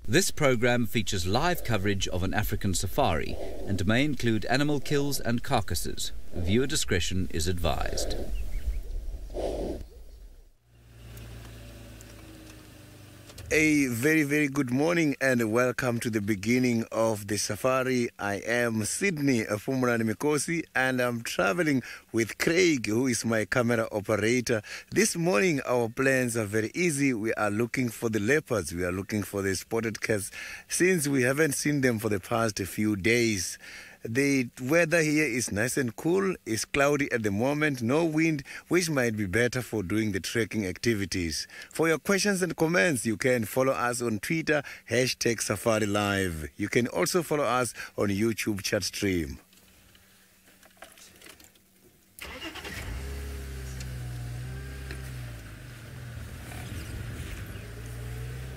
This program features live coverage of an African safari and may include animal kills and carcasses. Viewer discretion is advised. A very good morning and welcome to the beginning of the safari. I am Sydney Niconico and I'm traveling with Craig, who is my camera operator. This morning our plans are very easy. We are looking for the leopards. We are looking for the spotted cats since we haven't seen them for the past few days. The weather here is nice and cool. It's cloudy at the moment, no wind, which might be better for doing the trekking activities. For your questions and comments, you can follow us on Twitter, #SafariLive. You can also follow us on YouTube chat stream.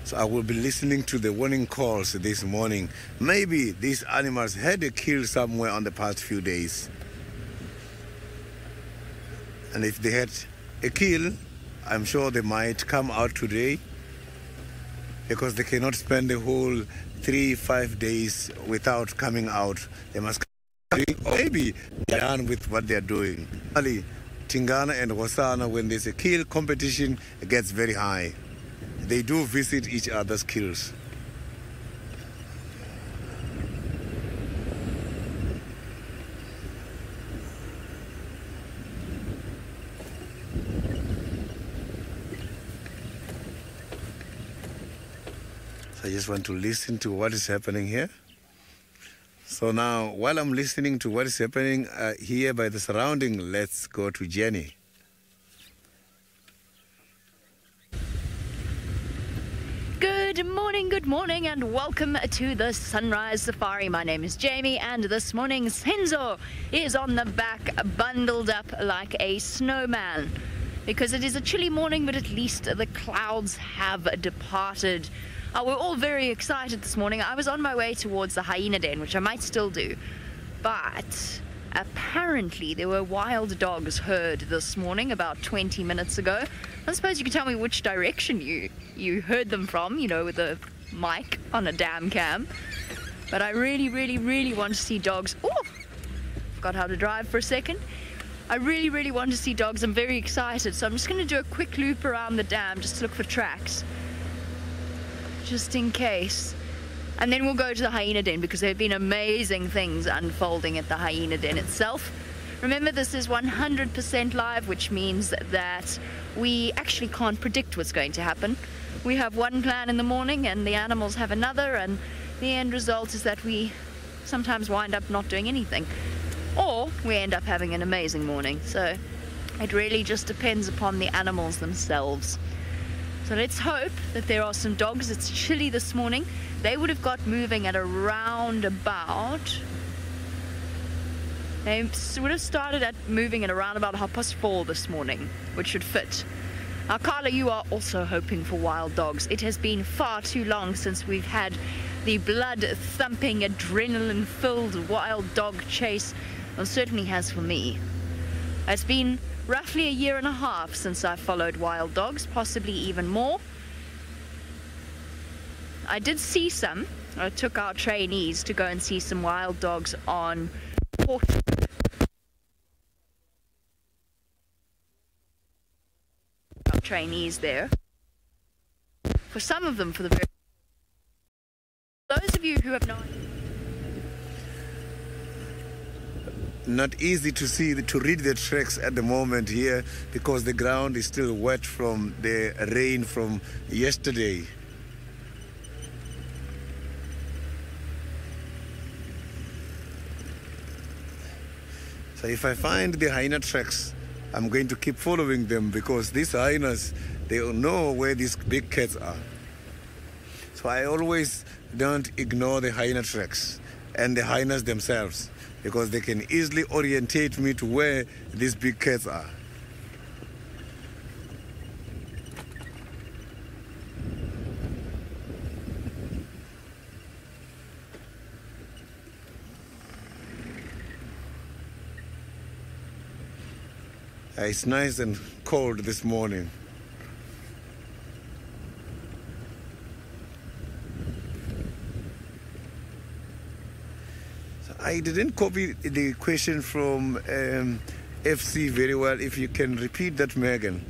So I will be listening to the warning calls this morning. Maybe these animals had a kill somewhere on the past few days. And if they had a kill, I'm sure they might come out today because they cannot spend the whole 3-5 days without coming out. They must come, or maybe they're done with what they're doing. Tingana and Wasana, when there's a kill, competition gets very high. They do visit each other's kills. So I just want to listen to what is happening here. So now, while I'm listening to what is happening here by the surrounding, let's go to Jenny. Good morning, and welcome to the Sunrise Safari. My name is Jamie, and this morning Senzo is on the back, bundled up like a snowman, because it is a chilly morning, but at least the clouds have departed. We're all very excited this morning. I was on my way towards the hyena den, which I might still do, but apparently there were wild dogs heard this morning about 20 minutes ago. I suppose you could tell me which direction you heard them from, you know, with a mic on a damn cam. But I really want to see dogs. Oh, forgot how to drive for a second. I really want to see dogs. I'm very excited. So I'm just going to do a quick loop around the dam just to look for tracks, just in case. And then we'll go to the hyena den, because there have been amazing things unfolding at the hyena den itself. Remember, this is 100% live, which means that we actually can't predict what's going to happen. We have one plan in the morning and the animals have another, and the end result is that we sometimes wind up not doing anything, or we end up having an amazing morning. So it really just depends upon the animals themselves. So let's hope that there are some dogs. It's chilly this morning. They would have got moving at around about... They would have started at moving at around about 4:30 this morning, which should fit. Now, Carla, you are also hoping for wild dogs. It has been far too long since we've had the blood-thumping, adrenaline-filled wild dog chase. Well, it certainly has for me. It's been roughly a year and a half since I followed wild dogs, possibly even more. I did see some. I took our trainees to go and see some wild dogs on Port. Our trainees there. For some of them, for the very... Those of you who have not... Not easy to see, to read the tracks at the moment here, because the ground is still wet from the rain from yesterday. So if I find the hyena tracks, I'm going to keep following them, because these hyenas, they know where these big cats are. So I always don't ignore the hyena tracks and the hyenas themselves, because they can easily orientate me to where these big cats are. It's nice and cold this morning. I didn't copy the question from FC very well. If you can repeat that, Megan.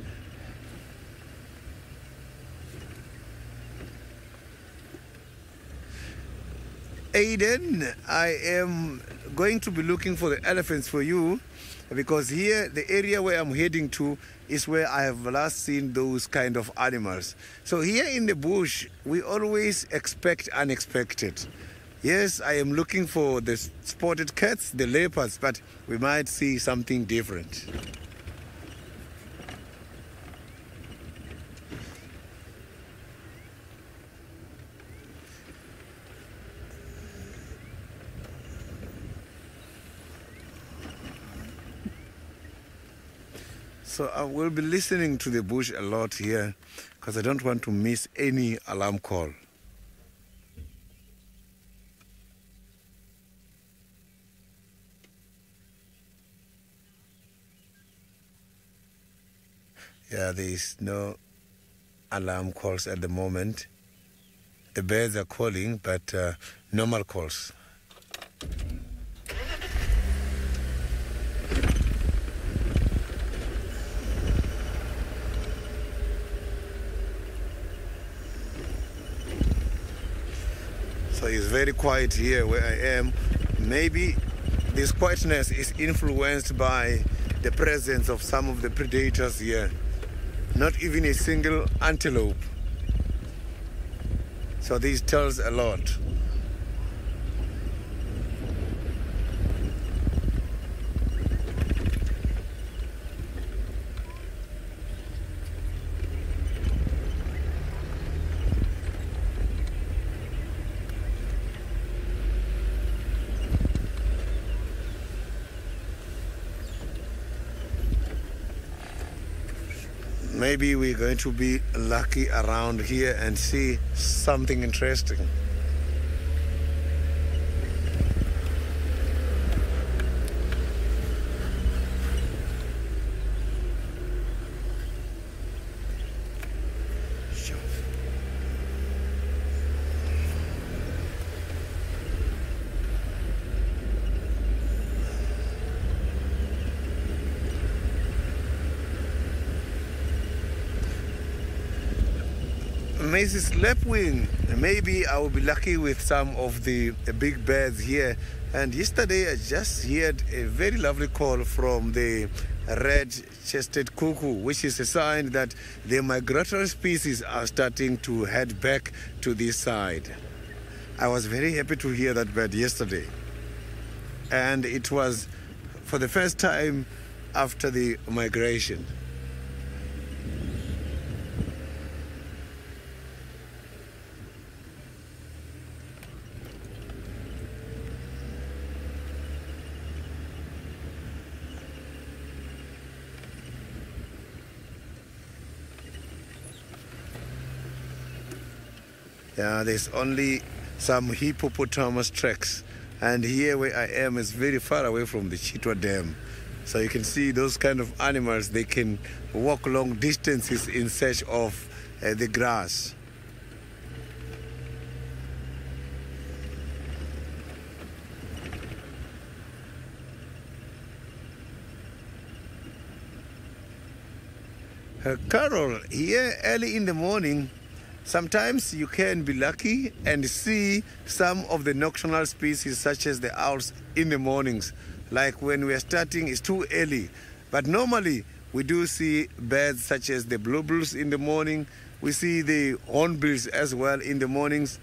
Aiden, I am going to be looking for the elephants for you, because here, the area where I'm heading to is where I have last seen those kind of animals. So here in the bush, we always expect unexpected. Yes, I am looking for the spotted cats, the leopards, but we might see something different. So I will be listening to the bush a lot here, because I don't want to miss any alarm call. Yeah, there is no alarm calls at the moment. The birds are calling, but normal calls. So it's very quiet here where I am. Maybe this quietness is influenced by the presence of some of the predators here. Not even a single antelope. So this tells a lot. Maybe we're going to be lucky around here and see something interesting. Mrs. Lapwing, maybe I will be lucky with some of the big birds here. And yesterday I just heard a very lovely call from the red-chested cuckoo, which is a sign that the migratory species are starting to head back to this side. I was very happy to hear that bird yesterday. And it was for the first time after the migration. Yeah, there's only some hippopotamus tracks, and here where I am is very far away from the Chitwa Dam. So you can see those kind of animals, they can walk long distances in search of the grass. Carol, here early in the morning, sometimes you can be lucky and see some of the nocturnal species such as the owls in the mornings. Like when we are starting, it's too early. But normally we do see birds such as the bluebirds in the morning. We see the hornbills as well in the mornings.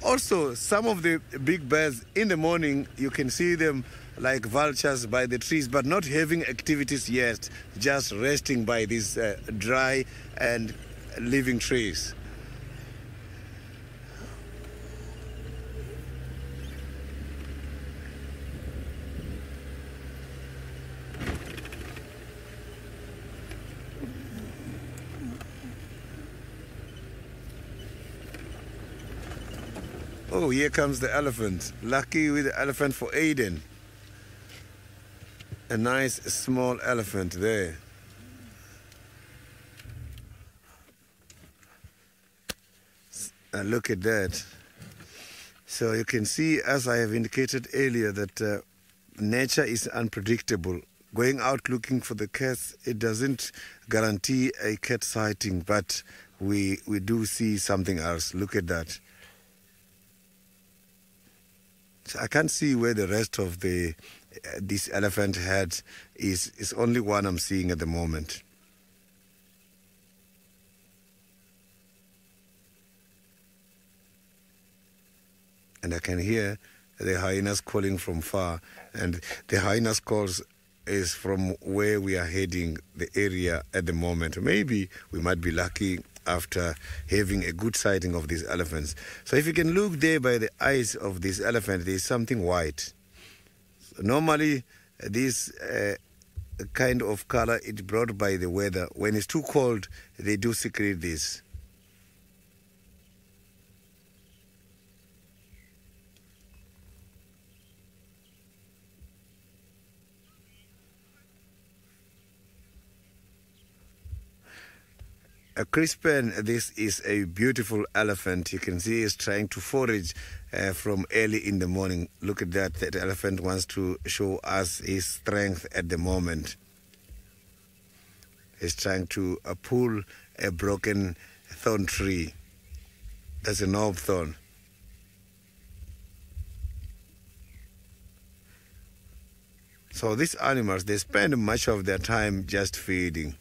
Also, some of the big birds in the morning, you can see them like vultures by the trees, but not having activities yet, just resting by these dry and living trees. Oh, here comes the elephant. Lucky with the elephant for Aiden. A nice small elephant there. Look at that. So you can see, as I have indicated earlier, that nature is unpredictable. Going out looking for the cats, it doesn't guarantee a cat sighting, but we do see something else. Look at that. So I can't see where the rest of this elephant head is. It's only one I'm seeing at the moment. And I can hear the hyenas calling from far. And the hyenas calls is from where we are heading, the area at the moment. Maybe we might be lucky after having a good sighting of these elephants. So if you can look there by the eyes of this elephant, there is something white. So normally, this kind of color is brought by the weather. When it's too cold, they do secrete this. Crispin, this is a beautiful elephant. You can see he's trying to forage from early in the morning. Look at that. That elephant wants to show us his strength at the moment. He's trying to pull a broken thorn tree. That's a knob thorn. So these animals, they spend much of their time just feeding.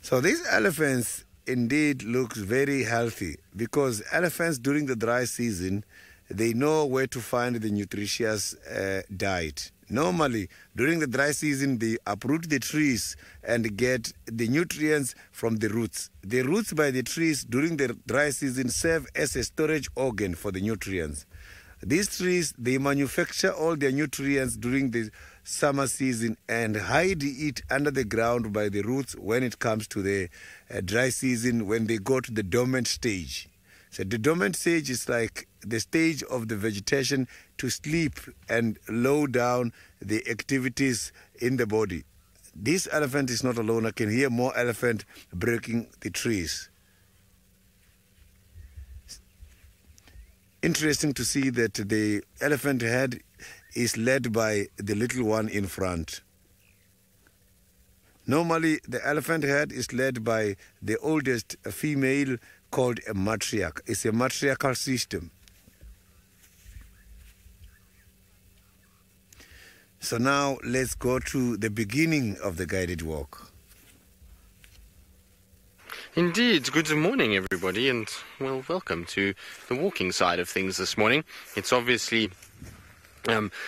So these elephants indeed looks very healthy, because elephants during the dry season, they know where to find the nutritious diet. Normally, during the dry season, they uproot the trees and get the nutrients from the roots. The roots by the trees during the dry season serve as a storage organ for the nutrients. These trees, they manufacture all their nutrients during the summer season and hide it under the ground by the roots when it comes to the dry season, when they go to the dormant stage. So the dormant stage is like the stage of the vegetation to sleep and low down the activities in the body. This elephant is not alone. I can hear more elephant breaking the trees. Interesting to see that the elephant head is led by the little one in front. Normally, the elephant head is led by the oldest female called a matriarch. It's a matriarchal system. So now let's go to the beginning of the guided walk. Indeed. Good morning, everybody, and well, welcome to the walking side of things this morning. It's obviously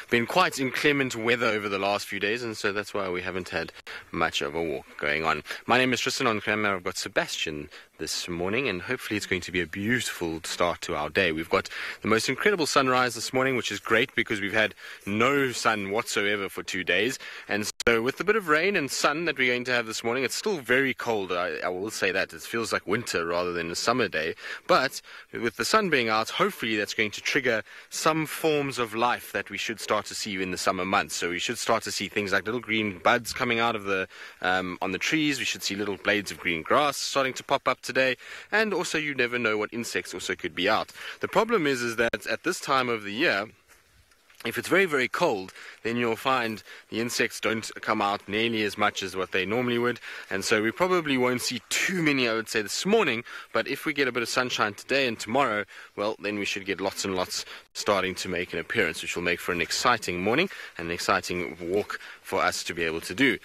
been quite inclement weather over the last few days, and so that's why we haven't had much of a walk going on. My name is Tristan. On camera, I've got Sebastian this morning, and hopefully it's going to be a beautiful start to our day. We've got the most incredible sunrise this morning, which is great because we've had no sun whatsoever for 2 days, and so with the bit of rain and sun that we're going to have this morning, it's still very cold. I will say that it feels like winter rather than a summer day, but with the sun being out, hopefully that's going to trigger some forms of life that we should start to see in the summer months. So we should start to see things like little green buds coming out of the on the trees. We should see little blades of green grass starting to pop up today, and also you never know what insects also could be out. The problem is that at this time of the year, if it's very, very cold, then you'll find the insects don't come out nearly as much as what they normally would, and so we probably won't see too many, I would say, this morning. But if we get a bit of sunshine today and tomorrow, well, then we should get lots and lots starting to make an appearance, which will make for an exciting morning and an exciting walk for us to be able to do.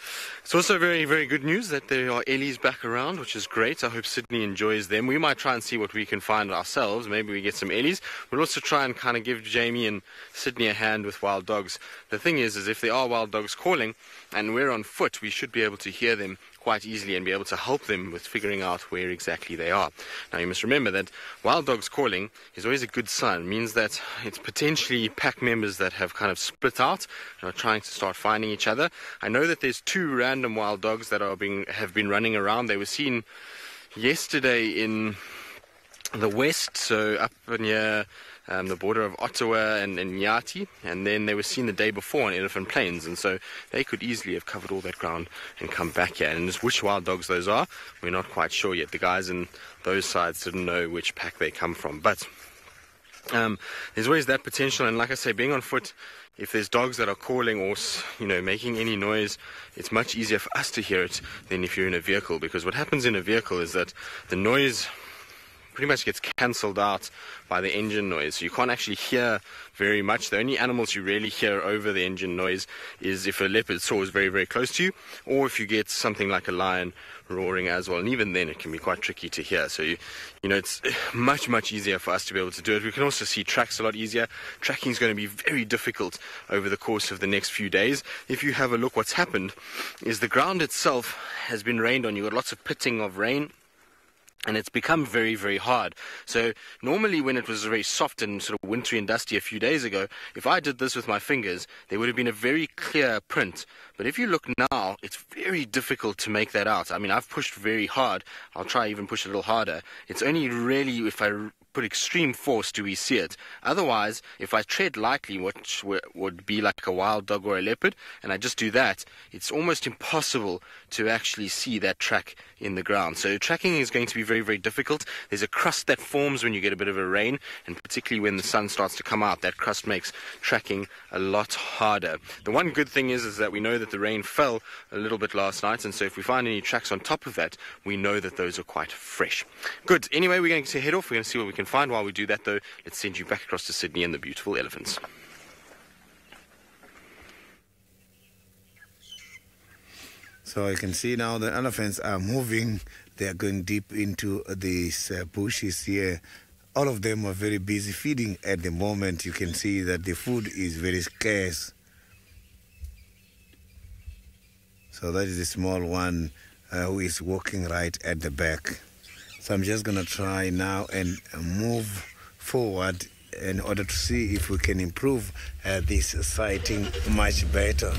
It's also very, very good news that there are ellies back around, which is great. I hope Sydney enjoys them. We might try and see what we can find ourselves. Maybe we get some ellies. We'll also try and kind of give Jamie and Sydney a hand with wild dogs. The thing is if there are wild dogs calling and we're on foot, we should be able to hear them quite easily and be able to help them with figuring out where exactly they are. Now you must remember that wild dogs calling is always a good sign. It means that it's potentially pack members that have kind of split out and are trying to start finding each other. I know that there's 2 random wild dogs that have been running around. They were seen yesterday in the west, so up near the border of Ottawa and Nyati, and then they were seen the day before on Elephant Plains, and so they could easily have covered all that ground and come back here. And just which wild dogs those are, we're not quite sure yet. The guys in those sides didn't know which pack they come from, but there's always that potential. And like I say, being on foot, if there's dogs that are calling or making any noise, it's much easier for us to hear it than if you're in a vehicle, because what happens in a vehicle is that the noise pretty much gets cancelled out by the engine noise. So you can't actually hear very much. The only animals you really hear over the engine noise is if a leopard saw is very, very close to you, or if you get something like a lion roaring as well. And even then it can be quite tricky to hear. So it's much, much easier for us to be able to do it. We can also see tracks a lot easier. Tracking is going to be very difficult over the course of the next few days. If you have a look, what's happened is the ground itself has been rained on. You've got lots of pitting of rain, and it's become very, very hard. So normally when it was very soft and sort of wintry and dusty a few days ago, if I did this with my fingers, there would have been a very clear print. But if you look now, it's very difficult to make that out. I mean, I've pushed very hard. I'll try even push a little harder. It's only really if I put extreme force do we see it. Otherwise, if I tread lightly, which would be like a wild dog or a leopard, and I just do that, it's almost impossible to actually see that track in the ground. So tracking is going to be very, very difficult. There's a crust that forms when you get a bit of a rain, and particularly when the sun starts to come out, that crust makes tracking a lot harder. The one good thing is that we know that the rain fell a little bit last night, and so if we find any tracks on top of that, we know that those are quite fresh. Good. Anyway, we're going to head off. We're going to see what we can find. While we do that, though, let's send you back across to Sydney and the beautiful elephants. So you can see now the elephants are moving. They are going deep into these bushes here. All of them are very busy feeding at the moment. You can see that the food is very scarce. So that is the small one who is walking right at the back. So I'm just going to try now and move forward in order to see if we can improve this sighting much better.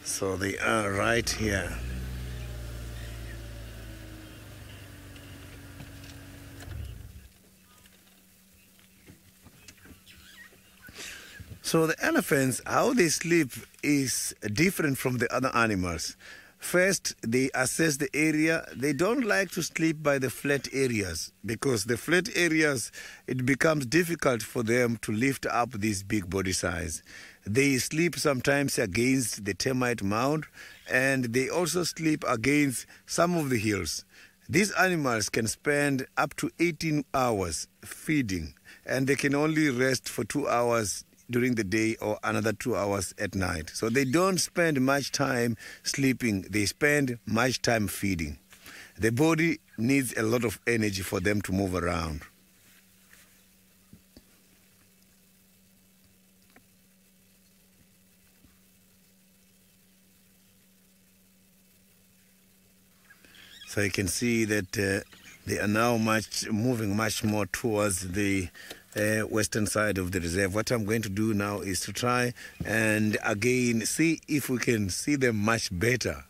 So they are right here. So the elephants, how they sleep is different from the other animals. First, they assess the area. They don't like to sleep by the flat areas, because the flat areas, it becomes difficult for them to lift up this big body size. They sleep sometimes against the termite mound, and they also sleep against some of the hills. These animals can spend up to 18 hours feeding, and they can only rest for 2 hours during the day or another 2 hours at night. So they don't spend much time sleeping. They spend much time feeding. The body needs a lot of energy for them to move around. So you can see that they are now moving much more towards the western side of the reserve. What I'm going to do now is to try and again see if we can see them much better.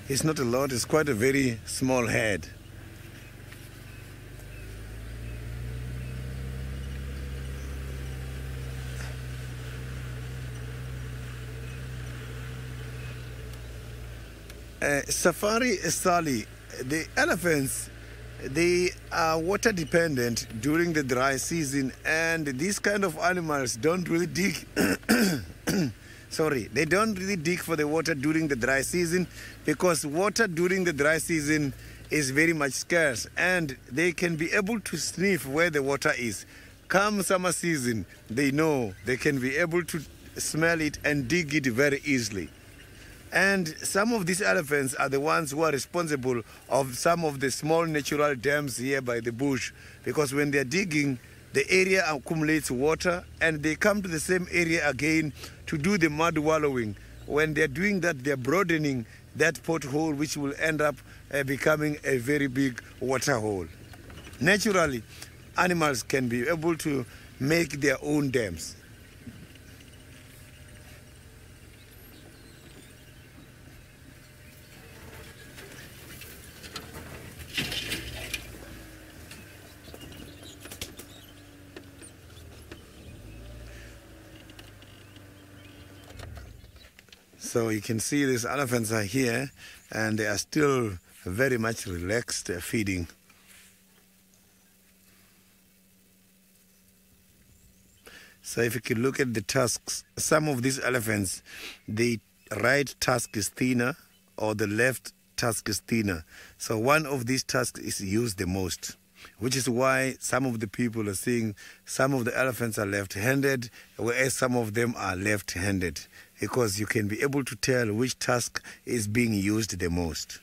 It's not a lot, it's quite a very small head. Safari Sally, the elephants, they are water dependent during the dry season, and these kind of animals don't really dig they don't really dig for the water during the dry season, because water during the dry season is very much scarce, and they can be able to sniff where the water is. Come summer season, they know they can be able to smell it and dig it very easily. And some of these elephants are the ones who are responsible of some of the small natural dams here by the bush, because when they're digging, the area accumulates water and they come to the same area again to do the mud wallowing. When they're doing that, they're broadening that pothole, which will end up becoming a very big water hole. Naturally, animals can be able to make their own dams. So you can see these elephants are here and they are still very much relaxed feeding. So if you can look at the tusks, some of these elephants, the right tusk is thinner or the left tusk is thinner. So one of these tusks is used the most, which is why some of the people are saying some of the elephants are left-handed, whereas some of them are left-handed, because you can be able to tell which tusk is being used the most.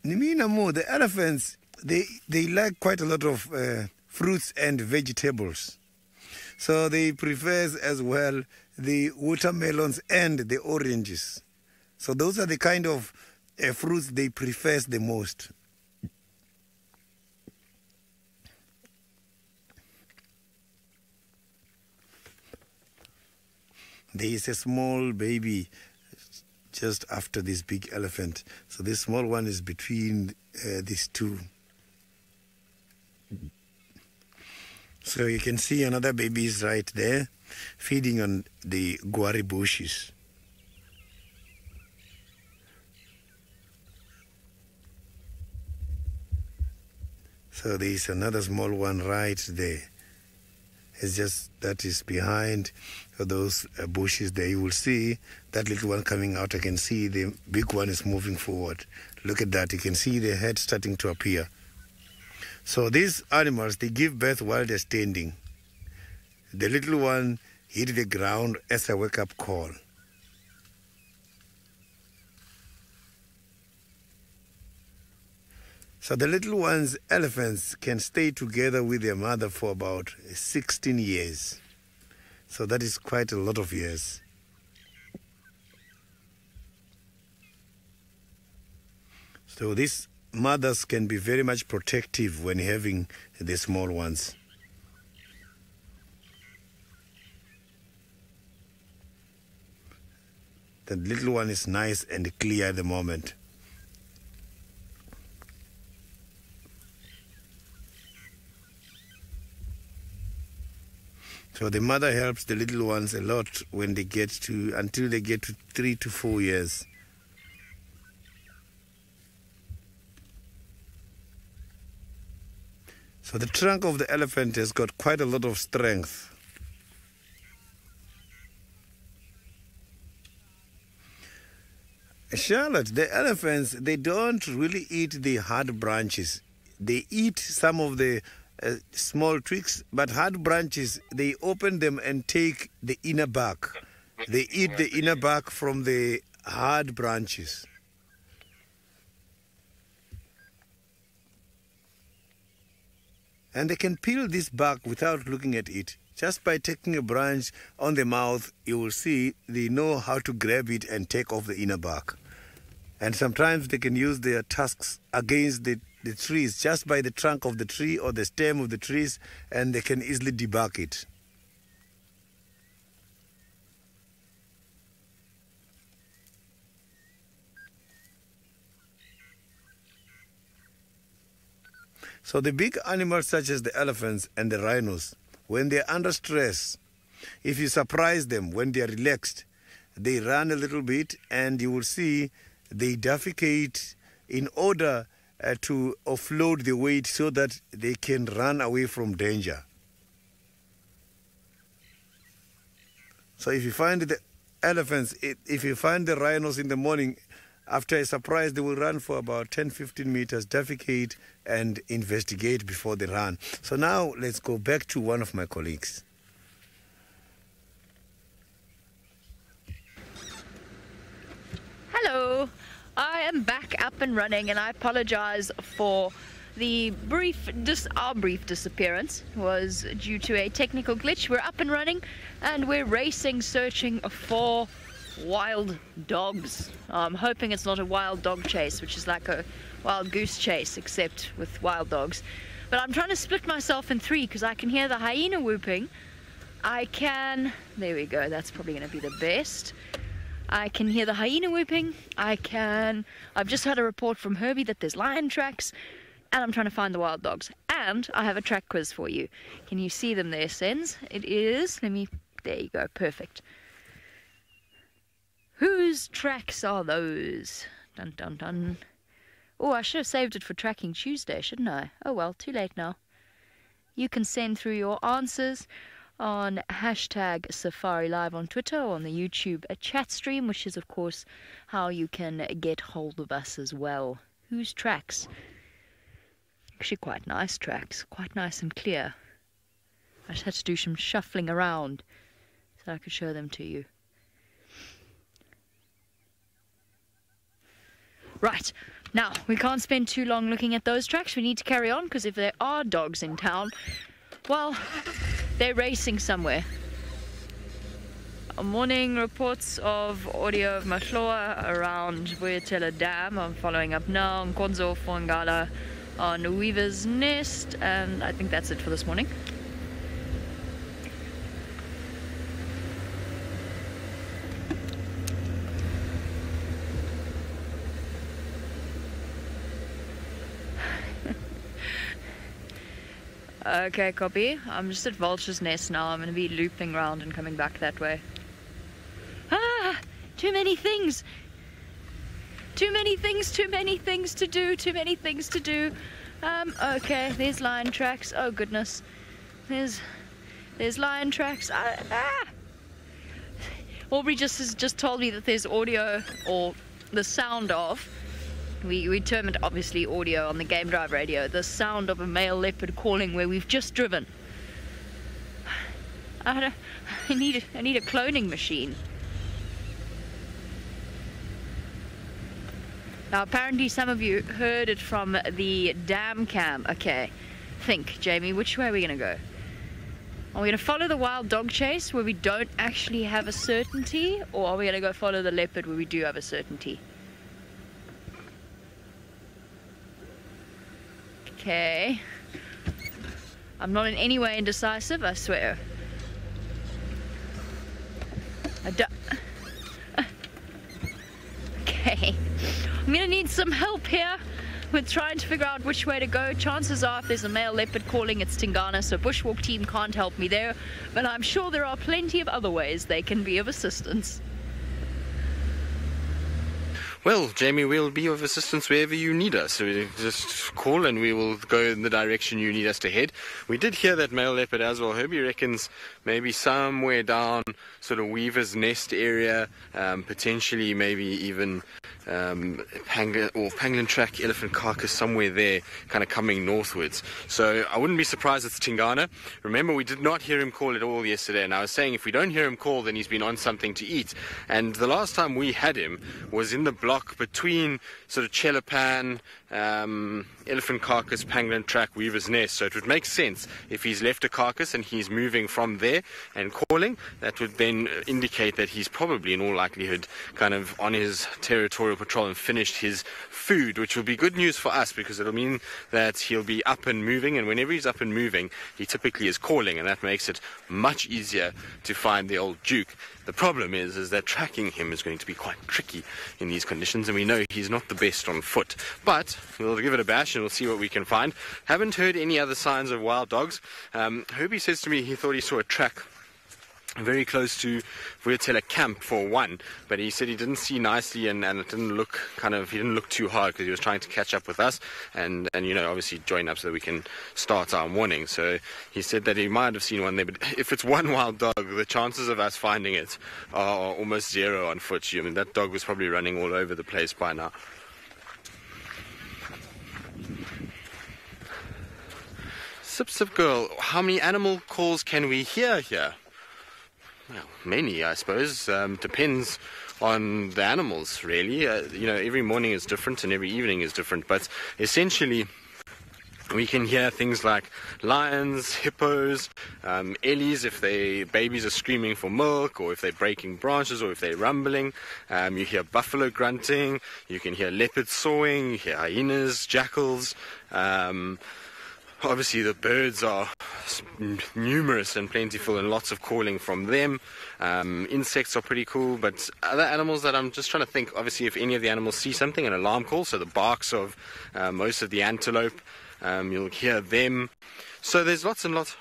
Nimina, the elephants, they like quite a lot of fruits and vegetables. So they prefer as well the watermelons and the oranges. So those are the kind of fruits they prefer the most. There is a small baby just after this big elephant. So this small one is between these two. So you can see another baby is right there, feeding on the guari bushes. So there is another small one right there. It's just that is behind those bushes there. You will see that little one coming out. I can see the big one is moving forward. Look at that. You can see the head starting to appear. So these animals, they give birth while they're standing. The little one hit the ground as a wake-up call. So the little ones, elephants, can stay together with their mother for about 16 years. So that is quite a lot of years. So these mothers can be very much protective when having the small ones. The little one is nice and clear at the moment. So the mother helps the little ones a lot when they get to, until they get to 3 to 4 years. So the trunk of the elephant has got quite a lot of strength. Charlotte, the elephants, they don't really eat the hard branches. They eat some of the small twigs, but hard branches, they open them and take the inner bark. They eat the inner bark from the hard branches. And they can peel this bark without looking at it. Just by taking a branch on the mouth, you will see they know how to grab it and take off the inner bark. And sometimes they can use their tusks against the trees, just by the trunk of the tree or the stem of the trees, and they can easily debark it. So the big animals such as the elephants and the rhinos, when they're under stress, if you surprise them when they're relaxed, they run a little bit and you will see they defecate in order to offload the weight so that they can run away from danger. So if you find the elephants, if you find the rhinos in the morning, after a surprise, they will run for about 10-15 meters, defecate, and investigate before they run. So now let's go back to one of my colleagues. Hello. I am back up and running, and I apologize for the our brief disappearance. Was due to a technical glitch. We're up and running, and we're racing, searching for wild dogs. I'm hoping it's not a wild dog chase, which is like a wild goose chase, except with wild dogs. But I'm trying to split myself in three because I can hear the hyena whooping. There we go, that's probably going to be the best. I can hear the hyena whooping. I've just had a report from Herbie that there's lion tracks, and I'm trying to find the wild dogs. And I have a track quiz for you. Can you see them there, Sens? It is, there you go, perfect. Whose tracks are those? Dun dun dun. Oh, I should have saved it for Tracking Tuesday, shouldn't I? Oh well, too late now. You can send through your answers on #SafariLive on Twitter or on the YouTube chat stream, which is of course how you can get hold of us as well. Whose tracks? Actually quite nice tracks, quite nice and clear. I just had to do some shuffling around so I could show them to you. Right, now we can't spend too long looking at those tracks. We need to carry on, because if there are dogs in town, well, they're racing somewhere. Morning reports of audio of Mahloa around Boyatela Dam. I'm following up now on Nkonzo Fongala on Weaver's Nest, and I think that's it for this morning. Okay, copy. I'm just at Vulture's Nest now. I'm going to be looping around and coming back that way. Ah! Too many things! Too many things to do. Okay, there's lion tracks. Oh, goodness. There's lion tracks. Aubrey just told me that there's audio, or the sound of, we term it obviously audio on the Game Drive radio, the sound of a male leopard calling where we've just driven. I need a cloning machine. Now apparently some of you heard it from the dam cam. Okay, think, Jamie, which way are we going to go? Are we going to follow the wild dog chase where we don't actually have a certainty, or are we going to go follow the leopard where we do have a certainty? Okay. I'm not in any way indecisive, I swear. Okay. I'm gonna need some help here with trying to figure out which way to go. Chances are if there's a male leopard calling, it's Tingana, so Bushwalk team can't help me there, but I'm sure there are plenty of other ways they can be of assistance. Well, Jamie, we'll be of assistance wherever you need us. So just call and we will go in the direction you need us to head. We did hear that male leopard as well. Herbie reckons maybe somewhere down sort of Weaver's Nest area, potentially maybe even Pangolin Track, Elephant Carcass, somewhere there, kind of coming northwards. So I wouldn't be surprised it's Tingana. Remember, we did not hear him call at all yesterday, and I was saying if we don't hear him call, then he's been on something to eat. And the last time we had him was in the block between sort of Chelapan, Elephant Carcass, Pangolin Track, Weaver's Nest. So it would make sense if he's left a carcass and he's moving from there and calling. That would then indicate that he's probably in all likelihood kind of on his territorial patrol and finished his food, which will be good news for us because it'll mean that he'll be up and moving, and whenever he's up and moving he typically is calling, and that makes it much easier to find the old Duke. The problem is that tracking him is going to be quite tricky in these conditions, and we know he's not the best on foot, but we'll give it a bash and we'll see what we can find. Haven't heard any other signs of wild dogs. Herbie says to me he thought he saw a track very close to Boyatela camp for one, but he said he didn't see nicely, and it didn't look he didn't look too hard because he was trying to catch up with us and you know, obviously join up so that we can start our morning. So he said that he might have seen one there, but if it's one wild dog, the chances of us finding it are almost zero on foot. I mean, that dog was probably running all over the place by now. Sip Sip Girl, how many animal calls can we hear here? Well, many, I suppose. Depends on the animals, really. Every morning is different and every evening is different, but essentially we can hear things like lions, hippos, ellies if babies are screaming for milk, or if they're breaking branches, or if they're rumbling. You hear buffalo grunting, you can hear leopards sawing, you hear hyenas, jackals. Obviously the birds are numerous and plentiful, and lots of calling from them. Insects are pretty cool, but other animals that I'm just trying to think, obviously if any of the animals see something, an alarm call, so the barks of most of the antelope, you'll hear them. So there's lots and lots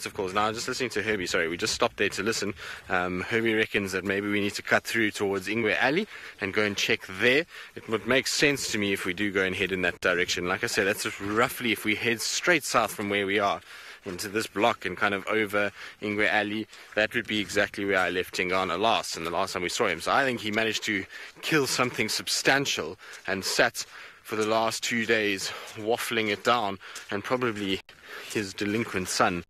of calls. Now, I'm just listening to Herbie. Sorry, we just stopped there to listen. Herbie reckons that maybe we need to cut through towards Ingwe Alley and go and check there. It would make sense to me if we do go and head in that direction. Like I said, that's roughly if we head straight south from where we are into this block and kind of over Ingwe Alley, that would be exactly where I left Tingana last, and the last time we saw him. So I think he managed to kill something substantial and sat for the last 2 days waffling it down, and probably his delinquent son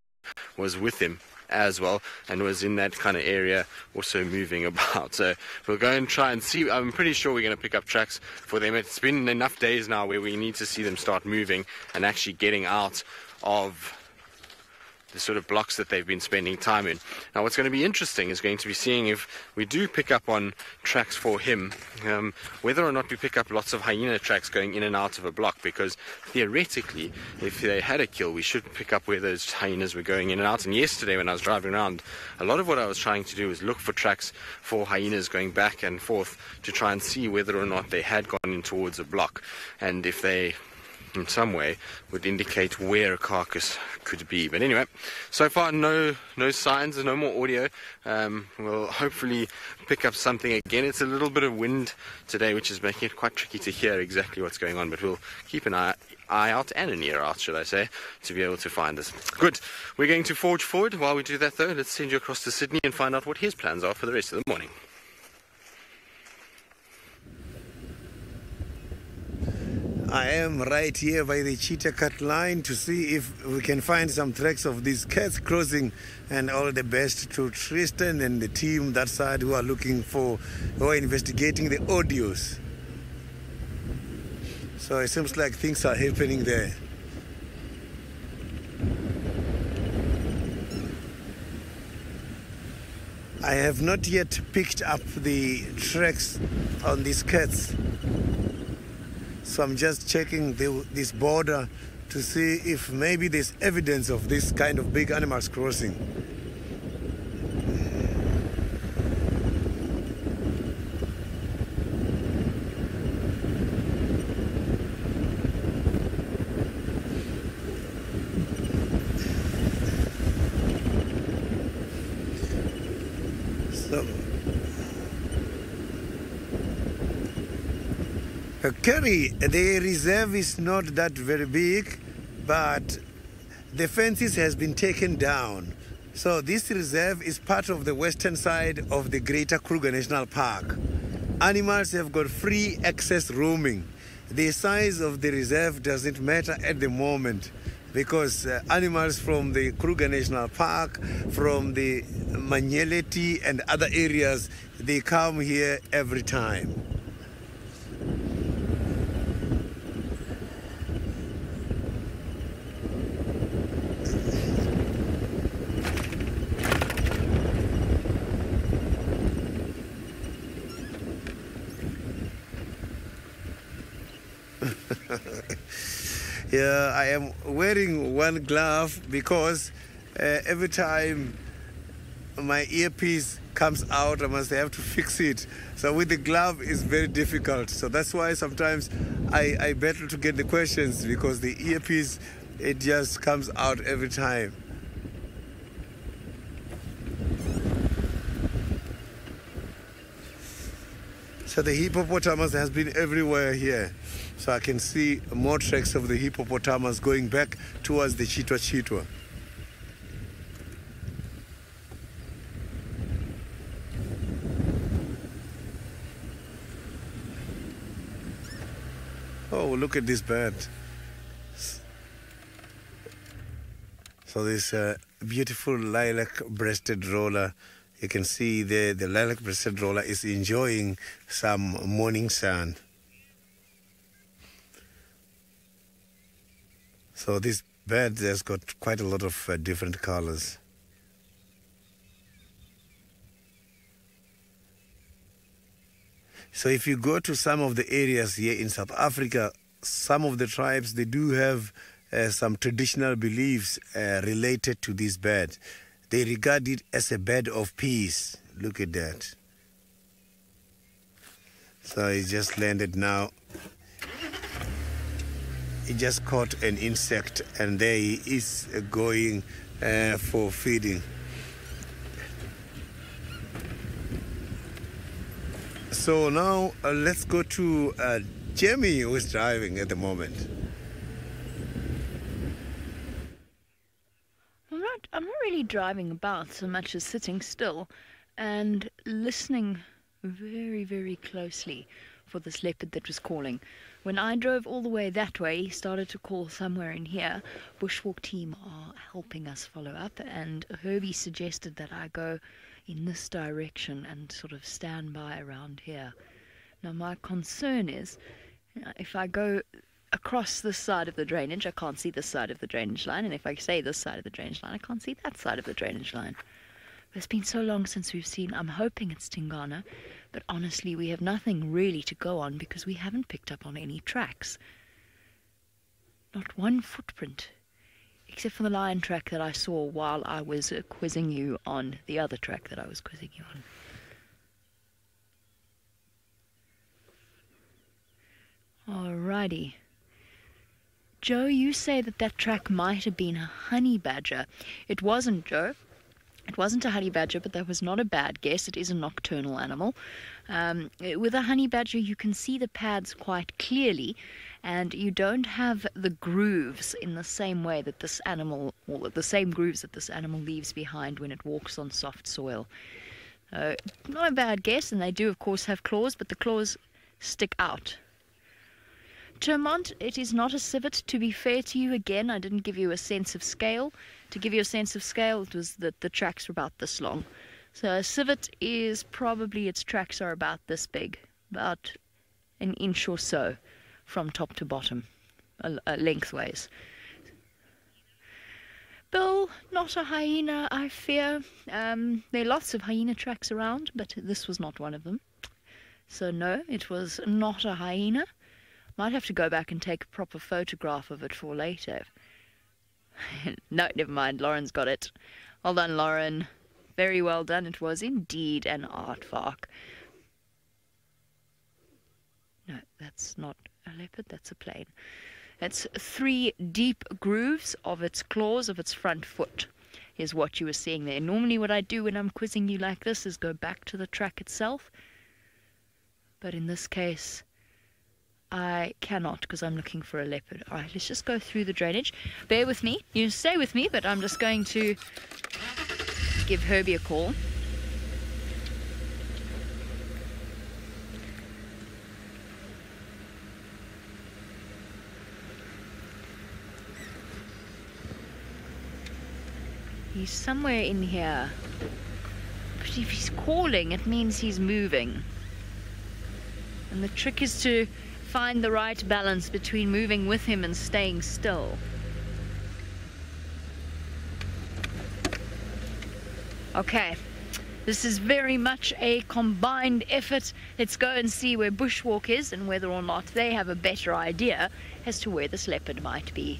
was with him as well and was in that kind of area also moving about. So we'll go and try and see. I'm pretty sure we're going to pick up tracks for them. It's been enough days now where we need to see them start moving and actually getting out of the sort of blocks that they've been spending time in. Now what's going to be interesting is going to be seeing if we do pick up on tracks for him, whether or not we pick up lots of hyena tracks going in and out of a block, because theoretically if they had a kill we should pick up where those hyenas were going in and out. And yesterday when I was driving around, a lot of what I was trying to do was look for tracks for hyenas going back and forth to try and see whether or not they had gone in towards a block, and if they in some way would indicate where a carcass could be. But anyway, so far no signs, there's no more audio. We'll hopefully pick up something again. It's a little bit of wind today, which is making it quite tricky to hear exactly what's going on, but we'll keep an eye out, and an ear out, should I say, to be able to find this. Good. We're going to forge forward. While we do that though, let's send you across to Sydney and find out what his plans are for the rest of the morning. I am right here by the cheetah cut line to see if we can find some tracks of these cats crossing, and all the best to Tristan and the team that side who are investigating the audios. So it seems like things are happening there. I have not yet picked up the tracks on these cats. So I'm just checking this border to see if maybe there's evidence of this kind of big animals crossing. Kerry, the reserve is not that very big, but the fences has been taken down. So this reserve is part of the western side of the Greater Kruger National Park. Animals have got free access roaming. The size of the reserve doesn't matter at the moment, because animals from the Kruger National Park, from the Manyeleti and other areas, they come here every time. Yeah, I am wearing one glove because every time my earpiece comes out, I must have to fix it. So with the glove, it's very difficult. So that's why sometimes I battle to get the questions, because the earpiece, it just comes out every time. So the hippopotamus has been everywhere here. So I can see more tracks of the hippopotamus going back towards the Chitwa. Oh, look at this bird. So this beautiful lilac-breasted roller You can see the lilac-breasted roller is enjoying some morning sun. So this bird has got quite a lot of different colors. So if you go to some of the areas here in South Africa, some of the tribes, they do have some traditional beliefs related to this bird. They regard it as a bird of peace. Look at that. So he just landed now. He just caught an insect and there he is going for feeding. So now let's go to Jamie, who is driving at the moment. I'm not really driving about so much as sitting still and listening very, very closely for this leopard that was calling. When I drove all the way that way, he started to call somewhere in here. Bushwalk team are helping us follow up, and Herbie suggested that I go in this direction and sort of stand by around here. Now my concern is, if I go across this side of the drainage, I can't see this side of the drainage line, and if I say this side of the drainage line, I can't see that side of the drainage line. It's been so long since we've seen. I'm hoping it's Tingana, but honestly we have nothing really to go on because we haven't picked up on any tracks. Not one footprint, except for the lion track that I saw while I was quizzing you on the other track that I was quizzing you on. Alrighty. Joe, you say that track might have been a honey badger. It wasn't, Joe. It wasn't a honey badger, but that was not a bad guess. It is a nocturnal animal. With a honey badger, you can see the pads quite clearly, and you don't have the grooves in the same way that this animal, or the same grooves that this animal leaves behind when it walks on soft soil. Not a bad guess, and they do, of course, have claws, but the claws stick out. Termont, it is not a civet. To be fair to you, again, I didn't give you a sense of scale. To give you a sense of scale, it was that the tracks were about this long. So a civet is probably, its tracks are about this big, about an inch or so from top to bottom, lengthways. Bill, not a hyena, I fear. There are lots of hyena tracks around, but this was not one of them. So no, it was not a hyena. Might have to go back and take a proper photograph of it for later. No, never mind. Lauren's got it. Well done, Lauren. Very well done. It was indeed an aardvark. No, that's not a leopard. That's a plane. It's 3 deep grooves of its claws of its front foot is what you were seeing there. Normally what I do when I'm quizzing you like this is go back to the track itself. But in this case, I cannot because I'm looking for a leopard. Alright, let's just go through the drainage. Bear with me. You stay with me, but I'm just going to give Herbie a call. He's somewhere in here. But if he's calling, it means he's moving. And the trick is to find the right balance between moving with him and staying still. Okay, this is very much a combined effort. Let's go and see where Bushwalk is and whether or not they have a better idea as to where this leopard might be.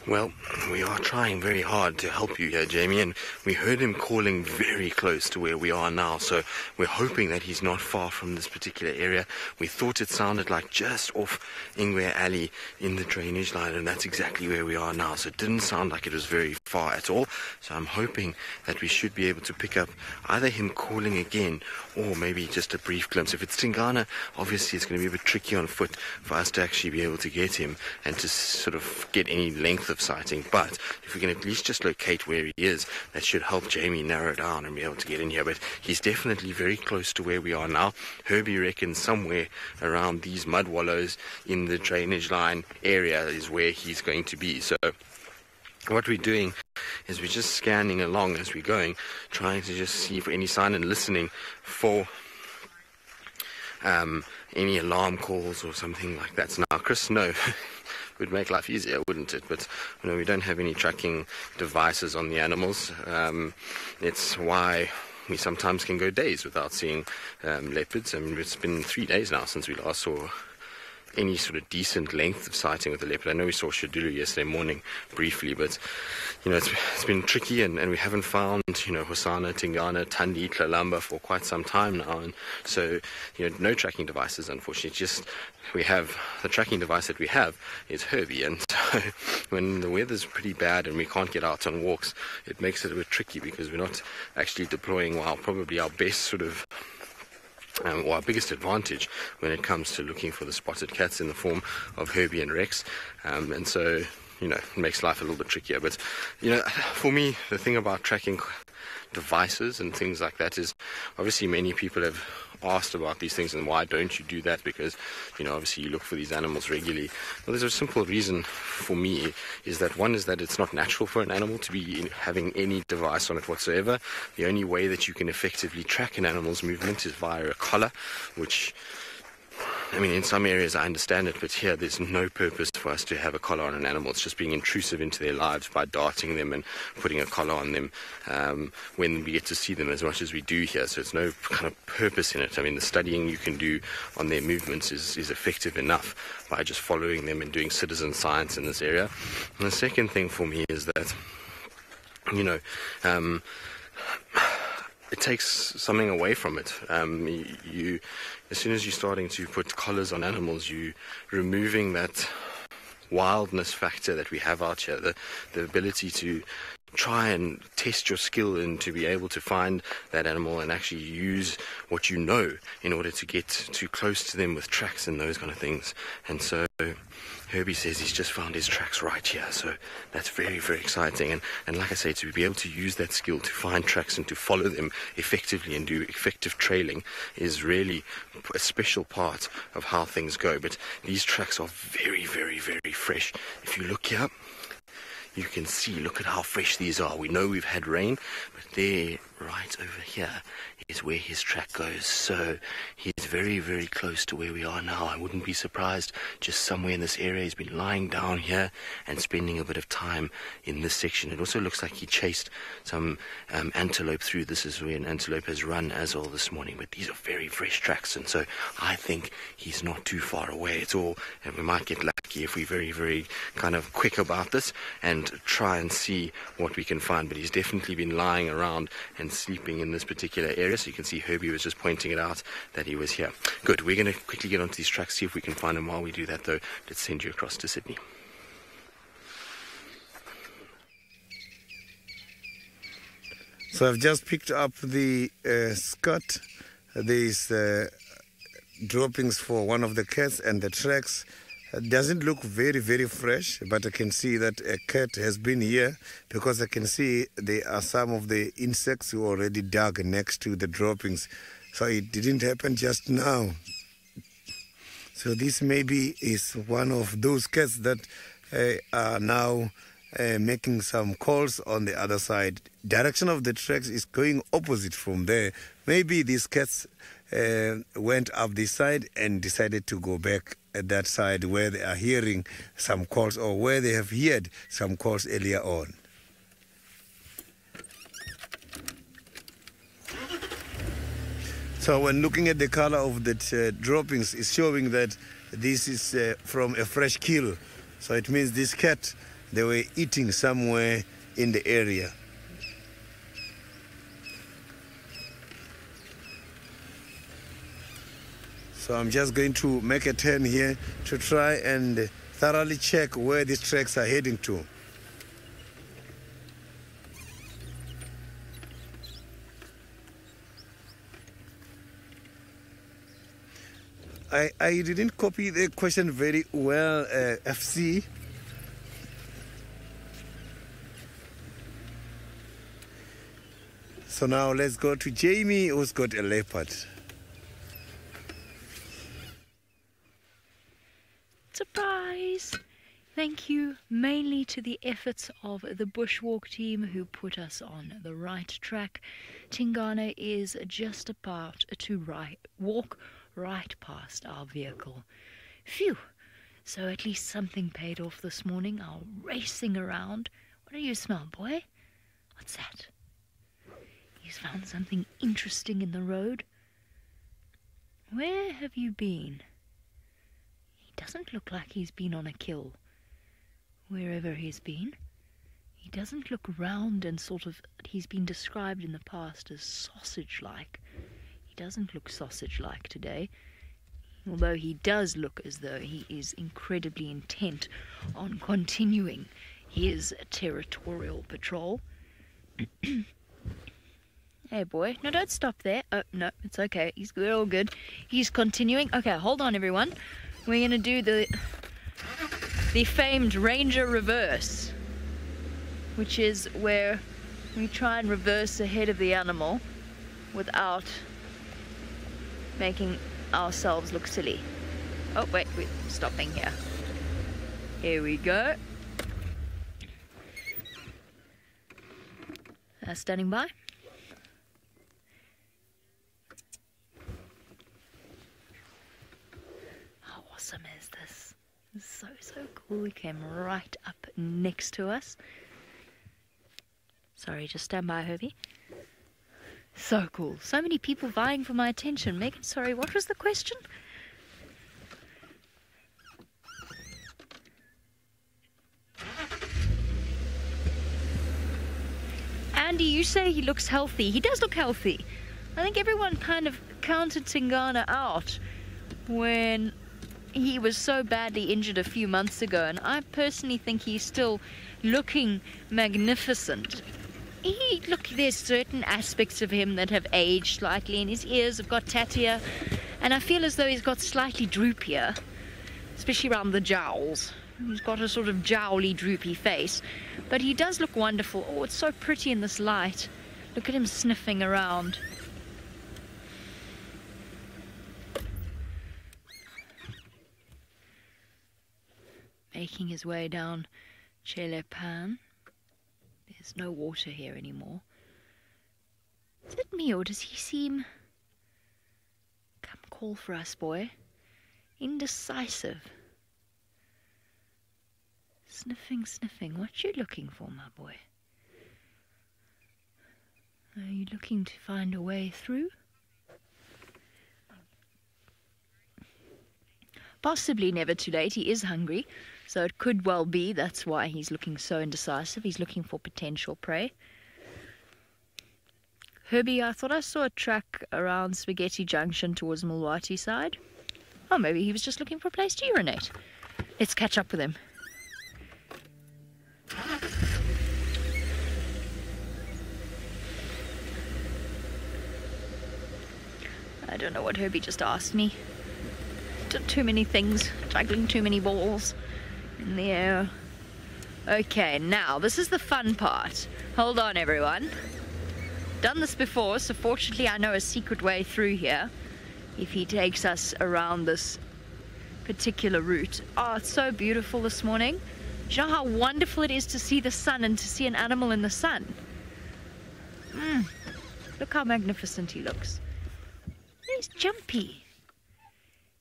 Well, we are trying very hard to help you here, Jamie, and we heard him calling very close to where we are now, so we're hoping that he's not far from this particular area. We thought it sounded like just off Ingwe Alley in the drainage line, and that's exactly where we are now, so it didn't sound like it was very far at all. So I'm hoping that we should be able to pick up either him calling again or maybe just a brief glimpse. If it's Tingana, obviously it's going to be a bit tricky on foot for us to actually be able to get him and to sort of get any length of sighting, but if we can at least just locate where he is, that should help Jamie narrow down and be able to get in here. But he's definitely very close to where we are now. Herbie reckons somewhere around these mud wallows in the drainage line area is where he's going to be, so what we're doing is we're just scanning along as we're going, trying to just see for any sign and listening for any alarm calls or something like that. So now, Chris, no, would make life easier, wouldn't it? But we don't have any tracking devices on the animals. It's why we sometimes can go days without seeing leopards. I mean, it's been 3 days now since we last saw any sort of decent length of sighting with the leopard. I know we saw Shadulu yesterday morning briefly, but it's been tricky, and we haven't found Hosana, Tingana, Tandi, Tlalamba for quite some time now, and so no tracking devices, unfortunately. Just we have the tracking device that we have is Herbie, and so when the weather's pretty bad and we can't get out on walks, it makes it a bit tricky because we're not actually deploying probably our best sort of our biggest advantage when it comes to looking for the spotted cats in the form of Herbie and Rex, and so it makes life a little bit trickier. But for me, the thing about tracking devices and things like that is obviously many people have asked about these things and why don't you do that, because obviously you look for these animals regularly. Well, there's a simple reason for me, is that one is that it's not natural for an animal to be having any device on it whatsoever. The only way that you can effectively track an animal's movement is via a collar, which, I mean, in some areas I understand it, but here there's no purpose for us to have a collar on an animal. It's just being intrusive into their lives by darting them and putting a collar on them when we get to see them as much as we do here. So it's no kind of purpose in it. I mean, the studying you can do on their movements is effective enough by just following them and doing citizen science in this area. And the second thing for me is that, it takes something away from it. As soon as you're starting to put collars on animals, you're removing that wildness factor that we have out here, the ability to try and test your skill and to be able to find that animal and actually use what you know in order to get too close to them with tracks and those kind of things. And so Herbie says he's just found his tracks right here, so that's very, very exciting. And like I say, to be able to use that skill to find tracks and to follow them effectively and do effective trailing is really a special part of how things go. But these tracks are very, very, very fresh. If you look here, you can see, look at how fresh these are. We know we've had rain, but there, right over here, is where his track goes. So he's very, very close to where we are now. I wouldn't be surprised just somewhere in this area. He's been lying down here and spending a bit of time in this section. It also looks like he chased some antelope through. This is where an antelope has run as well this morning. But these are very fresh tracks, and so I think he's not too far away at all. And we might get lucky if we're very, very kind of quick about this and try and see what we can find. But he's definitely been lying around and sleeping in this particular area. So you can see Herbie was just pointing it out that he was here. Good. We're going to quickly get onto these tracks, see if we can find them. While we do that, though, let's send you across to Sydney. So I've just picked up the skirt. These droppings for one of the cats, and the tracks doesn't look very, very fresh, but I can see that a cat has been here, because I can see there are some of the insects who already dug next to the droppings. So it didn't happen just now. So this maybe is one of those cats that are now making some calls on the other side. Direction of the tracks is going opposite from there. Maybe these cats went up this side and decided to go back at that side where they are hearing some calls, or where they have heard some calls earlier on. So when looking at the color of the droppings, it's showing that this is from a fresh kill. So it means this cat, they were eating somewhere in the area. So I'm just going to make a turn here to try and thoroughly check where these tracks are heading to. I didn't copy the question very well, FC. So now let's go to Jamie, who's got a leopard. Surprise! Thank you mainly to the efforts of the bushwalk team who put us on the right track. Tingana is just about to walk right past our vehicle. Phew! So at least something paid off this morning. Our racing around. What do you smell, boy? What's that? He's found something interesting in the road. Where have you been? He doesn't look like he's been on a kill. Wherever he's been. He doesn't look round and sort of... He's been described in the past as sausage-like. He doesn't look sausage-like today. Although he does look as though he is incredibly intent on continuing his territorial patrol. Hey, boy. No, don't stop there. Oh, no, it's okay. We're all good. He's continuing. Okay, hold on, everyone. We're going to do the famed Ranger reverse, which is where we try and reverse ahead of the animal without making ourselves look silly. Oh, wait, we're stopping here. Here we go. Standing by. How awesome is this? This is so cool. He came right up next to us. Sorry, just stand by, Herbie. So cool. So many people vying for my attention. Megan, sorry, what was the question? Andy, you say he looks healthy. He does look healthy. I think everyone kind of counted Tingana out when he was so badly injured a few months ago, and I personally think he's still looking magnificent. Look, there's certain aspects of him that have aged slightly, and his ears have got tattier, and I feel as though he's got slightly droopier, especially around the jowls. He's got a sort of jowly, droopy face, but he does look wonderful. Oh, it's so pretty in this light. Look at him sniffing around. Making his way down Chelepan. There's no water here anymore. Is it me, or does he seem... Come call for us, boy. Indecisive. Sniffing. What you looking for, my boy? Are you looking to find a way through? Possibly never too late. He is hungry. So it could well be that's why he's looking so indecisive. He's looking for potential prey. Herbie, I thought I saw a track around Spaghetti Junction towards Mulwati side. Oh, maybe he was just looking for a place to urinate. Let's catch up with him. I don't know what Herbie just asked me. Did too many things, juggling too many balls in the air. Okay, now this is the fun part. Hold on, everyone. Done this before, so fortunately I know a secret way through here if he takes us around this particular route. Oh, it's so beautiful this morning. Do you know how wonderful it is to see the sun and to see an animal in the sun? Look how magnificent he looks. He's jumpy.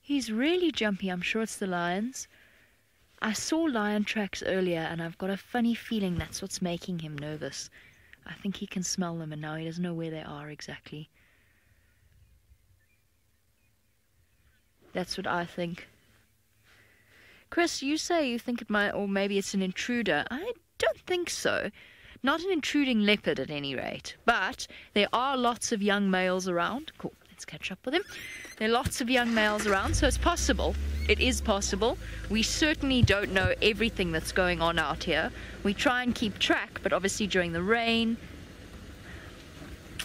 He's really jumpy. I'm sure it's the lions. I saw lion tracks earlier, and I've got a funny feeling that's what's making him nervous. I think he can smell them, and now he doesn't know where they are exactly. That's what I think. Chris, you say you think it might, or maybe it's an intruder. I don't think so. Not an intruding leopard at any rate. But there are lots of young males around. Cool, let's catch up with him. There are lots of young males around, so it's possible. It is possible. We certainly don't know everything that's going on out here. We try and keep track, but obviously during the rain...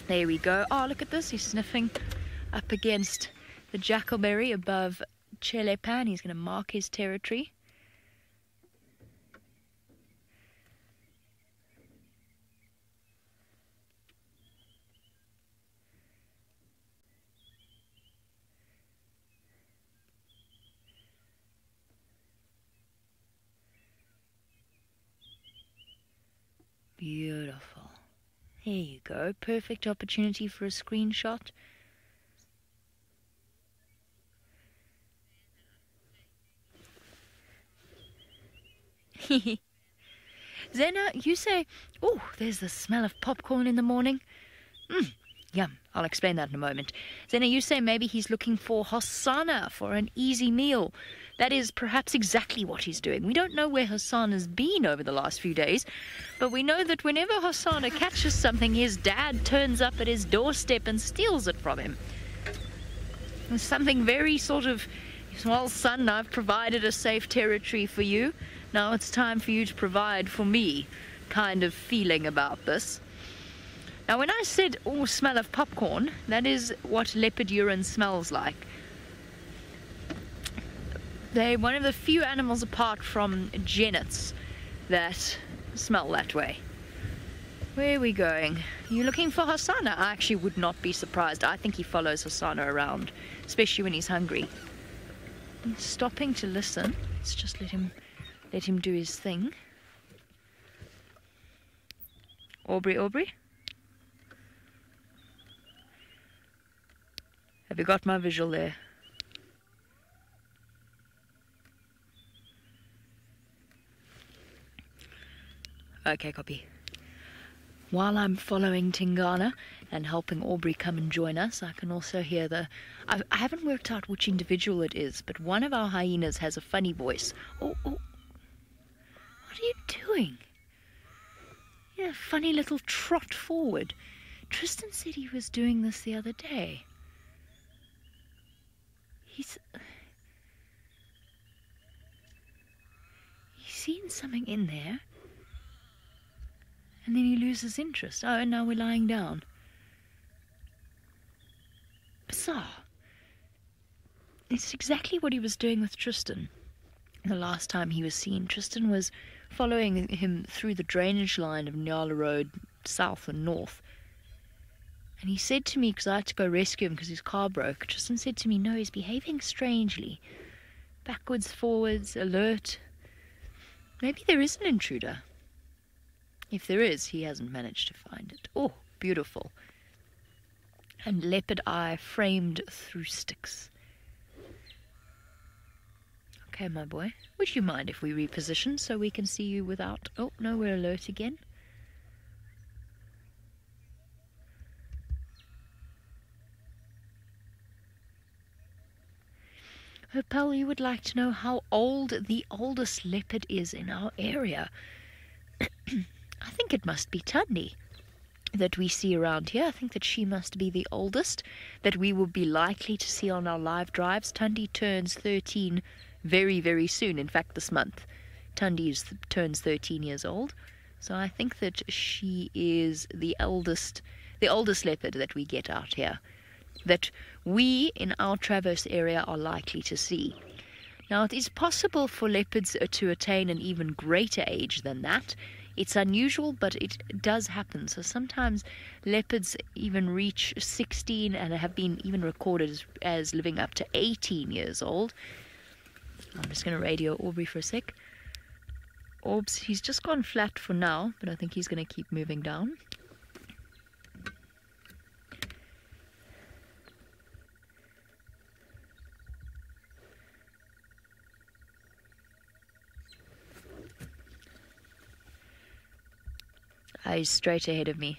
There we go. Oh, look at this. He's sniffing up against the jackalberry above Chelepan. He's going to mark his territory. Beautiful. There you go. Perfect opportunity for a screenshot. Zena, you say, oh, there's the smell of popcorn in the morning. Yum. I'll explain that in a moment. Zena, you say maybe he's looking for Hosanna for an easy meal. That is perhaps exactly what he's doing. We don't know where Hosanna's been over the last few days, but we know that whenever Hosanna catches something, his dad turns up at his doorstep and steals it from him. It's something very sort of, well, son, I've provided a safe territory for you. Now it's time for you to provide for me kind of feeling about this. Now, when I said, oh, smell of popcorn, that is what leopard urine smells like. They're one of the few animals apart from genets that smell that way. Where are we going? You looking for Hosanna? I actually would not be surprised. I think he follows Hosanna around, especially when he's hungry. He's stopping to listen. Let's just let him do his thing. Aubrey? Have you got my visual there? Okay, copy. While I'm following Tingana and helping Aubrey come and join us, I can also hear I haven't worked out which individual it is, but one of our hyenas has a funny voice. Oh. What are you doing? Yeah, funny little trot forward. Tristan said he was doing this the other day. He's seen something in there, and then he loses interest. Oh, and now we're lying down. Bizarre. It's exactly what he was doing with Tristan. The last time he was seen, Tristan was following him through the drainage line of Nyala Road, south and north. And he said to me, because I had to go rescue him because his car broke, Tristan said to me, no, he's behaving strangely. Backwards, forwards, alert. Maybe there is an intruder. If there is, he hasn't managed to find it. Oh, beautiful. And leopard eye framed through sticks. Okay, my boy. Would you mind if we reposition so we can see you without... Oh, no, we're alert again. Opal, you would like to know how old the oldest leopard is in our area. I think it must be Tundi that we see around here. I think that she must be the oldest that we will be likely to see on our live drives. Tundi turns 13 very, very soon. In fact, this month. Tundi turns 13 years old. So I think that she is the oldest leopard that we get out here, that we in our Traverse area are likely to see. Now, it is possible for leopards to attain an even greater age than that. It's unusual, but it does happen. So sometimes leopards even reach 16 and have been even recorded as living up to 18 years old. I'm just going to radio Aubrey for a sec. Orbs, he's just gone flat for now, but I think he's going to keep moving down. He's straight ahead of me.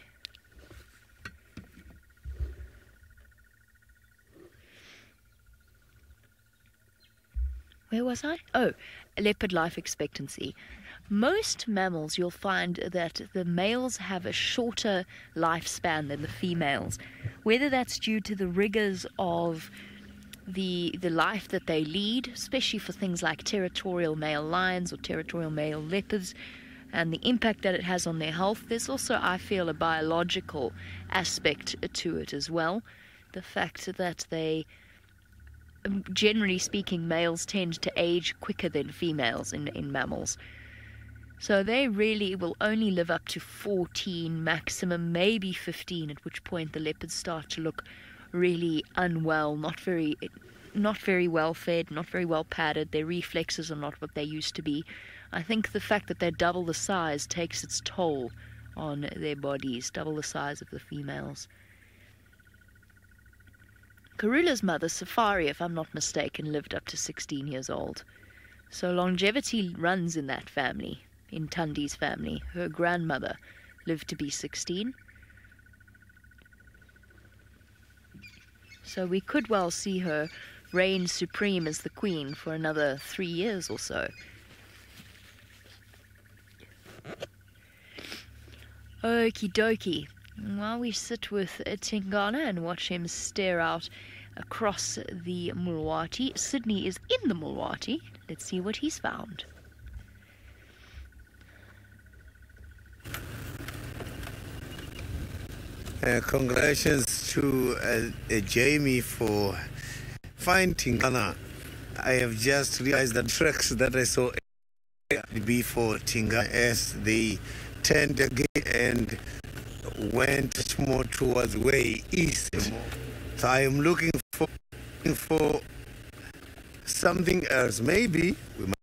Where was I? Oh, leopard life expectancy. Most mammals, you'll find that the males have a shorter lifespan than the females. Whether that's due to the rigors of the life that they lead, especially for things like territorial male lions or territorial male leopards, and the impact that it has on their health. There's also, I feel, a biological aspect to it as well. The fact that they, generally speaking, males tend to age quicker than females in mammals. So they really will only live up to 14, maximum maybe 15, at which point the leopards start to look really unwell, not very well fed, not very well padded. Their reflexes are not what they used to be. I think the fact that they're double the size takes its toll on their bodies, double the size of the females. Karula's mother, Safari, if I'm not mistaken, lived up to 16 years old. So longevity runs in that family, in Tundi's family. Her grandmother lived to be 16. So we could well see her reign supreme as the queen for another 3 years or so. Okie dokie. While we sit with Tingana and watch him stare out across the Mulwati, Sydney is in the Mulwati. Let's see what he's found. Congratulations to Jamie for finding Tingana. I have just realized the tracks that I saw before Tingana as they turned again and went more towards way east. So I am looking for something else. Maybe we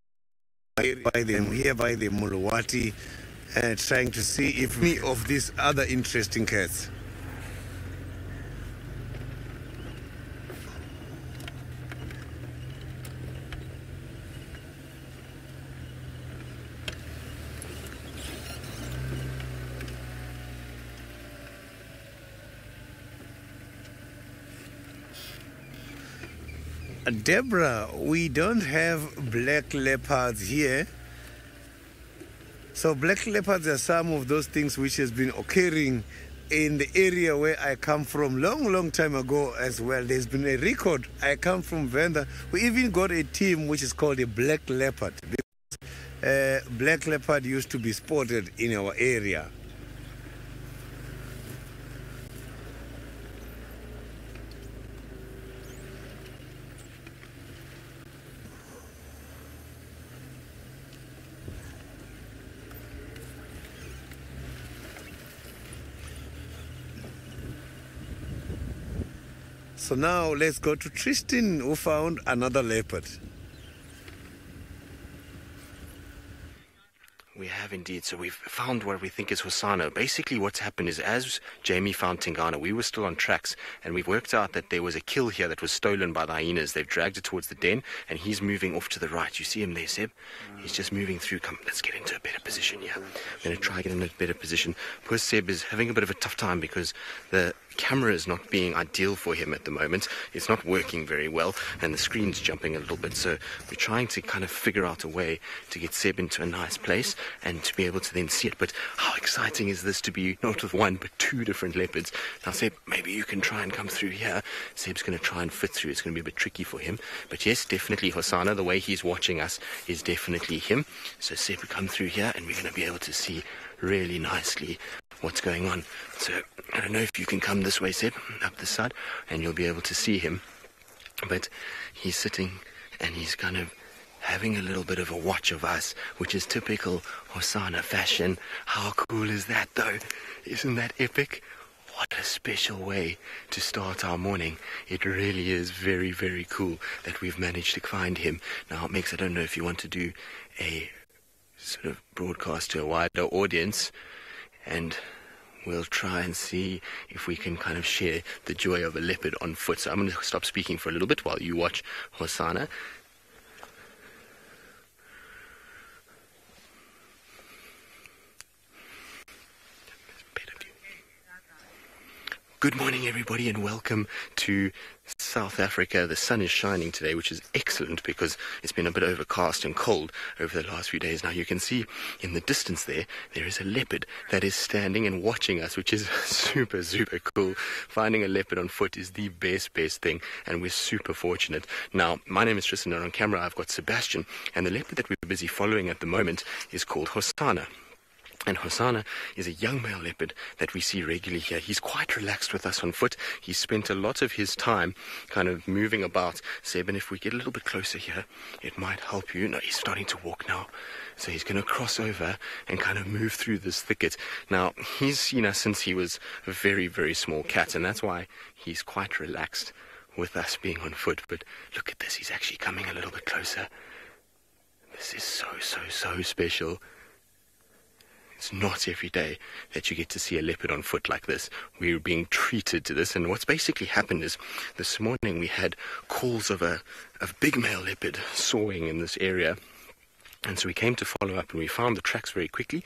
might buy them here by the Mulwati and trying to see if any of these other interesting cats. Deborah, we don't have black leopards here. So black leopards are some of those things which has been occurring in the area where I come from long time ago as well. There's been a record. I come from Venda. We even got a team which is called a black leopard. Black leopard used to be spotted in our area. So now let's go to Tristan, who found another leopard. We have indeed. So we've found what we think is Hosanna. Basically what's happened is as Jamie found Tingana, we were still on tracks, and we've worked out that there was a kill here that was stolen by the hyenas. They've dragged it towards the den, and he's moving off to the right. You see him there, Seb? He's just moving through. Come, let's get into a better position here. I'm going to try get in a better position. Poor Seb is having a bit of a tough time because the camera is not being ideal for him at the moment. It's not working very well, and the screen's jumping a little bit. So we're trying to kind of figure out a way to get Seb into a nice place and to be able to then see it. But how exciting is this to be not with one but two different leopards? Now Seb, maybe you can try and come through here. Seb's going to try and fit through. It's going to be a bit tricky for him. But yes, definitely Hosanna, the way he's watching us is definitely him. So Seb will come through here and we're going to be able to see really nicely what's going on. So I don't know if you can come this way, Seb, up this side, and you'll be able to see him. But he's sitting and he's kind of having a little bit of a watch of us, which is typical Hosanna fashion. How cool is that, though? Isn't that epic? What a special way to start our morning. It really is very, very cool that we've managed to find him. Now, Mix, I don't know if you want to do a sort of broadcast to a wider audience, and we'll try and see if we can kind of share the joy of a leopard on foot. So I'm going to stop speaking for a little bit while you watch Hosanna. Good morning, everybody, and welcome to South Africa. The sun is shining today, which is excellent because it's been a bit overcast and cold over the last few days. Now, you can see in the distance there is a leopard that is standing and watching us, which is super, super cool. Finding a leopard on foot is the best thing, and we're super fortunate. Now, my name is Tristan, and on camera I've got Sebastian, and the leopard that we're busy following at the moment is called Hosanna. And Hosanna is a young male leopard that we see regularly here. He's quite relaxed with us on foot. He's spent a lot of his time kind of moving about. Seb, and if we get a little bit closer here, it might help you. No, he's starting to walk now. So he's going to cross over and kind of move through this thicket. Now, he's seen us since he was a very, very small cat, and that's why he's quite relaxed with us being on foot. But look at this. He's actually coming a little bit closer. This is so, so, so special. it's not every day that you get to see a leopard on foot like this. We're being treated to this, and what's basically happened is this morning we had calls of a big male leopard sawing in this area. And so we came to follow up, and we found the tracks very quickly,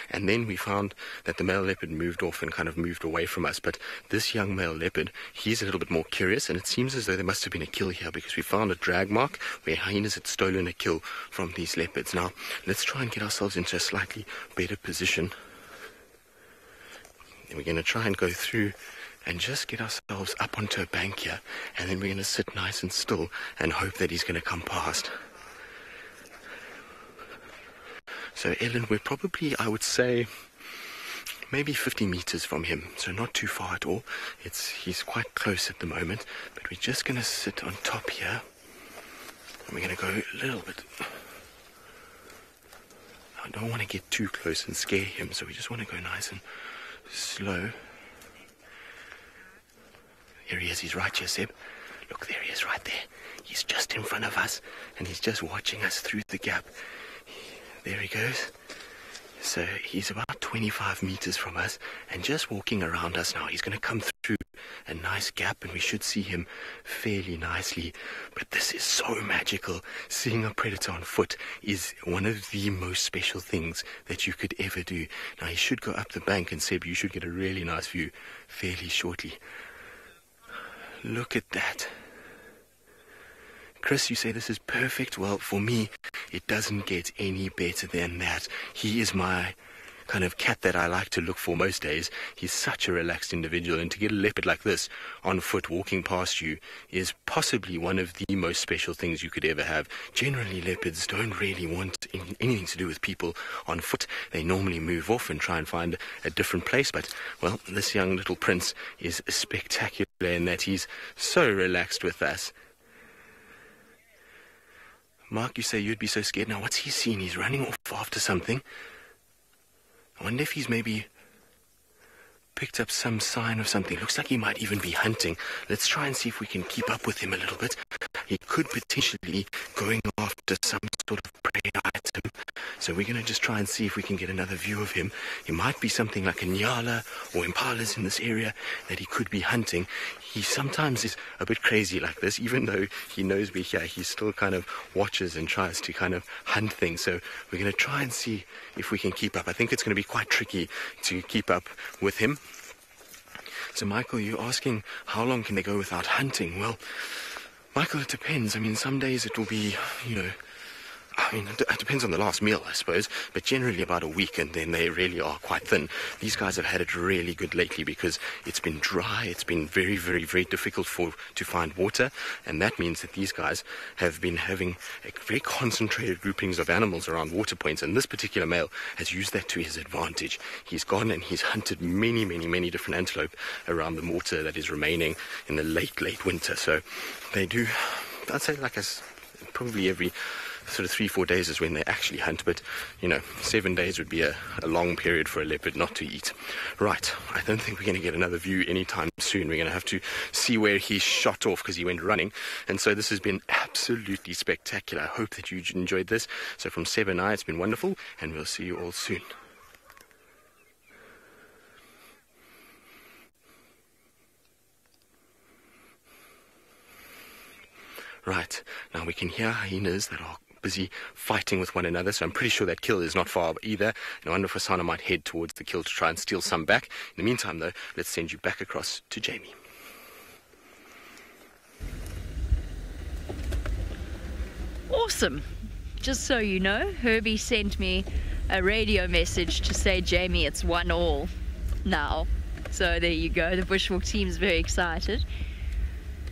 and then we found that the male leopard moved off and kind of moved away from us. But this young male leopard, he's a little bit more curious, and it seems as though there must have been a kill here, because we found a drag mark where hyenas had stolen a kill from these leopards. Now, let's try and get ourselves into a slightly better position. And we're going to try and go through and just get ourselves up onto a bank here, and then we're going to sit nice and still and hope that he's going to come past. So, Ellen, we're probably, I would say, maybe 50 meters from him, so not too far at all. He's quite close at the moment, but we're just going to sit on top here, and we're going to go a little bit. I don't want to get too close and scare him, so we just want to go nice and slow. Here he is, he's right here, Seb. Look, there he is, right there. He's just in front of us, and he's just watching us through the gap. There he goes. So he's about 25 meters from us and just walking around us now. He's going to come through a nice gap, and we should see him fairly nicely. But this is so magical. Seeing a predator on foot is one of the most special things that you could ever do. Now, he should go up the bank, and Seb, you should get a really nice view fairly shortly. Look at that. Chris, you say this is perfect. Well, for me, it doesn't get any better than that. He is my kind of cat that I like to look for most days. He's such a relaxed individual, and to get a leopard like this on foot walking past you is possibly one of the most special things you could ever have. Generally, leopards don't really want anything to do with people on foot. They normally move off and try and find a different place, but, well, this young little prince is spectacular in that he's so relaxed with us. Mark, you say you'd be so scared. Now, what's he seen? He's running off after something. I wonder if he's maybe picked up some sign of something. Looks like he might even be hunting. Let's try and see if we can keep up with him a little bit. He could potentially be going after some sort of prey item. So we're going to just try and see if we can get another view of him. He might be something like a nyala or impalas in this area that he could be hunting. He sometimes is a bit crazy like this. Even though he knows we're here, he still kind of watches and tries to kind of hunt things. So we're going to try and see if we can keep up. I think it's going to be quite tricky to keep up with him. So, Michael, you're asking how long can they go without hunting? Well, Michael, it depends. I mean, some days it will be, it depends on the last meal, I suppose, but generally about a week, and then they really are quite thin. These guys have had it really good lately because it's been dry. It's been very, very, very difficult to find water, and that means that these guys have been having very concentrated groupings of animals around water points, and this particular male has used that to his advantage. He's gone and he's hunted many, many, many different antelope around the water that is remaining in the late winter. So they do, I'd say, probably every sort of 3-4 days is when they actually hunt, but 7 days would be a long period for a leopard not to eat. Right, I don't think we're going to get another view anytime soon. We're going to have to see where he shot off because he went running, and so this has been absolutely spectacular. I hope that you enjoyed this. So from Seb and I, it's been wonderful, and we'll see you all soon. Right, now we can hear hyenas that are busy fighting with one another, so I'm pretty sure that kill is not far either. And I wonder if Hasana might head towards the kill to try and steal some back. In the meantime, though, let's send you back across to Jamie. Awesome. Just so you know, Herbie sent me a radio message to say, Jamie, it's 1-1 now. So there you go. The Bushwalk team's very excited.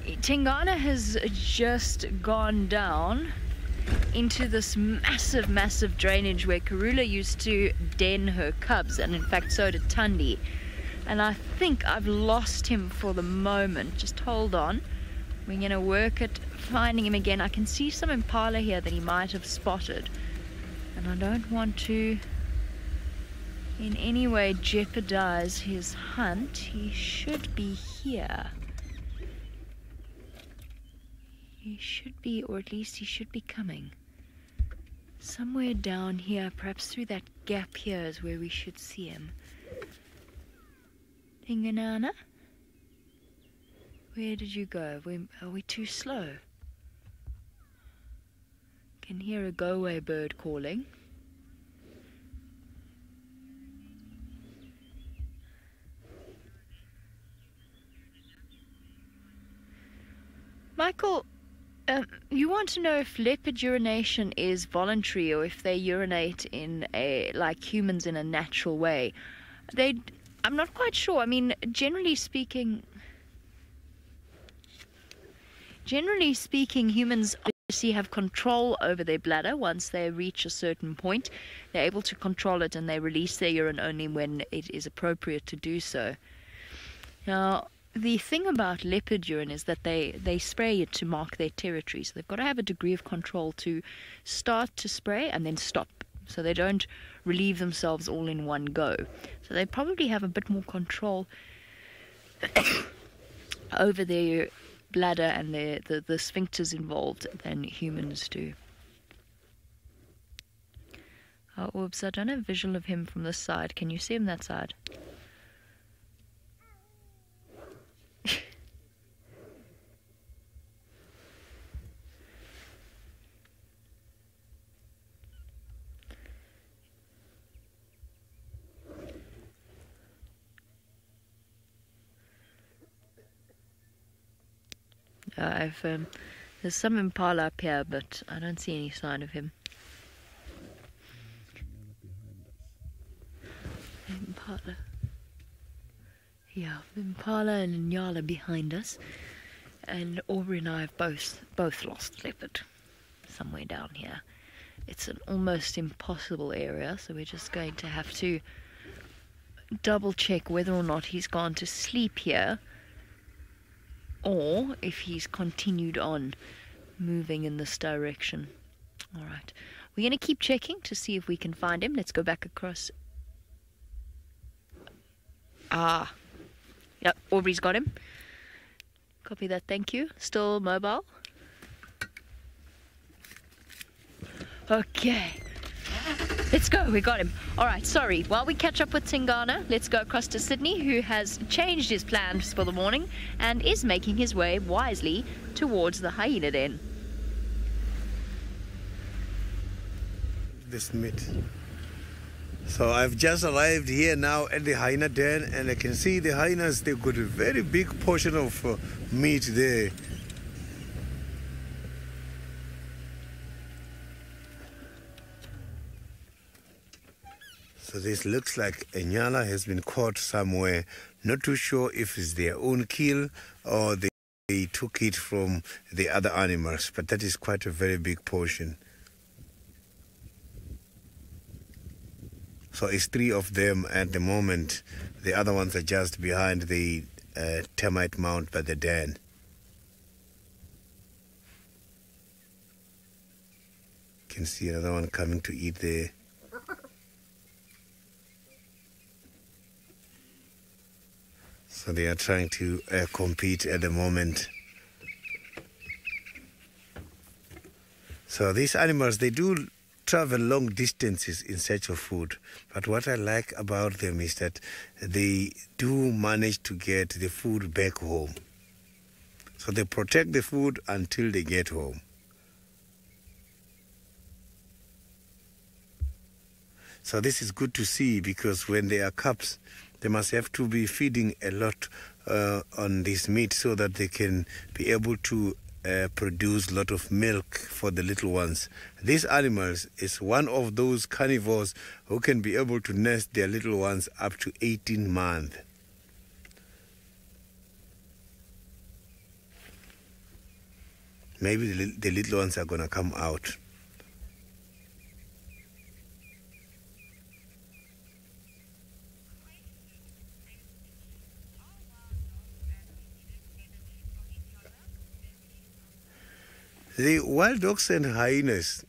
Tingana has just gone down into this massive drainage where Karula used to den her cubs, and in fact so did Tundi. And I think I've lost him for the moment. Just hold on. We're going to work at finding him again. I can see some impala here that he might have spotted, and I don't want to in any way jeopardize his hunt. He should be here. He should be, or at least he should be coming. Somewhere down here, perhaps through that gap here is where we should see him. Tinganana? Where did you go? Are we too slow? Can hear a go-away bird calling. Michael, you want to know if leopard urination is voluntary or if they urinate in like humans in a natural way. I'm not quite sure. I mean, generally speaking, humans obviously have control over their bladder. Once they reach a certain point, they're able to control it and they release their urine only when it is appropriate to do so. Now, the thing about leopard urine is that they spray it to mark their territory. So they've got to have a degree of control to start to spray and then stop. So they don't relieve themselves all in one go. So they probably have a bit more control over their bladder and the sphincters involved than humans do. Oh, oops, I don't have a visual of him from this side. Can you see him that side? There's some impala up here, but I don't see any sign of him. Impala. Yeah, impala and Nyala behind us. And Aubrey and I have both lost leopard somewhere down here. It's an almost impossible area, so we're just going to have to double check whether or not he's gone to sleep here, or if he's continued on moving in this direction. Alright, we're going to keep checking to see if we can find him. Let's go back across. Yep, Aubrey's got him. Copy that, thank you. Still mobile. Okay, let's go, we got him. Alright, sorry, while we catch up with Tingana, let's go across to Sydney, who has changed his plans for the morning and is making his way wisely towards the hyena den. This meat. So I've just arrived here now at the hyena den, and I can see the hyenas, they've got a very big portion of meat there. So this looks like a nyala has been caught somewhere. Not too sure if it's their own kill or they took it from the other animals, but that is quite a very big portion. So it's 3 of them at the moment. The other ones are just behind the termite mound by the den. You can see another one coming to eat there. So they are trying to compete at the moment. So these animals, they do travel long distances in search of food. But what I like about them is that they do manage to get the food back home. So they protect the food until they get home. So this is good to see, because when they are cubs, they must have to be feeding a lot on this meat so that they can be able to produce a lot of milk for the little ones. These animals is one of those carnivores who can be able to nest their little ones up to 18 months. Maybe the little ones are going to come out. The wild dogs and hyenas,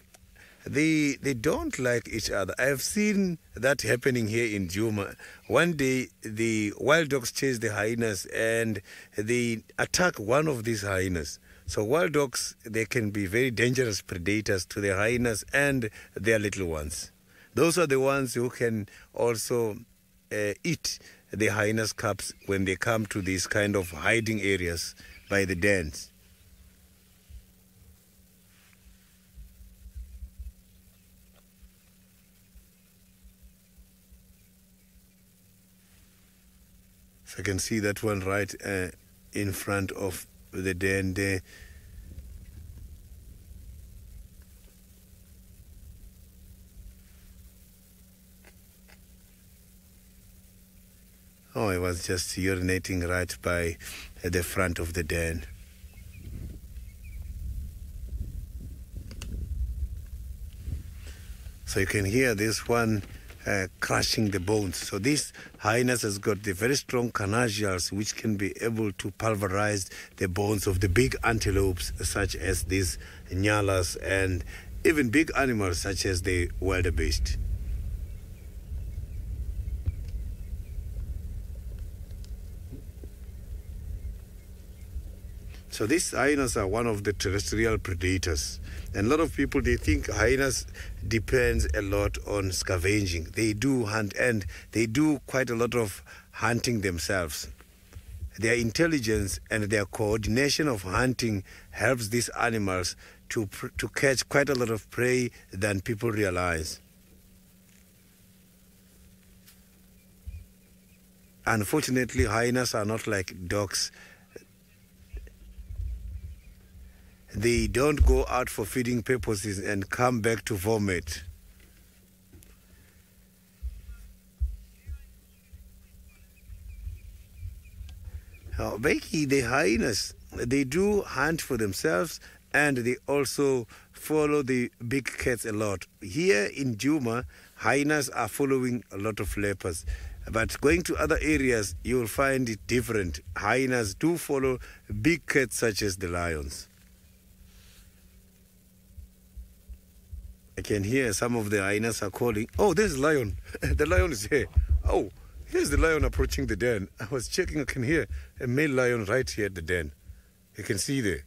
they don't like each other. I have seen that happening here in Djuma. One day, the wild dogs chase the hyenas and they attack one of these hyenas. So wild dogs, they can be very dangerous predators to the hyenas and their little ones. Those are the ones who can also eat the hyenas cubs when they come to these kind of hiding areas by the dens. So I can see that one right in front of the den there. Oh, I was just urinating right by the front of the den. So you can hear this one crushing the bones. So this hyenas has got the very strong carnassials which can be able to pulverize the bones of the big antelopes such as these nyalas and even big animals such as the wildebeest. So these hyenas are one of the terrestrial predators. And a lot of people, they think hyenas depends a lot on scavenging. They do hunt and they do quite a lot of hunting themselves. Their intelligence and their coordination of hunting helps these animals to catch quite a lot of prey than people realize. Unfortunately, hyenas are not like dogs. They don't go out for feeding purposes and come back to vomit. Becky, the hyenas, they do hunt for themselves and they also follow the big cats a lot. Here in Juma, hyenas are following a lot of leopards. But going to other areas, you will find it different. Hyenas do follow big cats such as the lions. I can hear some of the hyenas are calling. Oh, there's a lion. The lion is here. Oh, here's the lion approaching the den. I was checking, I can hear a male lion right here at the den. You can see there.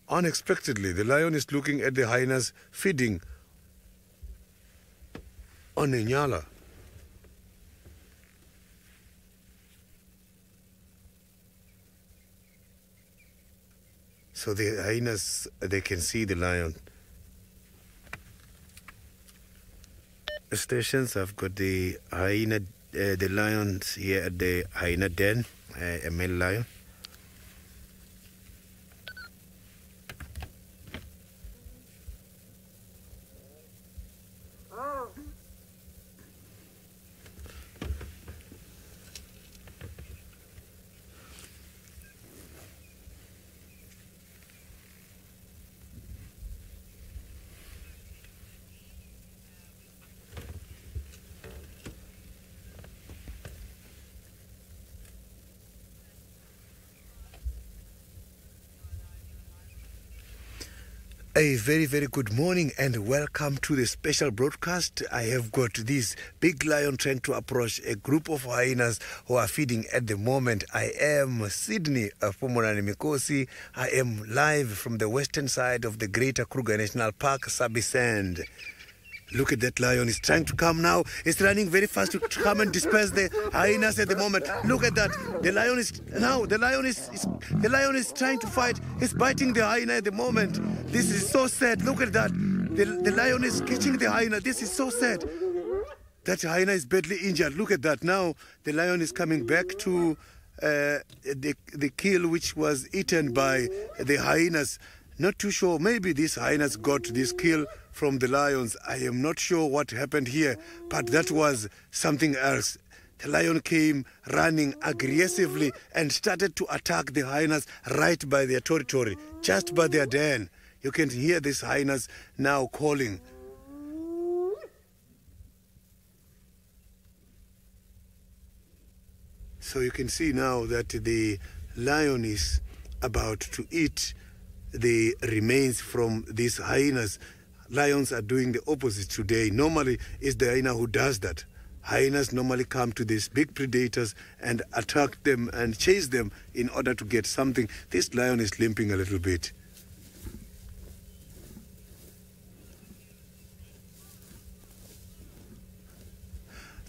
Unexpectedly, the lion is looking at the hyenas feeding on a nyala. So the hyenas, they can see the lion. Stations, I've got the hyena, the lions here at the hyena den, a male lion. A very, very good morning and welcome to the special broadcast. I have got this big lion trying to approach a group of hyenas who are feeding at the moment. I am Sydney Niconico. I am live from the western side of the Greater Kruger National Park, Sabisand. Look at that lion. He's trying to come now. He's running very fast to come and disperse the hyenas at the moment. Look at that. The lion is trying to fight. He's biting the hyena at the moment. This is so sad. Look at that. The lion is catching the hyena. This is so sad. That hyena is badly injured. Look at that. Now the lion is coming back to the kill which was eaten by the hyenas. Not too sure. Maybe these hyenas got this kill from the lions. I am not sure what happened here, but that was something else. The lion came running aggressively and started to attack the hyenas right by their territory, just by their den. You can hear these hyenas now calling. So you can see now that the lion is about to eat the remains from these hyenas. Lions are doing the opposite today. Normally, it's the hyena who does that. hyenas normally come to these big predators and attack them and chase them in order to get something. This lion is limping a little bit.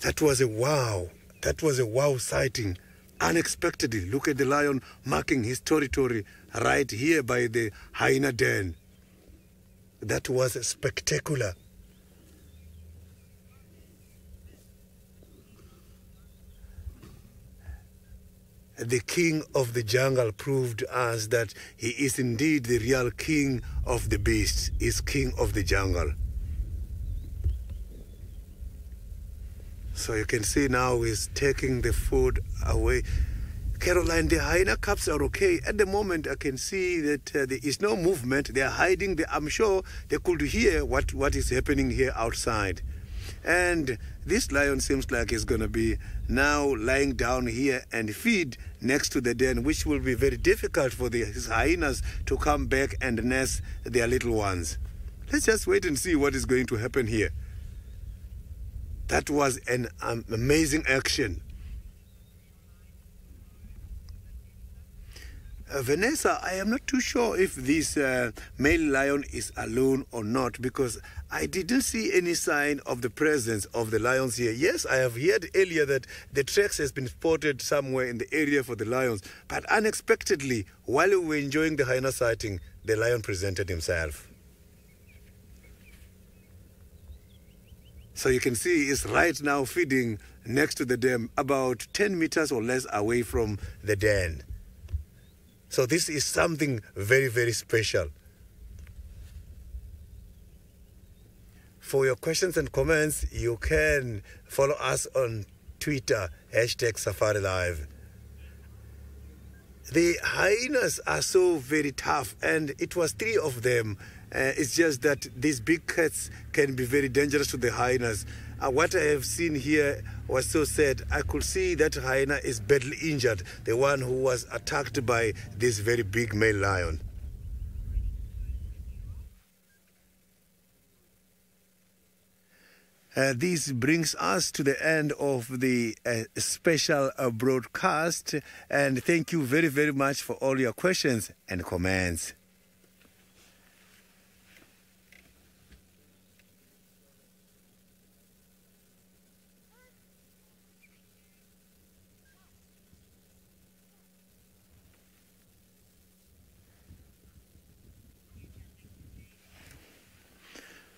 That was a wow. That was a wow sighting. Unexpectedly, look at the lion marking his territory right here by the hyena den. That was spectacular. The king of the jungle proved us that he is indeed the real king of the beasts, is king of the jungle. So you can see now he's taking the food away. Caroline, the hyena cubs are okay. At the moment, I can see that there is no movement. They are hiding. I'm sure they could hear what is happening here outside. And this lion seems like he's going to be now lying down here and feed next to the den, which will be very difficult for his hyenas to come back and nest their little ones. Let's just wait and see what is going to happen here. That was an amazing action. Vanessa, I am not too sure if this male lion is alone or not, because I didn't see any sign of the presence of the lions here. Yes, I have heard earlier that the tracks has been spotted somewhere in the area for the lions, but unexpectedly, while we were enjoying the hyena sighting, the lion presented himself. So you can see he's right now feeding next to the dam, about 10 meters or less away from the den. So this is something very, very special. For your questions and comments, you can follow us on Twitter, #SafariLive. The hyenas are so very tough, and it was 3 of them. It's just that these big cats can be very dangerous to the hyenas. What I have seen here was so sad. I could see that hyena is badly injured, the one who was attacked by this very big male lion. This brings us to the end of the special broadcast, and thank you very, very much for all your questions and comments.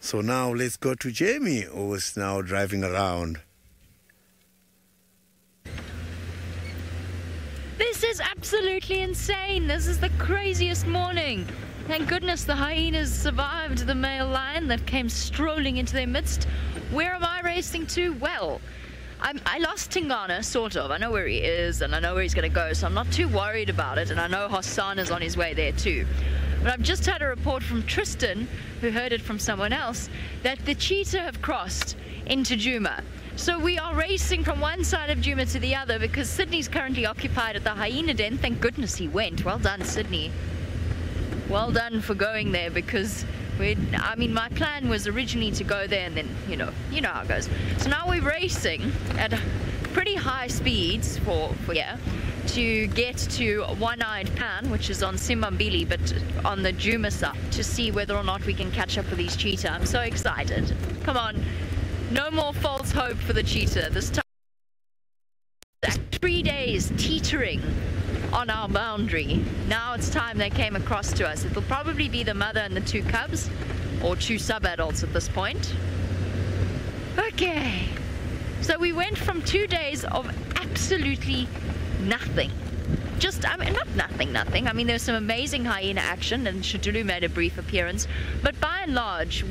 So now let's go to Jamie, who is now driving around. This is absolutely insane. This is the craziest morning. Thank goodness the hyenas survived the male lion that came strolling into their midst. Where am I racing to? Well, I lost Tingana, sort of. I know where he is and I know where he's going to go, so I'm not too worried about it. And I know Hassan is on his way there too. But I've just had a report from Tristan, who heard it from someone else, that the cheetah have crossed into Djuma. So we are racing from one side of Djuma to the other because Sydney's currently occupied at the hyena den. Thank goodness he went. Well done, Sydney. Well done for going there, because my plan was originally to go there and then, you know how it goes. So now we're racing at pretty high speeds for to get to One-Eyed Pan, which is on Simbambili, but on the Djuma side, to see whether or not we can catch up with these cheetah. I'm so excited. Come on, no more false hope for the cheetah. This time, 3 days teetering on our boundary. Now it's time they came across to us. It'll probably be the mother and the 2 cubs, or 2 sub-adults at this point. Okay, so we went from 2 days of absolutely nothing. Not nothing. I mean, there's some amazing hyena action, and Shadulu made a brief appearance, but by and large,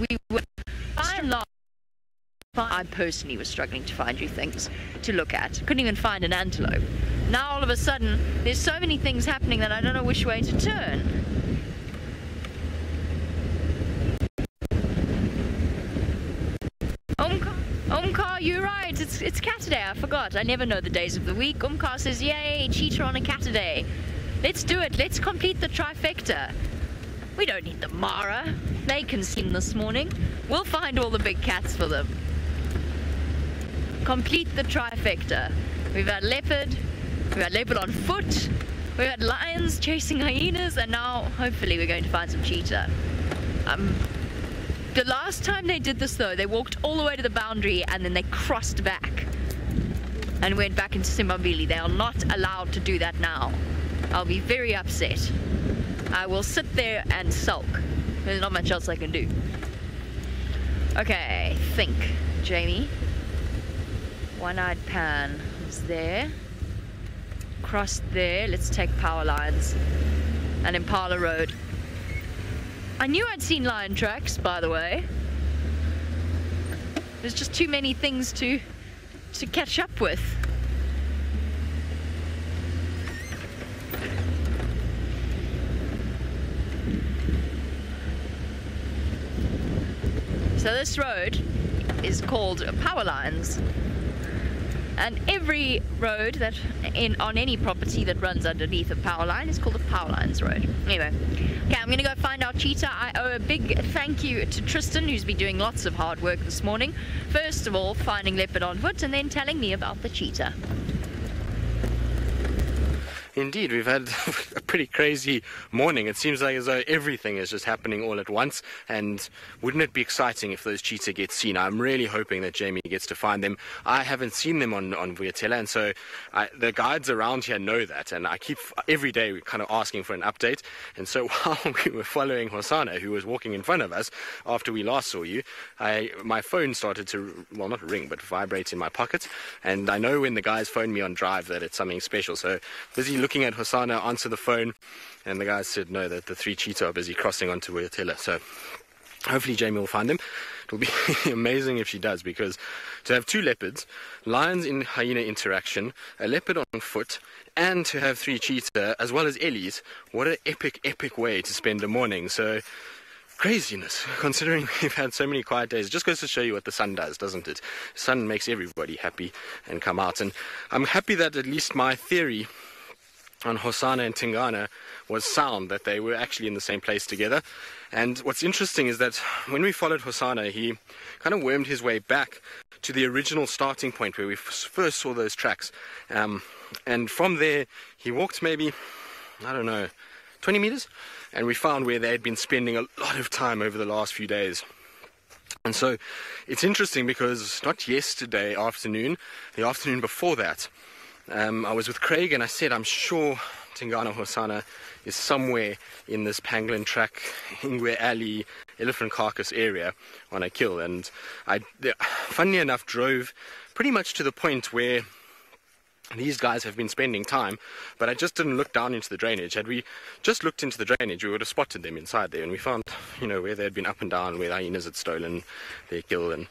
I personally was struggling to find you things to look at. Couldn't even find an antelope. Now all of a sudden, there's so many things happening that I don't know which way to turn. Umkar, you're right. It's Catterday. I forgot. I never know the days of the week. Umkar says, yay, cheetah on a Catterday. Let's do it. Let's complete the trifecta. We don't need the Mara. They can see them this morning. We'll find all the big cats for them. complete the trifecta. We've had leopard on foot, we've had lions chasing hyenas, and now hopefully we're going to find some cheetah. The last time they did this though, they walked all the way to the boundary and then they crossed back and went back into Simbambili. They are not allowed to do that now. I'll be very upset. I will sit there and sulk. There's not much else I can do. Okay, think, Jamie. One-eyed pan is there. Crossed there. Let's take power lines and Impala Road. I knew I'd seen lion tracks, by the way. There's just too many things to catch up with. So this road is called Power Lines. And every road that on any property that runs underneath a power line is called a power lines road. Anyway, okay, I'm gonna go find our cheetah. I owe a big thank you to Tristan, who's been doing lots of hard work this morning. First of all, finding leopard on foot and then telling me about the cheetah. Indeed, we've had a pretty crazy morning. It seems like as though everything is just happening all at once, and wouldn't it be exciting if those cheetah get seen? I'm really hoping that Jamie gets to find them. I haven't seen them on Vuyatela, and so the guides around here know that, and I keep every day kind of asking for an update. And so while we were following Hosana, who was walking in front of us after we last saw you, my phone started to, well, not ring, but vibrate in my pocket, and I know when the guys phone me on drive that it's something special. So busy looking at Hosana, answer the phone, and the guys said no, that the 3 cheetah are busy crossing onto Vuyatela. So hopefully Jamie will find them. It'll be amazing if she does, because to have 2 leopards, lions in hyena interaction, a leopard on foot, and to have 3 cheetah as well as ellies, what an epic way to spend a morning. So craziness, considering we've had so many quiet days. It just goes to show you what the sun does, doesn't it? The sun makes everybody happy and come out. And I'm happy that at least my theory on Hosana and Tingana was sound, that they were actually in the same place together. And what's interesting is that when we followed Hosana, he kind of wormed his way back to the original starting point where we first saw those tracks. And from there, he walked maybe, I don't know, 20 meters, and we found where they had been spending a lot of time over the last few days. And so it's interesting because not yesterday afternoon, the afternoon before that, I was with Craig and I said, I'm sure Tingana Hosana is somewhere in this pangolin track, Ingwe Alley, elephant carcass area on a kill. And I, funnily enough, drove pretty much to the point where these guys have been spending time, but I just didn't look down into the drainage. Had we just looked into the drainage, we would have spotted them inside there, and we found, you know, where they had been up and down, where the hyenas had stolen their kill, and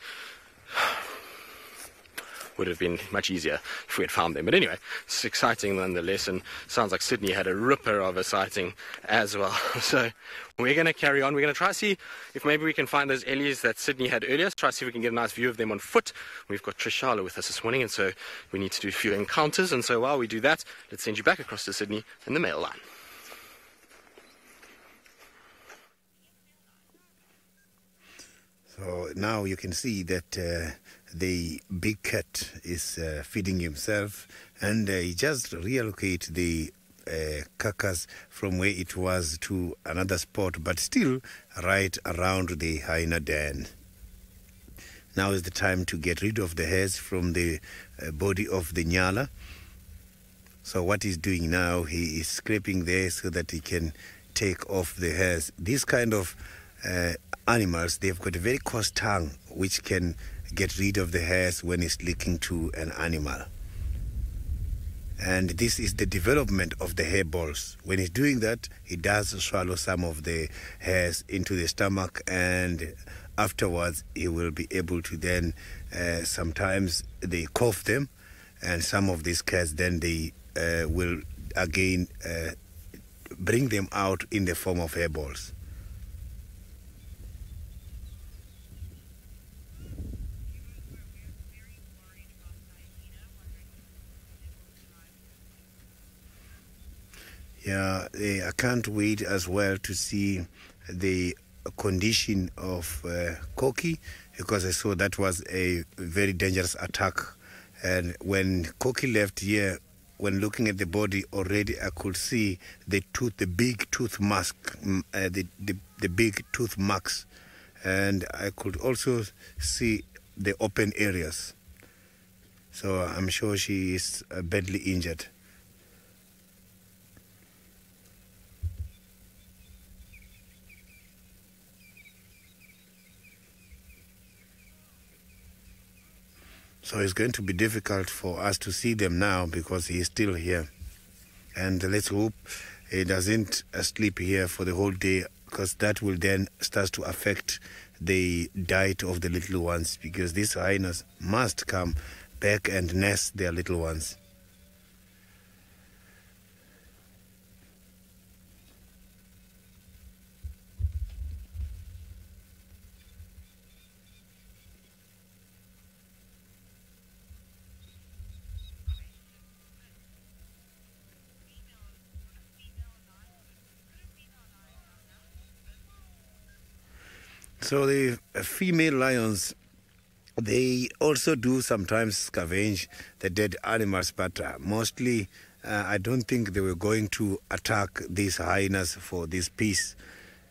would have been much easier if we had found them. But anyway, it's exciting nonetheless, and sounds like Sydney had a ripper of a sighting as well. So we're going to carry on. We're going to try see if maybe we can find those ellies that Sydney had earlier. Try see if we can get a nice view of them on foot. We've got Trishala with us this morning, and so we need to do a few encounters. And so while we do that, let's send you back across to Sydney in the mail line. So now you can see that the big cat is feeding himself, and he just relocate the carcass from where it was to another spot, but still right around the hyena den. Now is the time to get rid of the hairs from the body of the nyala. So what he's doing now, he is scraping there so that he can take off the hairs. These kind of animals, they've got a very coarse tongue which can get rid of the hairs when it's licking to an animal. And this is the development of the hair balls. When he's doing that, he does swallow some of the hairs into the stomach, and afterwards he will be able to then sometimes they cough them, and some of these cats then they will again bring them out in the form of hair balls. Yeah, I can't wait as well to see the condition of Koki, because I saw that was a very dangerous attack And when Koki left here, when looking at the body already, I could see the tooth, the big tooth mask, the big tooth marks. And I could also see the open areas. So I'm sure she is badly injured. So it's going to be difficult for us to see them now because he is still here. And let's hope he doesn't sleep here for the whole day, because that will then start to affect the diet of the little ones, because these hyenas must come back and nest their little ones. So the female lions, they also do sometimes scavenge the dead animals, but mostly I don't think they were going to attack these hyenas for this piece.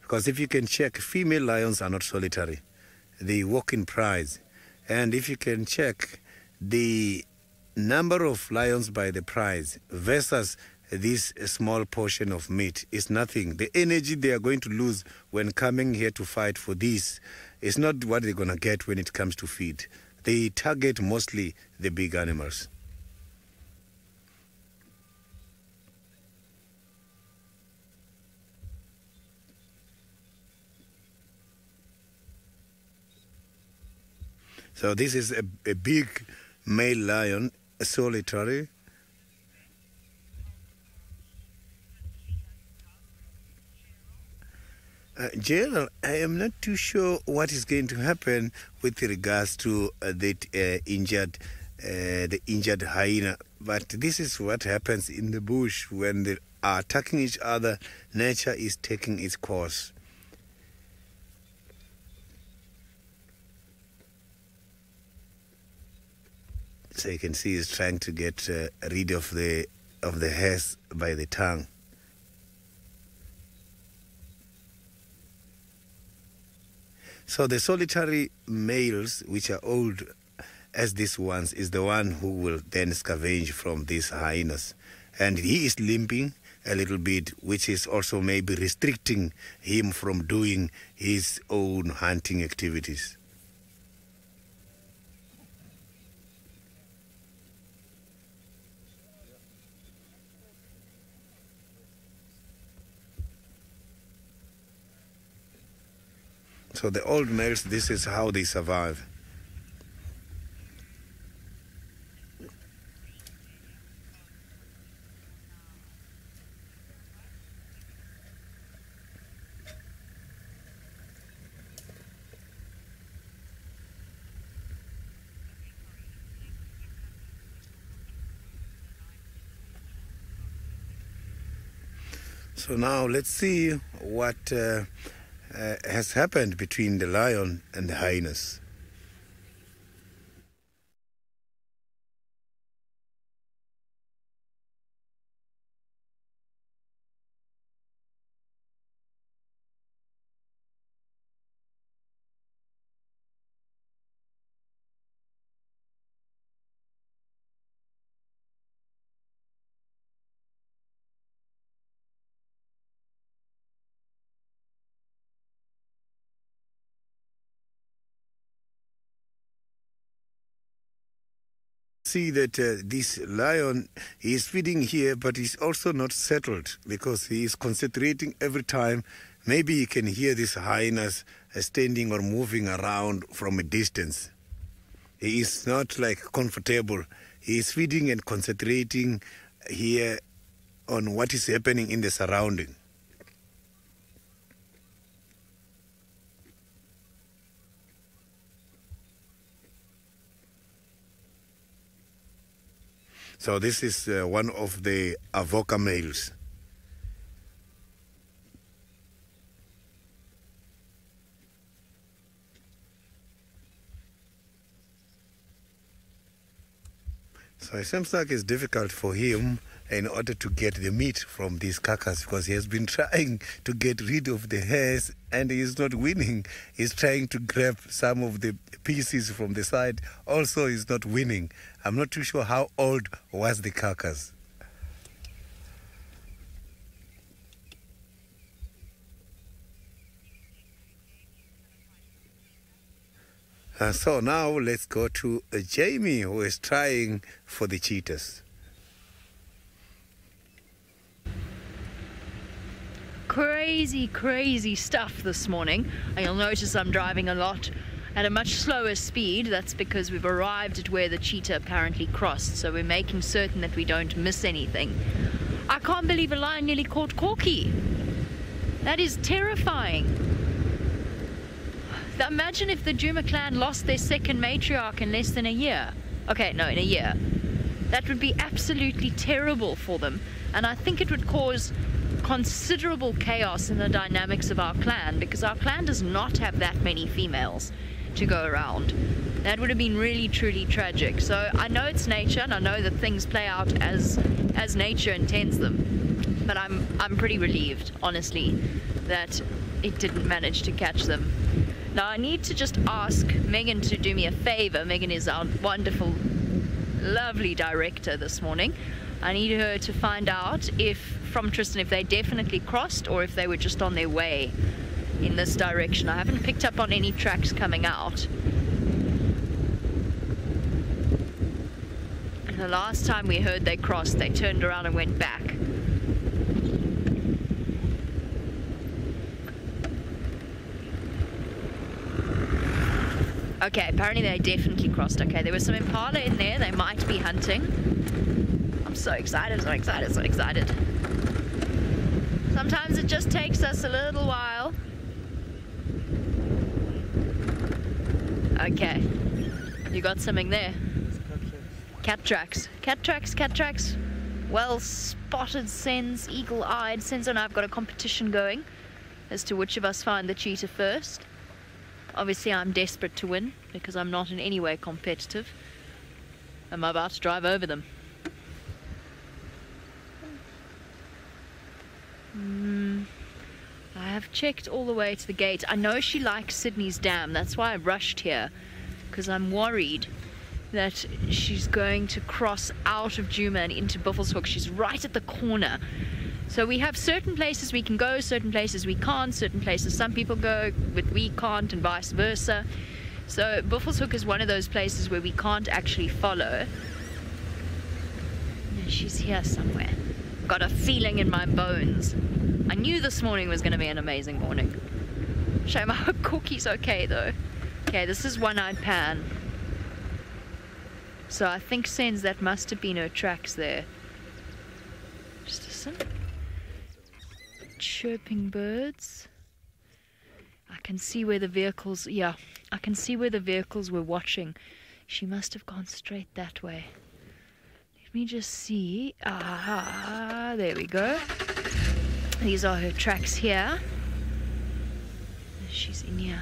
Because if you can check, female lions are not solitary. They walk in prides. And if you can check the number of lions by the prize versus this small portion of meat is nothing. The energy they are going to lose when coming here to fight for this is not what they're going to get when it comes to feed. They target mostly the big animals. So this is a big male lion, solitary. General, I am not too sure what is going to happen with regards to the injured hyena. But this is what happens in the bush when they are attacking each other. Nature is taking its course. So you can see he's trying to get rid of the hairs by the tongue. So the solitary males, which are old as these ones, is the one who will then scavenge from these hyenas. And he is limping a little bit, which is also maybe restricting him from doing his own hunting activities. So the old males, this is how they survive. So now let's see what has happened between the lion and the hyenas. See that this lion is feeding here, but he's also not settled because he is concentrating every time. Maybe you can hear these hyenas standing or moving around from a distance. He is not like comfortable. He is feeding and concentrating here on what is happening in the surrounding. So this is one of the avoca males. So it seems like it's difficult for him in order to get the meat from these carcass, because he has been trying to get rid of the hairs and he is not winning. He's trying to grab some of the pieces from the side. Also, he's not winning. I'm not too sure how old was the carcass. So now let's go to Jamie, who is trying for the cheetahs. Crazy stuff this morning. And you'll notice I'm driving a lot at a much slower speed. That's because we've arrived at where the cheetah apparently crossed, so we're making certain that we don't miss anything. I can't believe a lion nearly caught Corky. That is terrifying. Imagine if the Djuma clan lost their second matriarch in less than a year. Okay, no, in a year. That would be absolutely terrible for them, and I think it would cause considerable chaos in the dynamics of our clan, because our clan does not have that many females to go around. That would have been really truly tragic. So I know it's nature, and I know that things play out as nature intends them, but I'm pretty relieved, honestly, that it didn't manage to catch them. Now I need to just ask Megan to do me a favor. Megan is our wonderful, lovely director this morning. I need her to find out from Tristan if they definitely crossed or if they were just on their way in this direction. I haven't picked up on any tracks coming out. And the last time we heard they crossed, they turned around and went back. Okay, apparently they definitely crossed. Okay, there was some impala in there. They might be hunting. I'm so excited, so excited, so excited. Sometimes it just takes us a little while. Okay, you got something there. Cat tracks. Cat tracks, cat tracks. Well spotted, Sens, eagle-eyed. Sens and I have got a competition going as to which of us find the cheetah first. Obviously, I'm desperate to win because I'm not in any way competitive. I'm about to drive over them. I have checked all the way to the gate. I know she likes Sydney's dam. That's why I rushed here, because I'm worried that she's going to cross out of Djuma and into Buffelshoek. She's right at the corner. So we have certain places we can go, certain places we can't, certain places some people go, but we can't, and vice versa. So Buffelshoek is one of those places where we can't actually follow. And she's here somewhere. Got a feeling in my bones. I knew this morning was going to be an amazing morning. Shame, I hope Corky's okay though. Okay, this is One-Eyed Pan. So I think Sens, that must have been her tracks there. Just listen. Chirping birds. I can see where the vehicles, yeah, I can see where the vehicles were watching. She must have gone straight that way. Let me just see. Ah, there we go. These are her tracks here. She's in here.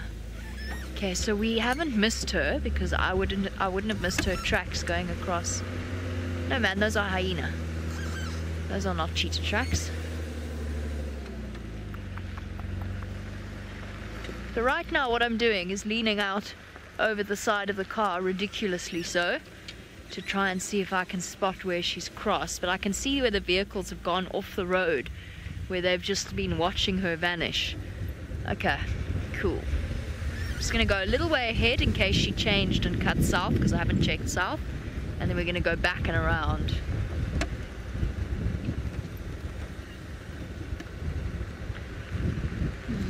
Okay, so we haven't missed her because I wouldn't have missed her tracks going across. No man, those are hyena. Those are not cheetah tracks. So right now what I'm doing is leaning out over the side of the car, ridiculously so, to try and see if I can spot where she's crossed. But I can see where the vehicles have gone off the road, where they've just been watching her vanish. Okay, cool. I'm just going to go a little way ahead in case she changed and cut south, because I haven't checked south. And then we're going to go back and around.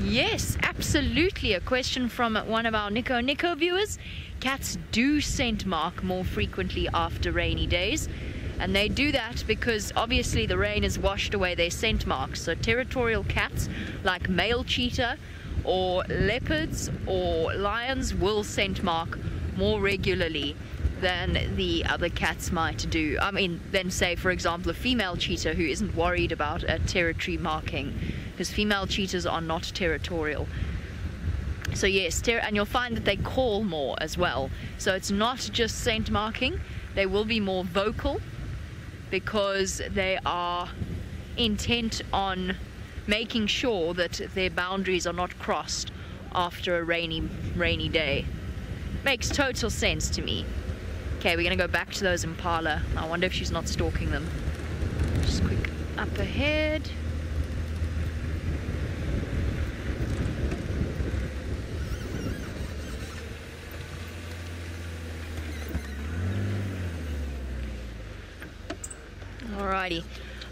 Yes, absolutely. A question from one of our Niconico viewers. Cats do scent mark more frequently after rainy days. And they do that because obviously the rain has washed away their scent marks. So territorial cats like male cheetah or leopards or lions will scent mark more regularly than the other cats might do. I mean, than say, for example, a female cheetah who isn't worried about a territory marking, because female cheetahs are not territorial. So yes, and you'll find that they call more as well. So it's not just scent marking, they will be more vocal because they are intent on making sure that their boundaries are not crossed after a rainy day. Makes total sense to me. Okay, we're gonna go back to those impala. I wonder if she's not stalking them. Just quick up ahead. Alrighty.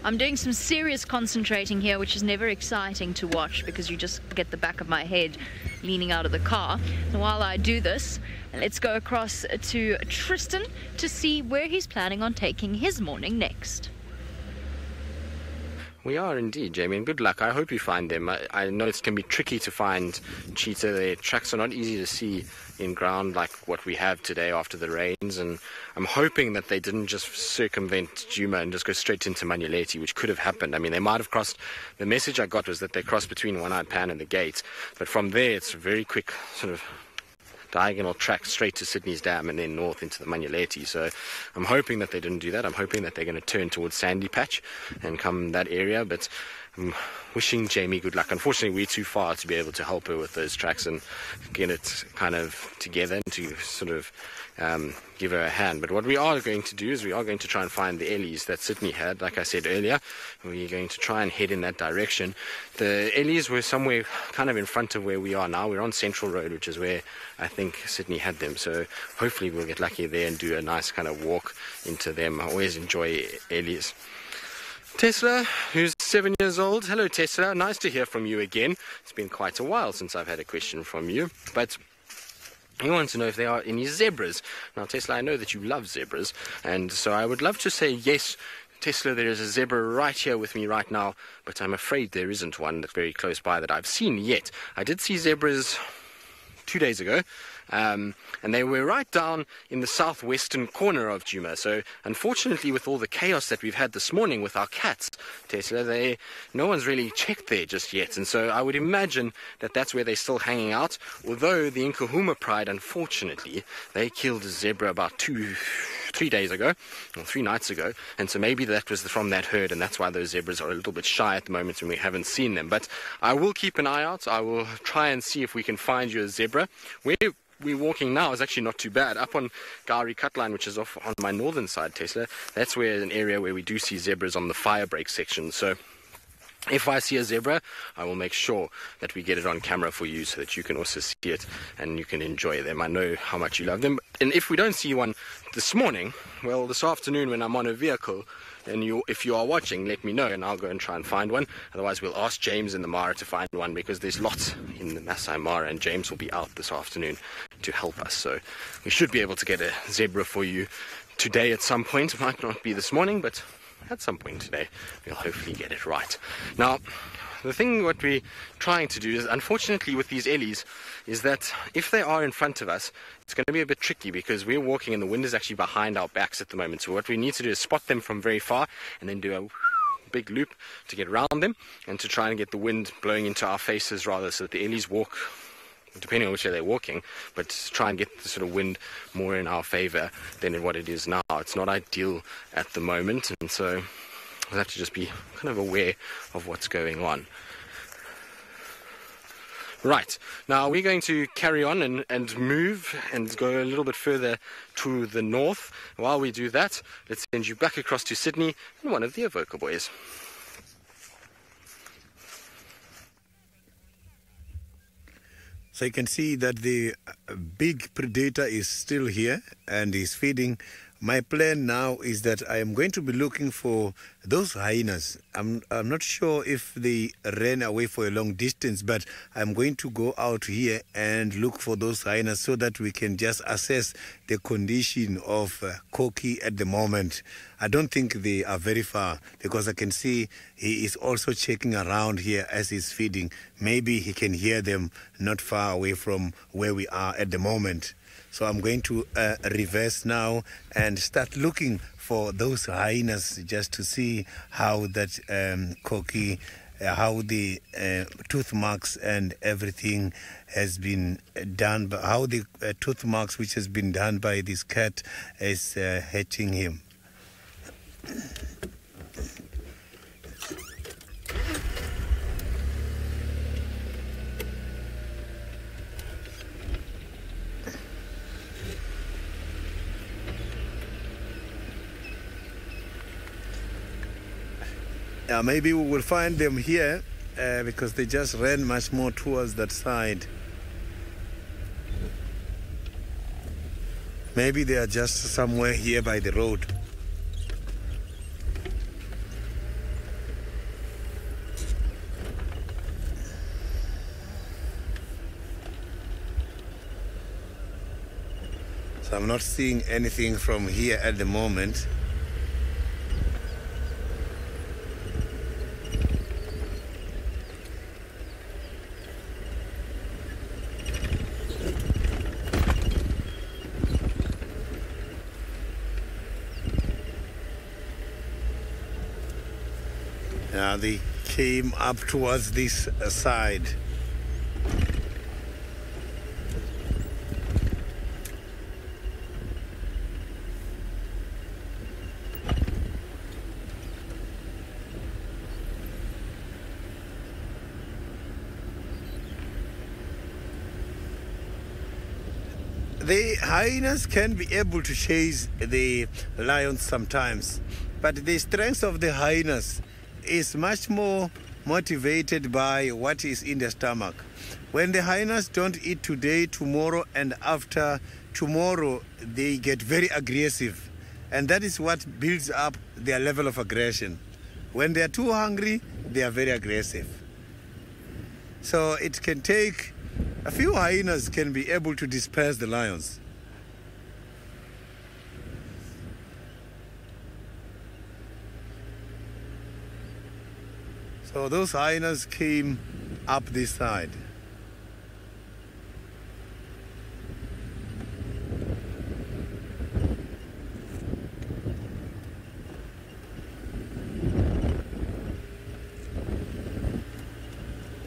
I'm doing some serious concentrating here, which is never exciting to watch because you just get the back of my head leaning out of the car. And while I do this, let's go across to Tristan to see where he's planning on taking his morning next. We are indeed, Jamie, and good luck. I hope you find them. I know it can be tricky to find cheetah. Their tracks are not easy to see in ground like what we have today after the rains, and I'm hoping that they didn't just circumvent Djuma and just go straight into Manyeleti, which could have happened. I mean, they might have crossed. The message I got was that they crossed between One-Eyed Pan and the gate, but from there it's a very quick sort of diagonal track straight to Sydney's Dam and then north into the Manyeleti. So I'm hoping that they didn't do that. I'm hoping that they're going to turn towards Sandy Patch and come that area, but I'm wishing Jamie good luck. Unfortunately, we're too far to be able to help her with those tracks and get it kind of together and to sort of give her a hand. But what we are going to do is we are going to try and find the Ellies that Sydney had. Like I said earlier, we're going to try and head in that direction. The Ellies were somewhere kind of in front of where we are now. We're on Central Road, which is where I think Sydney had them. So hopefully we'll get lucky there and do a nice kind of walk into them. I always enjoy Ellies. Tesla, who's 7 years old. Hello, Tesla. Nice to hear from you again. It's been quite a while since I've had a question from you. But he wants to know if there are any zebras. Now, Tesla, I know that you love zebras, and so I would love to say yes, Tesla, there is a zebra right here with me right now, but I'm afraid there isn't one that's very close by that I've seen yet. I did see zebras 2 days ago, and they were right down in the southwestern corner of Djuma. So unfortunately, with all the chaos that we've had this morning with our cats, Tesla, no one's really checked there just yet, and so I would imagine that that's where they're still hanging out. Although the Nkahuma Pride, unfortunately, they killed a zebra about 3 days ago, or 3 nights ago, and so maybe that was from that herd, and that's why those zebras are a little bit shy at the moment and we haven't seen them. But I will keep an eye out. I will try and see if we can find you a zebra. Where we're walking now is actually not too bad. Up on Gowrie Cutline, which is off on my northern side, Tesla, that's where an area where we do see zebras on the fire break section. So if I see a zebra, I will make sure that we get it on camera for you so that you can also see it and you can enjoy them. I know how much you love them. And if we don't see one this morning, well, this afternoon when I'm on a vehicle, and if you are watching, let me know and I'll go and try and find one. Otherwise, we'll ask James in the Mara to find one, because there's lots in the Masai Mara, and James will be out this afternoon to help us. So we should be able to get a zebra for you today at some point. It might not be this morning, but at some point today, we'll hopefully get it right. Now, the thing what we're trying to do is, unfortunately with these Ellies, is that if they are in front of us, it's going to be a bit tricky because we're walking and the wind is actually behind our backs at the moment. So what we need to do is spot them from very far and then do a big loop to get around them and to try and get the wind blowing into our faces rather, so that the Ellies walk, depending on which way they're walking, but try and get the sort of wind more in our favor than in what it is now. It's not ideal at the moment, and so we'll have to just be kind of aware of what's going on. Right, now we're going to carry on and move and go a little bit further to the north. While we do that, let's send you back across to Sydney and one of the Avoca boys. So you can see that the big predator is still here and is feeding. My plan now is that I am going to be looking for those hyenas. I'm not sure if they ran away for a long distance, but I'm going to go out here and look for those hyenas so that we can just assess the condition of Koki at the moment. I don't think they are very far because I can see he is also checking around here as he's feeding. Maybe he can hear them not far away from where we are at the moment. So I'm going to reverse now and start looking for those hyenas just to see how that Koki how the tooth marks and everything has been done, how the tooth marks which has been done by this cat is hurting him. Maybe we will find them here because they just ran much more towards that side. Maybe they are just somewhere here by the road. So I'm not seeing anything from here at the moment. Now they came up towards this side. The hyenas can be able to chase the lions sometimes, but the strength of the hyenas is much more motivated by what is in the stomach. When the hyenas don't eat today, tomorrow, and after tomorrow, they get very aggressive. And that is what builds up their level of aggression. When they are too hungry, they are very aggressive. So it can take a few hyenas can be able to disperse the lions. So those hyenas came up this side.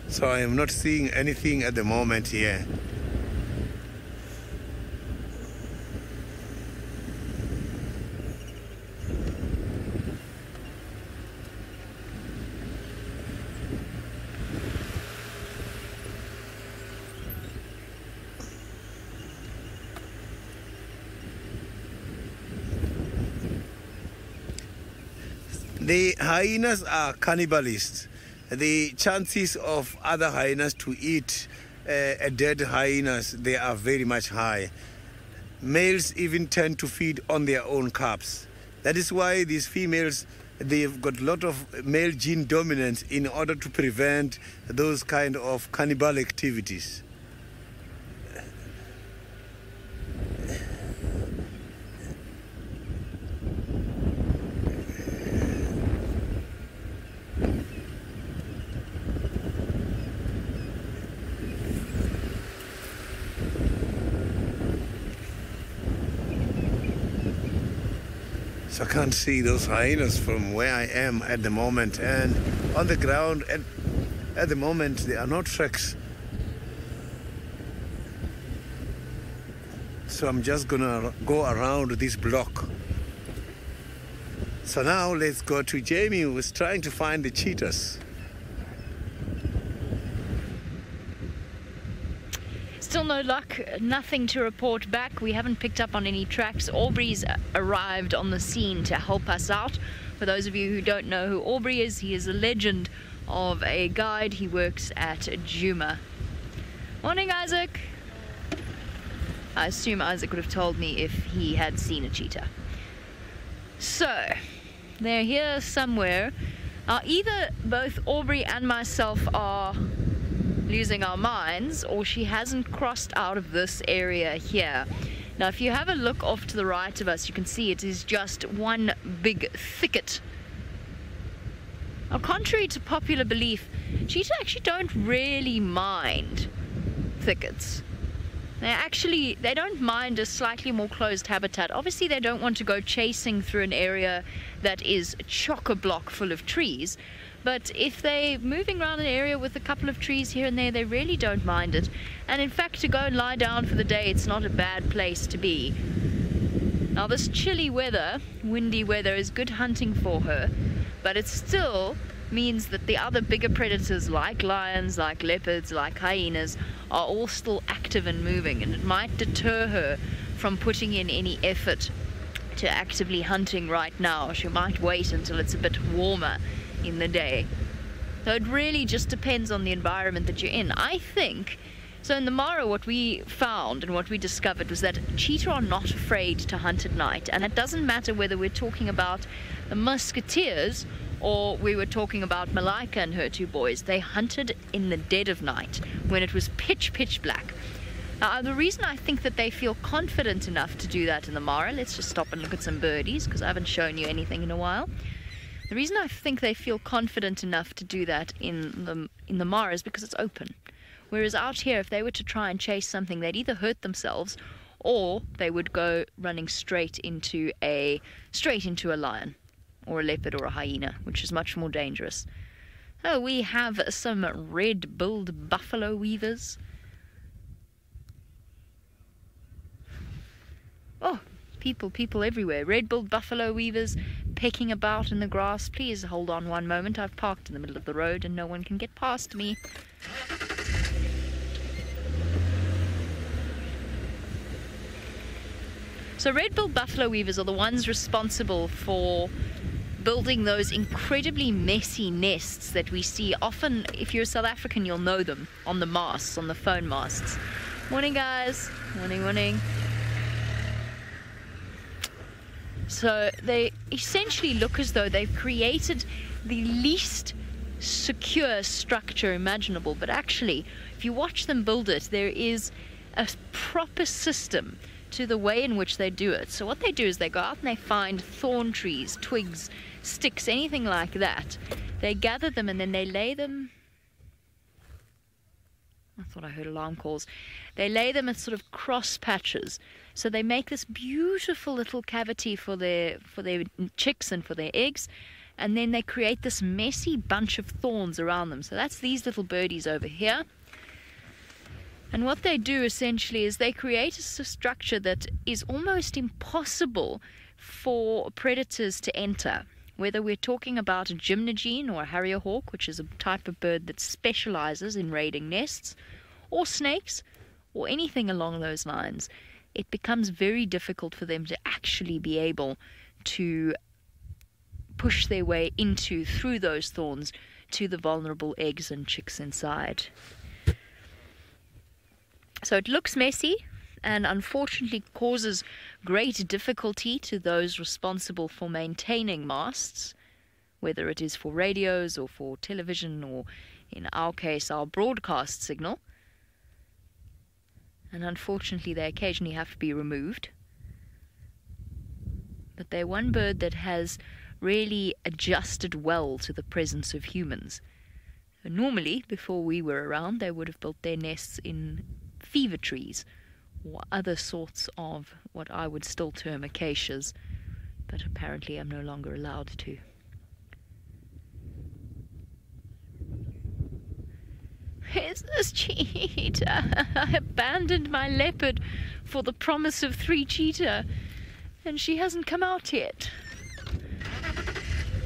So I am not seeing anything at the moment here. The hyenas are cannibalists. The chances of other hyenas to eat a dead hyenas, they are very much high. Males even tend to feed on their own cubs. That is why these females, they've got a lot of male gene dominance in order to prevent those kind of cannibal activities. I can't see those hyenas from where I am at the moment, and on the ground at the moment there are no tracks. So I'm just gonna go around this block. So now let's go to Jamie, who is trying to find the cheetahs. Still no luck, nothing to report back. We haven't picked up on any tracks. Aubrey's arrived on the scene to help us out. For those of you who don't know who Aubrey is, he is a legend of a guide. He works at Juma. Morning, Isaac. I assume Isaac would have told me if he had seen a cheetah. So, they're here somewhere. Either both Aubrey and myself are losing our minds, or she hasn't crossed out of this area here. Now if you have a look off to the right of us, you can see it is just one big thicket. Now contrary to popular belief, cheetah actually don't really mind thickets. They don't mind a slightly more closed habitat. Obviously they don't want to go chasing through an area that is chock-a-block full of trees, But if they're moving around an area with a couple of trees here and there, they really don't mind it. And in fact, to go and lie down for the day, it's not a bad place to be. Now this chilly weather, windy weather, is good hunting for her, but it still means that the other bigger predators like lions, like leopards, like hyenas are all still active and moving, and it might deter her from putting in any effort to actively hunting right now. She might wait until it's a bit warmer in the day. So it really just depends on the environment that you're in. I think, so in the Mara, what we found and what we discovered was that cheetah are not afraid to hunt at night, and it doesn't matter whether we're talking about the musketeers or we were talking about Malika and her two boys. They hunted in the dead of night when it was pitch black. The reason I think that they feel confident enough to do that in the Mara, let's just stop and look at some birdies because I haven't shown you anything in a while. The reason I think they feel confident enough to do that in the Mara is because it's open. Whereas out here, if they were to try and chase something, they'd either hurt themselves or they would go running straight into a lion or a leopard or a hyena, which is much more dangerous. Oh, we have some red-billed buffalo weavers. Oh, people everywhere. Red-billed buffalo weavers pecking about in the grass. Please hold on one moment. I've parked in the middle of the road and no one can get past me. So red-billed buffalo weavers are the ones responsible for building those incredibly messy nests that we see often. If you're South African, you'll know them on the masts, on the phone masts. Morning, guys. Morning. So they essentially look as though they've created the least secure structure imaginable, but actually, if you watch them build it, there is a proper system to the way in which they do it. So what they do is they go out and they find thorn trees, twigs, sticks, anything like that. They gather them and then they lay them. I thought I heard alarm calls. They lay them at sort of cross patches. So they make this beautiful little cavity for their chicks and for their eggs. And then they create this messy bunch of thorns around them. So that's these little birdies over here. And what they do essentially is they create a structure that is almost impossible for predators to enter. Whether we're talking about a gymnogene or a harrier hawk, which is a type of bird that specializes in raiding nests, or snakes, or anything along those lines, it becomes very difficult for them to actually be able to push their way through those thorns to the vulnerable eggs and chicks inside. So it looks messy and unfortunately causes great difficulty to those responsible for maintaining masts, whether it is for radios or for television or, in our case, our broadcast signal. And unfortunately they occasionally have to be removed. But they're one bird that has really adjusted well to the presence of humans. Normally, before we were around, they would have built their nests in fever trees or other sorts of what I would still term acacias, but apparently I'm no longer allowed to. Where's this cheetah? I abandoned my leopard for the promise of 3 cheetah, and she hasn't come out yet.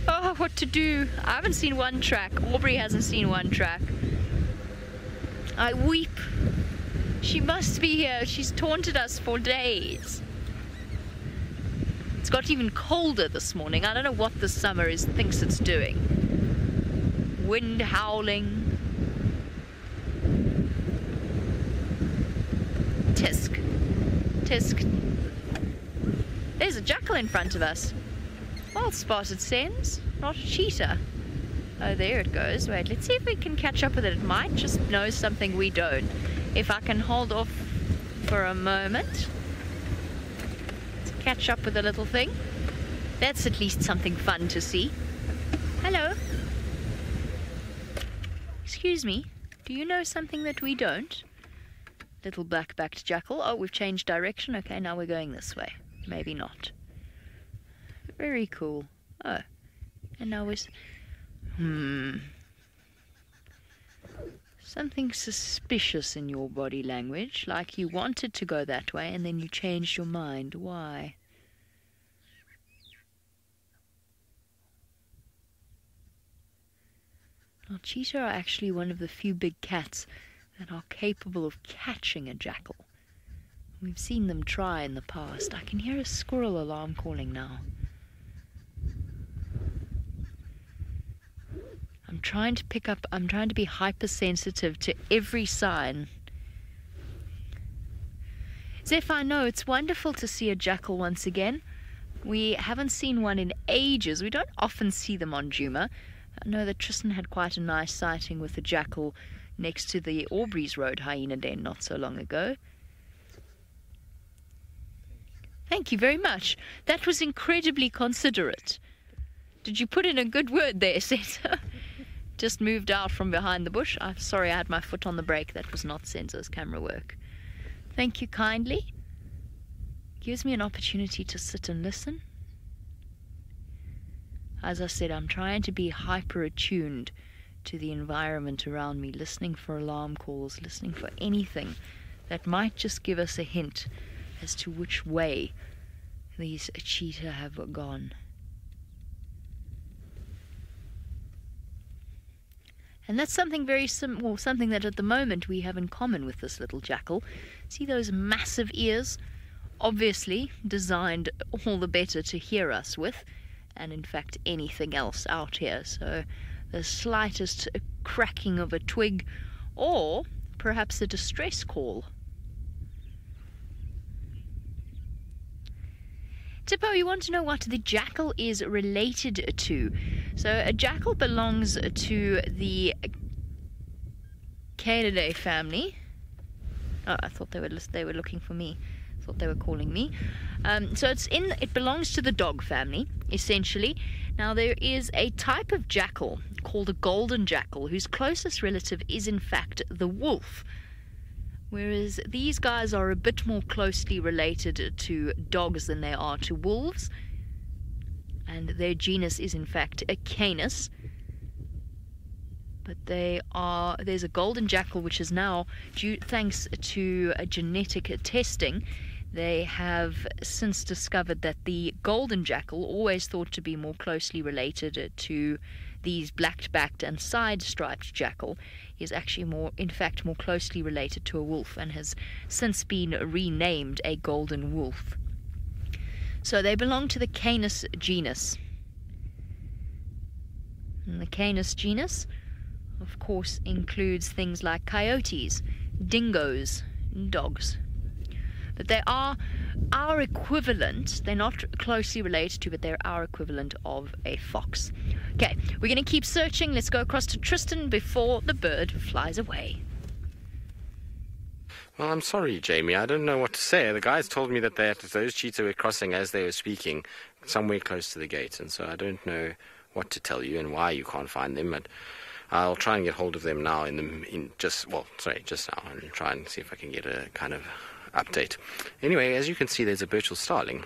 Oh, what to do? I haven't seen one track. Aubrey hasn't seen one track. I weep. She must be here. She's taunted us for days. It's got even colder this morning. I don't know what the summer thinks it's doing. Wind howling. Tisk. Tisk. There's a jackal in front of us. Well spotted, Sens. Not a cheetah. Oh, there it goes. Wait, let's see if we can catch up with it. It might just know something we don't. If I can hold off for a moment. Let's catch up with the little thing. That's at least something fun to see. Hello. Excuse me. Do you know something that we don't? Little black-backed jackal. Oh, we've changed direction. Okay, now we're going this way. Maybe not. Very cool. Oh. And now we're... Something suspicious in your body language, like you wanted to go that way and then you changed your mind. Why? Now, cheetah are actually one of the few big cats that are capable of catching a jackal. We've seen them try in the past. I can hear a squirrel alarm calling now. I'm trying to be hypersensitive to every sign. Zeph, I know, it's wonderful to see a jackal once again. We haven't seen one in ages. We don't often see them on Juma. I know that Tristan had quite a nice sighting with a jackal next to the Aubrey's Road hyena den not so long ago. Thank you very much. That was incredibly considerate. Did you put in a good word there, Senzo? Just moved out from behind the bush. I'm sorry, I had my foot on the brake. That was not Senzo's camera work. Thank you kindly. Gives me an opportunity to sit and listen. As I said, I'm trying to be hyper-attuned to the environment around me, listening for alarm calls, listening for anything that might just give us a hint as to which way these cheetah have gone. And that's something very simple, something that at the moment we have in common with this little jackal. See those massive ears? Obviously designed all the better to hear us with, and in fact anything else out here. So the slightest cracking of a twig, or perhaps a distress call. Tippo, you want to know what the jackal is related to? So a jackal belongs to the Canidae family. Oh, I thought they were looking for me. I thought they were calling me. So it belongs to the dog family, essentially. Now there is a type of jackal called a golden jackal whose closest relative is in fact the wolf. Whereas these guys are a bit more closely related to dogs than they are to wolves. And their genus is in fact a Canis. But there's a golden jackal which is now, thanks to genetic testing, they have since discovered that the golden jackal, always thought to be more closely related to these black-backed and side-striped jackal, is actually more closely related to a wolf and has since been renamed a golden wolf. So they belong to the Canis genus. And the Canis genus, of course, includes things like coyotes, dingoes, and dogs. But they are our equivalent. They're not closely related to, but they're our equivalent of a fox. Okay, we're going to keep searching. Let's go across to Tristan before the bird flies away. Well, I'm sorry, Jamie. I don't know what to say. The guys told me that those cheetah were crossing as they were speaking, somewhere close to the gate, and so I don't know what to tell you and why you can't find them. But I'll try and get hold of them now just now, and try and see if I can get a kind of update. Anyway, as you can see, there's a Burchell starling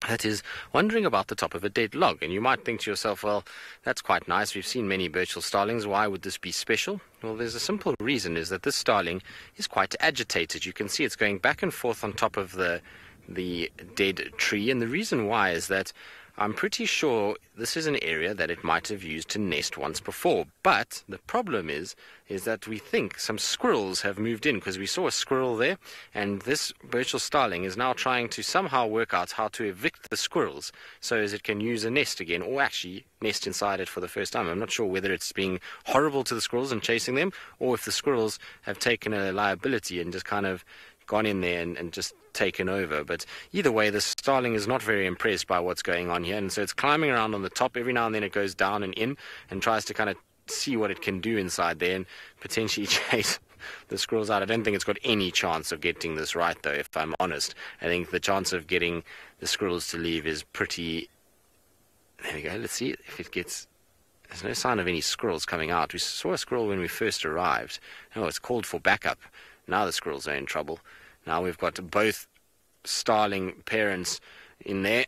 that is wandering about the top of a dead log, and you might think to yourself, well, that's quite nice. We've seen many Burchell starlings. Why would this be special? Well, there's a simple reason, is that this starling is quite agitated. You can see it's going back and forth on top of the dead tree, and the reason why is that I'm pretty sure this is an area that it might have used to nest once before. But the problem is that we think some squirrels have moved in, because we saw a squirrel there, and this Burchell starling is now trying to somehow work out how to evict the squirrels so as it can use a nest again, or actually nest inside it for the first time. I'm not sure whether it's being horrible to the squirrels and chasing them, or if the squirrels have taken a liability and just kind of gone in there and just taken over. But either way, the starling is not very impressed by what's going on here, and so it's climbing around on the top. Every now and then it goes down and in and tries to kind of see what it can do inside there and potentially chase the squirrels out. I don't think it's got any chance of getting this right, though, if I'm honest. I think the chance of getting the squirrels to leave is pretty... There we go. Let's see if it gets... There's no sign of any squirrels coming out. We saw a squirrel when we first arrived. Oh, it's called for backup. Now the squirrels are in trouble. Now we've got both starling parents in there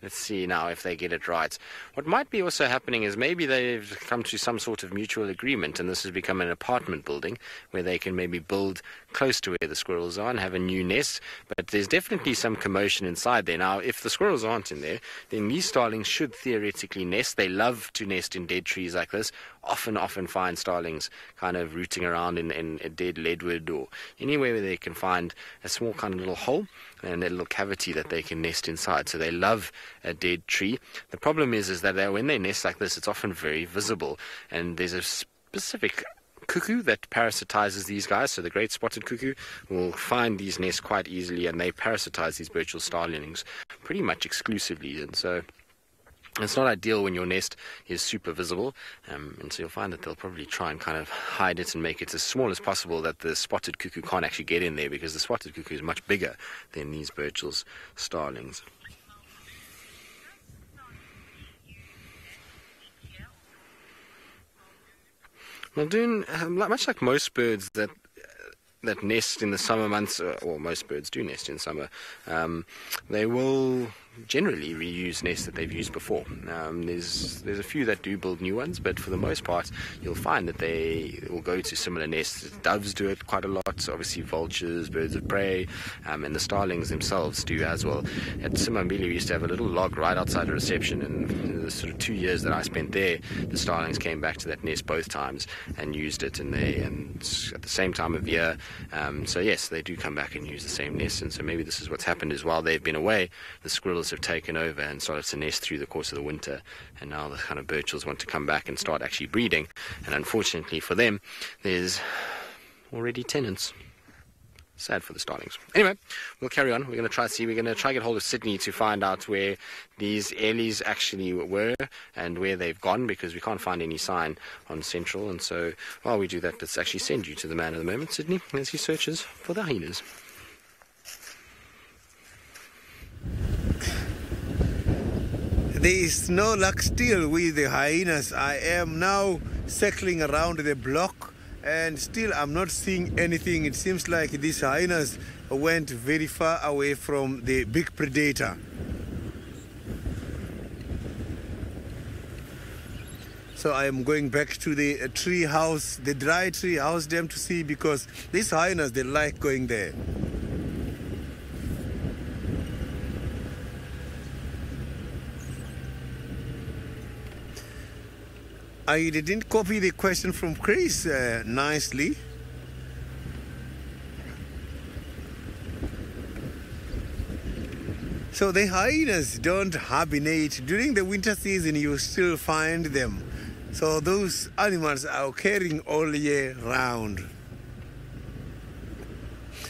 Let's see now if they get it right. What might be also happening is maybe they've come to some sort of mutual agreement, and this has become an apartment building where they can maybe build close to where the squirrels are and have a new nest. But there's definitely some commotion inside there. Now, if the squirrels aren't in there, then these starlings should theoretically nest. They love to nest in dead trees like this. Often find starlings kind of rooting around in a dead leadwood or anywhere where they can find a small kind of little hole and a little cavity that they can nest inside. So they love a dead tree. The problem is that when they nest like this, it's often very visible, and there's a specific cuckoo that parasitizes these guys. So the great spotted cuckoo will find these nests quite easily, and they parasitize these Burchell starlings pretty much exclusively. And so it's not ideal when your nest is super visible, and so you'll find that they'll probably try and kind of hide it and make it as small as possible that the spotted cuckoo can't actually get in there, because the spotted cuckoo is much bigger than these Burchell's starlings. Well, much like most birds that nest in the summer months, or most birds do nest in summer, they will generally reuse nests that they've used before. There's a few that do build new ones, but for the most part you'll find that they will go to similar nests. Doves do it quite a lot, obviously vultures, birds of prey, and the starlings themselves do as well. At Simambili we used to have a little log right outside the reception, and in the sort of 2 years that I spent there, the starlings came back to that nest both times and used it, and at the same time of year. So yes, they do come back and use the same nest, and so maybe this is what's happened is while they've been away, the squirrels have taken over and started to nest through the course of the winter, and now the kind of Burchells want to come back and start actually breeding, and unfortunately for them there's already tenants. Sad for the starlings. Anyway, we'll carry on. We're going to try get hold of Sydney to find out where these earlies actually were and where they've gone, because we can't find any sign on Central. And so while we do that, let's actually send you to the man of the moment, Sydney, as he searches for the hyenas. There is no luck still with the hyenas. I am now circling around the block, and still I'm not seeing anything. It seems like these hyenas went very far away from the big predator. So I am going back to the tree house, the dry tree house dam, to see, because these hyenas, they like going there. I didn't copy the question from Chris nicely. So the hyenas don't hibernate. During the winter season, you still find them. So those animals are occurring all year round.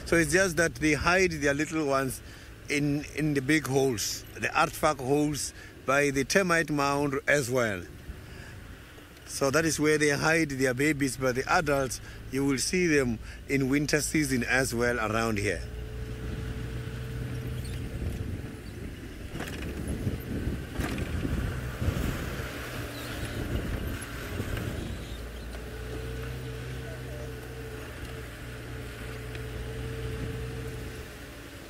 So it's just that they hide their little ones in the big holes, the artifact holes by the termite mound as well. So that is where they hide their babies, but the adults, you will see them in winter season as well around here.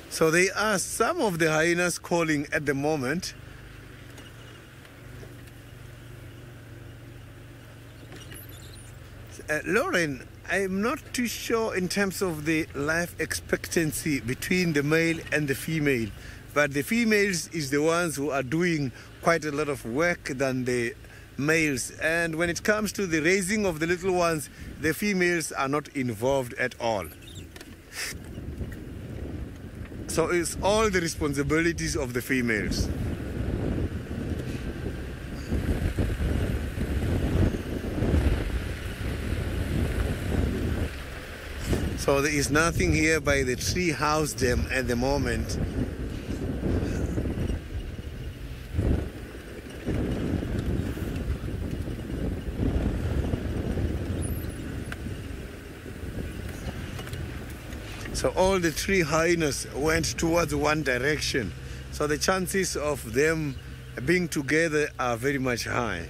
So there are some of the hyenas calling at the moment. Lauren, I'm not too sure in terms of the life expectancy between the male and the female, but the females is the ones who are doing quite a lot of work than the males. And when it comes to the raising of the little ones, the females are not involved at all. So it's all the responsibilities of the females. So there is nothing here by the tree house dam at the moment. So all the tree hyenas went towards one direction. So the chances of them being together are very much high.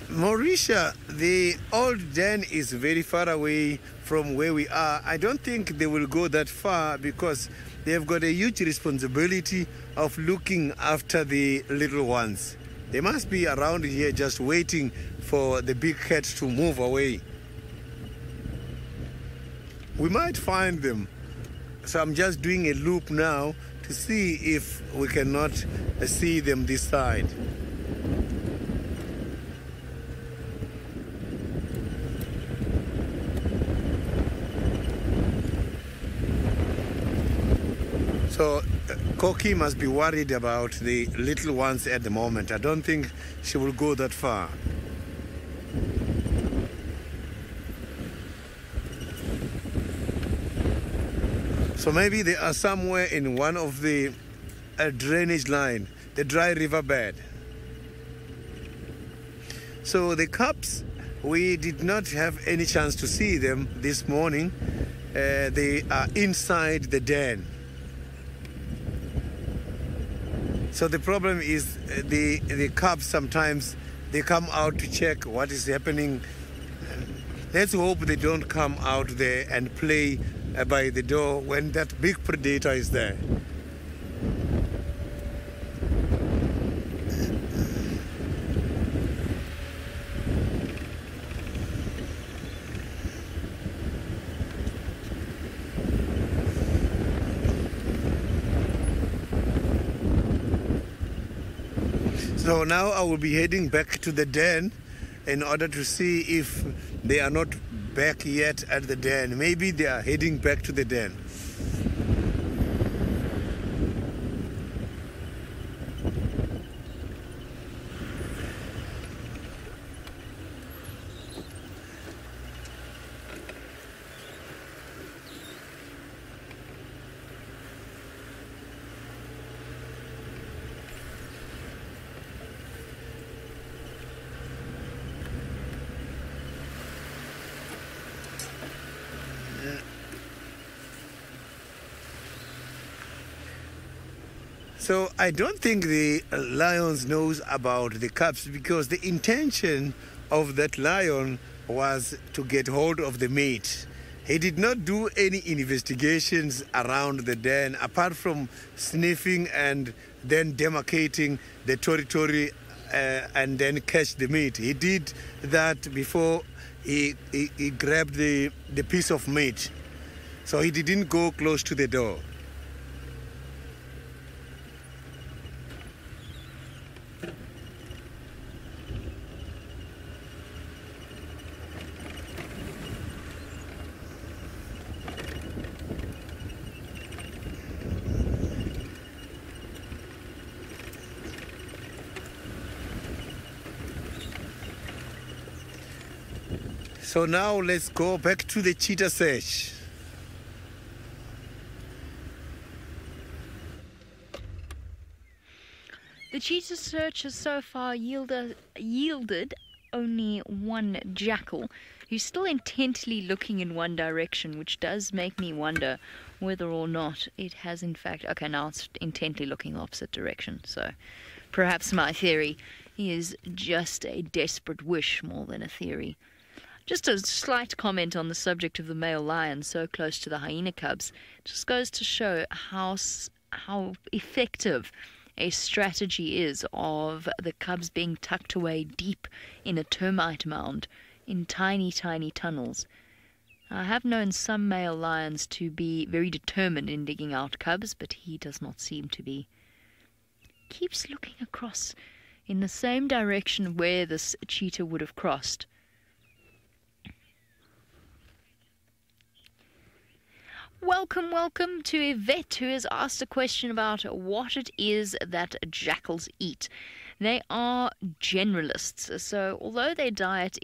Mauritia, the old den is very far away from where we are. I don't think they will go that far because they have got a huge responsibility of looking after the little ones. They must be around here just waiting for the big cat to move away. We might find them. So I'm just doing a loop now to see if we cannot see them this side. So Koki must be worried about the little ones at the moment. I don't think she will go that far. So maybe they are somewhere in one of the drainage line, the dry riverbed. So the cubs, we did not have any chance to see them this morning. They are inside the den. So the problem is the cubs sometimes they come out to check what is happening. Let's hope they don't come out there and play by the door when that big predator is there. So now I will be heading back to the den in order to see if they are not back yet at the den. Maybe they are heading back to the den. So I don't think the lions knows about the cubs because the intention of that lion was to get hold of the meat. He did not do any investigations around the den apart from sniffing and then demarcating the territory and then catch the meat. He did that before he grabbed the piece of meat. So he didn't go close to the door. So now let's go back to the cheetah search. The cheetah search has so far yielded only one jackal, who's still intently looking in one direction, which does make me wonder whether or not it has in fact... Okay, now it's intently looking the opposite direction, so perhaps my theory is just a desperate wish more than a theory. Just a slight comment on the subject of the male lion so close to the hyena cubs. Just goes to show how effective a strategy is of the cubs being tucked away deep in a termite mound in tiny, tiny tunnels. I have known some male lions to be very determined in digging out cubs, but he does not seem to be. Keeps looking across in the same direction where this cheetah would have crossed. Welcome to Yvette, who has asked a question about what it is that jackals eat. They are generalists, so although their diet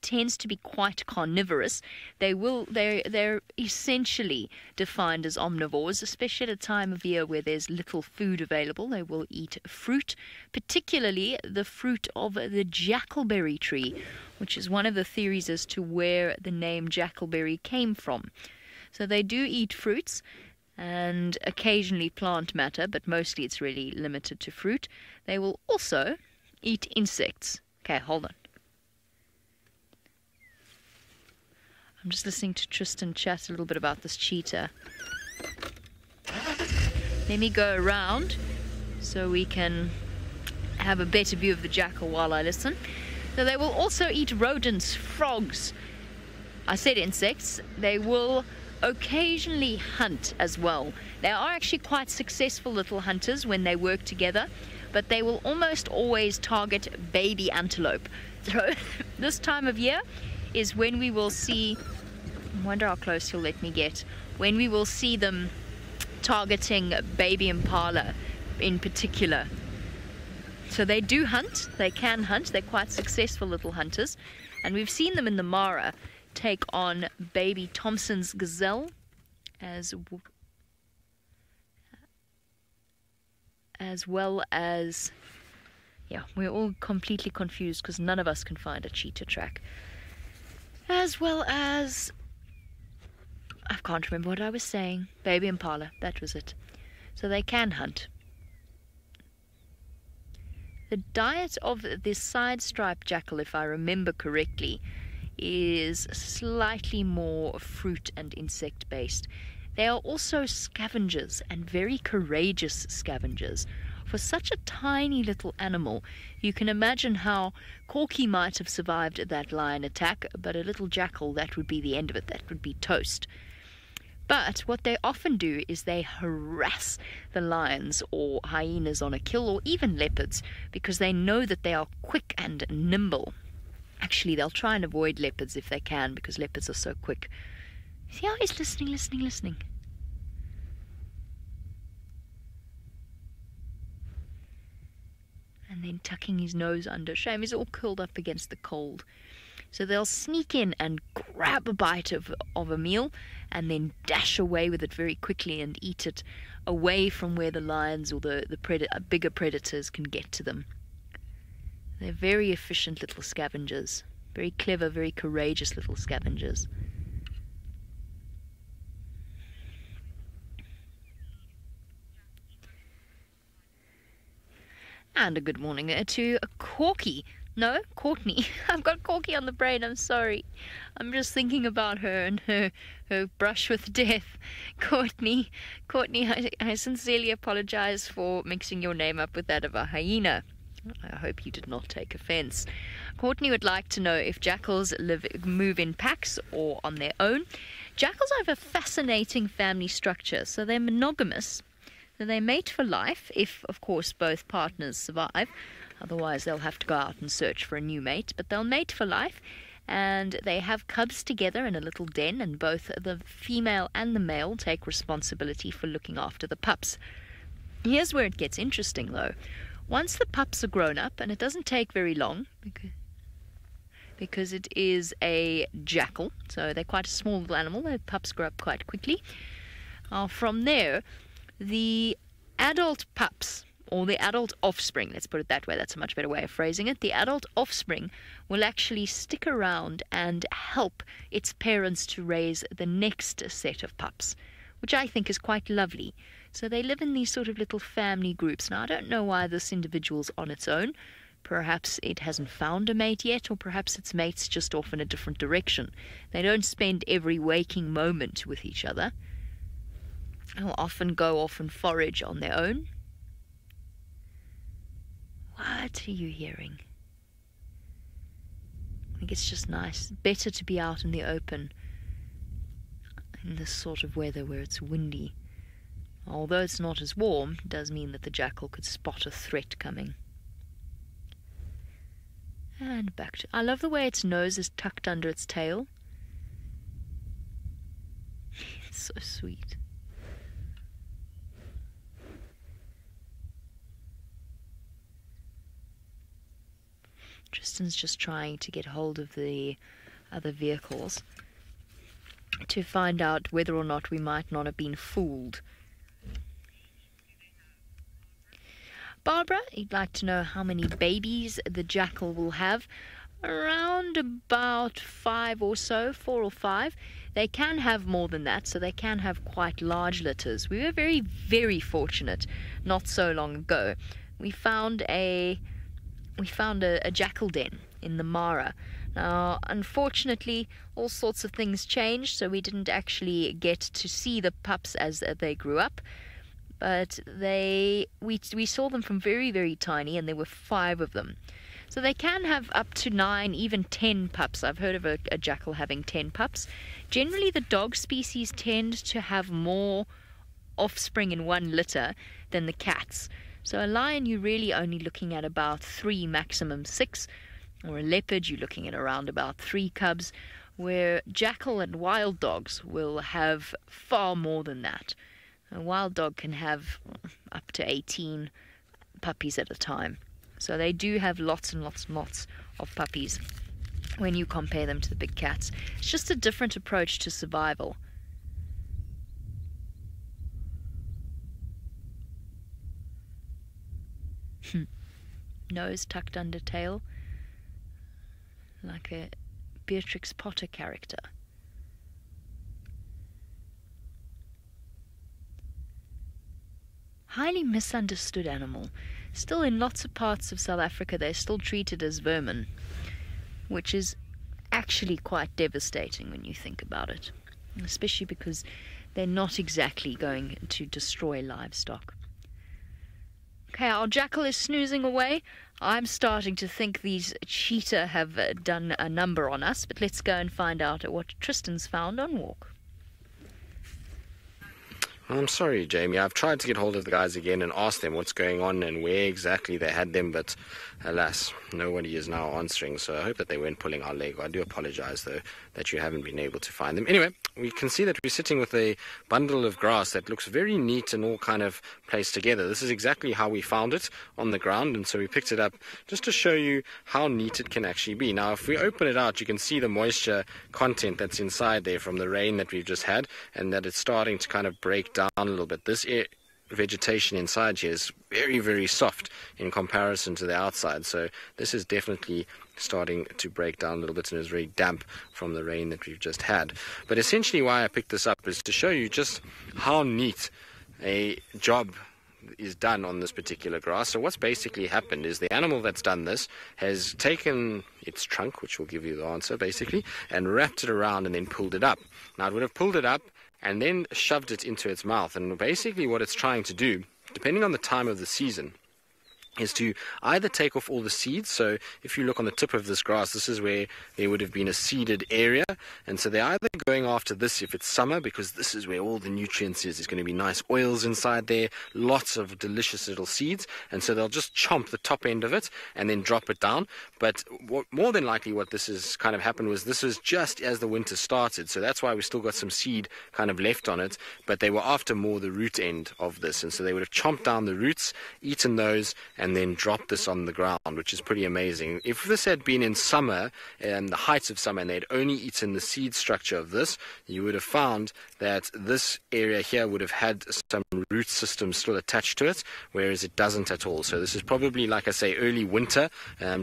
tends to be quite carnivorous, they're essentially defined as omnivores, especially at a time of year where there's little food available. They will eat fruit, particularly the fruit of the jackalberry tree, which is one of the theories as to where the name jackalberry came from. So they do eat fruits and occasionally plant matter, but mostly it's really limited to fruit. They will also eat insects, Okay, hold on. I'm just listening to Tristan chat a little bit about this cheetah. Let me go around so we can have a better view of the jackal while I listen. So they will also eat rodents, frogs. I said insects. They will occasionally hunt as well. They are actually quite successful little hunters when they work together, but they will almost always target baby antelope. So this time of year is when we will see, I wonder how close he'll let me get, when we will see them targeting baby impala in particular. So they do hunt, they can hunt, they're quite successful little hunters, and we've seen them in the Mara take on baby Thompson's gazelle as well as, yeah, we're all completely confused because none of us can find a cheetah track, as well as, I can't remember what I was saying, baby impala, that was it. So they can hunt. The diet of this side-striped jackal, if I remember correctly, is slightly more fruit and insect based. They are also scavengers, and very courageous scavengers. For such a tiny little animal, you can imagine how Corky might have survived that lion attack, but a little jackal, that would be the end of it, that would be toast. But what they often do is they harass the lions or hyenas on a kill, or even leopards, because they know that they are quick and nimble. Actually, they'll try and avoid leopards if they can, because leopards are so quick. See how he's listening. And then tucking his nose under. Shame he's all curled up against the cold. So they'll sneak in and grab a bite of a meal and then dash away with it very quickly and eat it away from where the lions or the bigger predators can get to them. They're very efficient little scavengers. Very clever, very courageous little scavengers. And a good morning to Corky. No, Courtney. I've got Corky on the brain, I'm sorry. I'm just thinking about her and her brush with death. Courtney, I sincerely apologize for mixing your name up with that of a hyena. I hope you did not take offense. Courtney would like to know if jackals move in packs or on their own. Jackals have a fascinating family structure. So they're monogamous. So they mate for life, if, of course, both partners survive. Otherwise, they'll have to go out and search for a new mate. But they'll mate for life, and they have cubs together in a little den, and both the female and the male take responsibility for looking after the pups. Here's where it gets interesting, though. Once the pups are grown up, and it doesn't take very long, because it is a jackal, so they're quite a small little animal. The pups grow up quite quickly. From there, the adult pups, or the adult offspring, let's put it that way, that's a much better way of phrasing it, the adult offspring will actually stick around and help its parents to raise the next set of pups, which I think is quite lovely. So they live in these sort of little family groups. Now, I don't know why this individual's on its own. Perhaps it hasn't found a mate yet, or perhaps its mate's just off in a different direction. They don't spend every waking moment with each other. They'll often go off and forage on their own. What are you hearing? I think it's just nice. Better to be out in the open in this sort of weather where it's windy. Although it's not as warm, it does mean that the jackal could spot a threat coming. And back to... I love the way its nose is tucked under its tail. It's so sweet. Tristan's just trying to get hold of the other vehicles to find out whether or not we might not have been fooled. Barbara, you'd like to know how many babies the jackal will have. Around about 5 or so, 4 or 5. They can have more than that, so they can have quite large litters. We were very, very fortunate not so long ago. We found a we found a jackal den in the Mara. Now, unfortunately, all sorts of things changed, so we didn't actually get to see the pups as they grew up. But we saw them from very, very tiny, and there were 5 of them. So they can have up to 9, even 10 pups. I've heard of a jackal having 10 pups. Generally, the dog species tend to have more offspring in one litter than the cats. So a lion, you're really only looking at about 3, maximum 6. Or a leopard, you're looking at around about 3 cubs, where jackal and wild dogs will have far more than that. A wild dog can have up to 18 puppies at a time. So they do have lots and lots and lots of puppies when you compare them to the big cats. It's just a different approach to survival. Nose tucked under tail, like a Beatrix Potter character. Highly misunderstood animal. Still, in lots of parts of South Africa, they're still treated as vermin, which is actually quite devastating when you think about it, especially because they're not exactly going to destroy livestock. Okay, our jackal is snoozing away. I'm starting to think these cheetah have done a number on us, but let's go and find out what Tristan's found on walk. I'm sorry, Jamie. I've tried to get hold of the guys again and ask them what's going on and where exactly they had them, but alas, nobody is now answering, so I hope that they weren't pulling our leg. I do apologize, though, that you haven't been able to find them. Anyway, we can see that we're sitting with a bundle of grass that looks very neat and all kind of placed together. This is exactly how we found it on the ground, and so we picked it up just to show you how neat it can actually be. Now, if we open it out, you can see the moisture content that's inside there from the rain that we've just had, and that it's starting to kind of break down a little bit. This vegetation inside here is very, very soft in comparison to the outside, so this is definitely starting to break down a little bit and is very damp from the rain that we've just had. But essentially why I picked this up is to show you just how neat a job is done on this particular grass. So what's basically happened is the animal that's done this has taken its trunk, which will give you the answer basically, and wrapped it around and then pulled it up. Now it would have pulled it up and then shoved it into its mouth, and basically what it's trying to do, depending on the time of the season, is to either take off all the seeds. So if you look on the tip of this grass, this is where there would have been a seeded area, and so they're either going after this if it's summer, because this is where all the nutrients is. There's going to be nice oils inside there, lots of delicious little seeds, and so they'll just chomp the top end of it and then drop it down. But more than likely what this has kind of happened was this was just as the winter started, so that's why we still got some seed kind of left on it, but they were after more the root end of this, and so they would have chomped down the roots, eaten those, and then dropped this on the ground, which is pretty amazing. If this had been in summer, the height of summer, and they'd only eaten the seed structure of this, you would have found that this area here would have had some root system still attached to it, whereas it doesn't at all. So this is probably, like I say, early winter,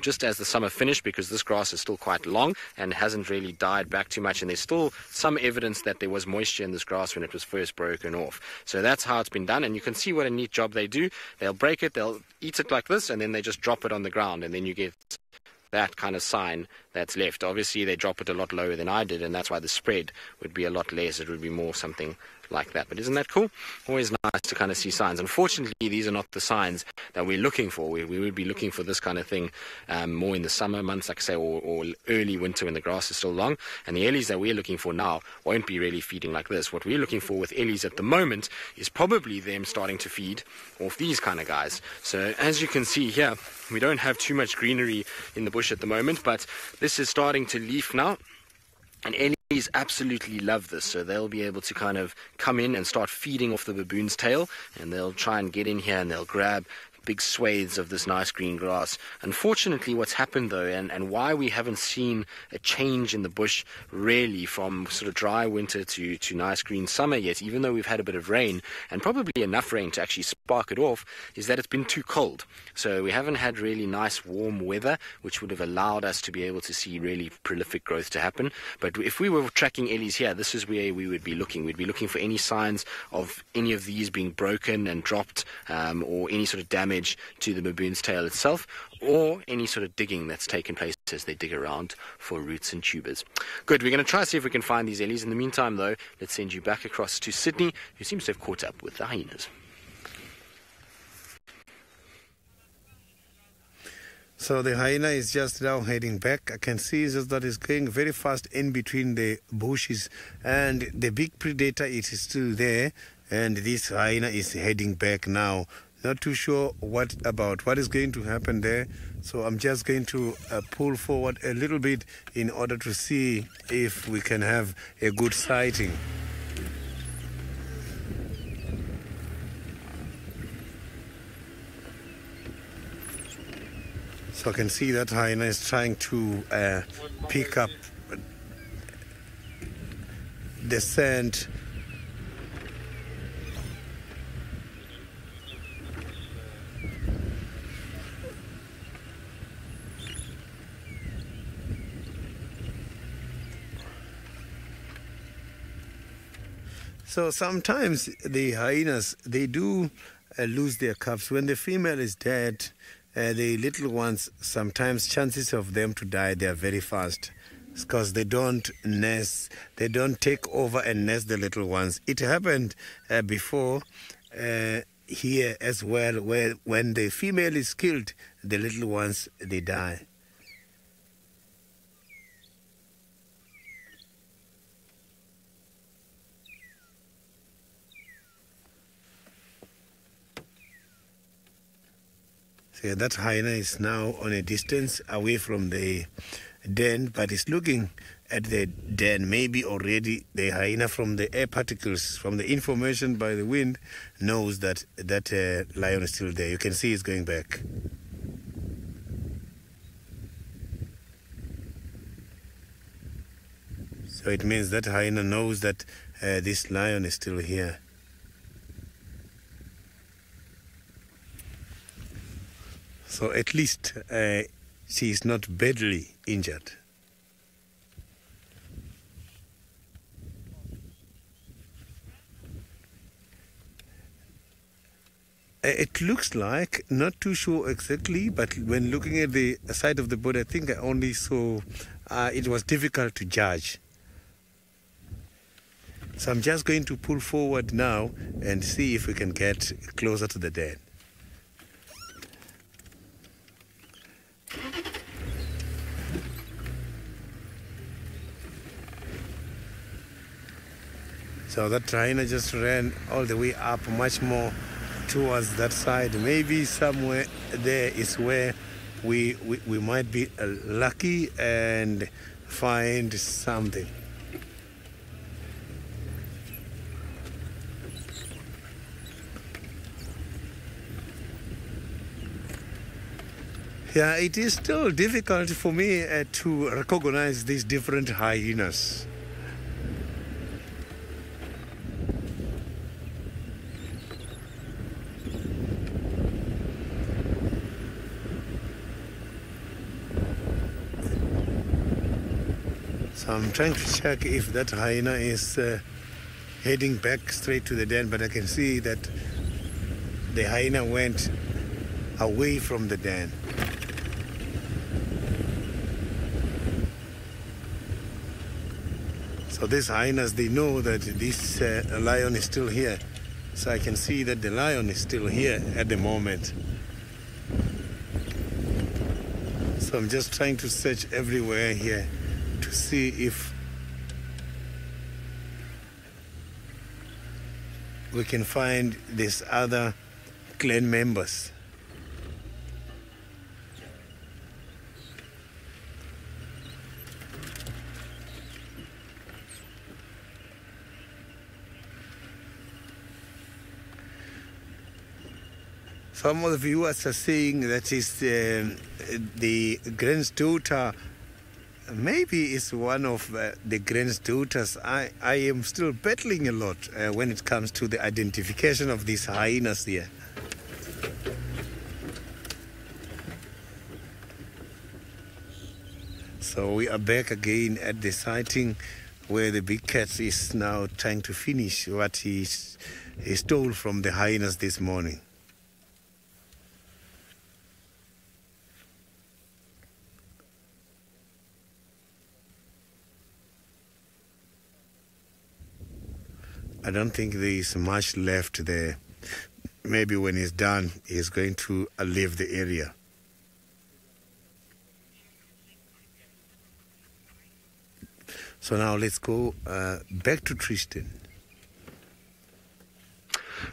just as the summer finished, because this grass is still quite long and hasn't really died back too much, and there's still some evidence that there was moisture in this grass when it was first broken off. So that's how it's been done, and you can see what a neat job they do. They'll break it, they'll eat it like this, and then they just drop it on the ground, and then you get that kind of sign that's left. Obviously they drop it a lot lower than I did, and that's why the spread would be a lot less. It would be more something like that. But isn't that cool? Always nice to kind of see signs. Unfortunately, these are not the signs that we're looking for. We would be looking for this kind of thing more in the summer months, like I say, or early winter when the grass is still long. And the ellies that we're looking for now won't be really feeding like this. What we're looking for with ellies at the moment is probably them starting to feed off these kind of guys. So as you can see here, we don't have too much greenery in the bush at the moment, but this is starting to leaf now. And ellies absolutely love this, so they'll be able to kind of come in and start feeding off the baboon's tail, and they'll try and get in here and they'll grab big swathes of this nice green grass. Unfortunately, what's happened though, and why we haven't seen a change in the bush really from sort of dry winter to nice green summer yet, even though we've had a bit of rain, and probably enough rain to actually spark it off, is that it's been too cold. So we haven't had really nice warm weather, which would have allowed us to be able to see really prolific growth to happen. But if we were tracking ellies here, this is where we would be looking. We'd be looking for any signs of any of these being broken and dropped, or any sort of damage damage to the baboon's tail itself, or any sort of digging that's taken place as they dig around for roots and tubers. Good, we're going to try to see if we can find these ellies. In the meantime, though, let's send you back across to Sydney, who seems to have caught up with the hyenas. So the hyena is just now heading back. I can see just that it's going very fast in between the bushes, and the big predator it is still there, and this hyena is heading back now. Not too sure what is going to happen there. So I'm just going to pull forward a little bit in order to see if we can have a good sighting. So I can see that hyena is trying to pick up the scent. So sometimes the hyenas, they do lose their cubs. When the female is dead, the little ones, sometimes chances of them to die, they are very fast, because they don't nest, they don't take over and nest the little ones. It happened before here as well, where when the female is killed, the little ones, they die. So that hyena is now on a distance away from the den, but it's looking at the den. Maybe already the hyena, from the air particles, from the information by the wind, knows that that lion is still there. You can see it's going back. So it means that hyena knows that this lion is still here. So at least she is not badly injured. It looks like, not too sure exactly, but when looking at the side of the body, I think I only saw it was difficult to judge. So I'm just going to pull forward now and see if we can get closer to the den. So that hyena just ran all the way up, much more towards that side. Maybe somewhere there is where we might be lucky and find something. Yeah, it is still difficult for me to recognize these different hyenas. So I'm trying to check if that hyena is heading back straight to the den, but I can see that the hyena went away from the den. So these hyenas, they know that this lion is still here. So I can see that the lion is still here at the moment. So I'm just trying to search everywhere here to see if we can find these other clan members. Some of the viewers are saying that is the granddaughter. Maybe it's one of the granddaughters. I am still battling a lot when it comes to the identification of these hyenas here. So we are back again at the sighting where the big cat is now trying to finish what he stole from the hyenas this morning. I don't think there is much left there. Maybe when he's done, he's going to leave the area. So now let's go back to Tristan.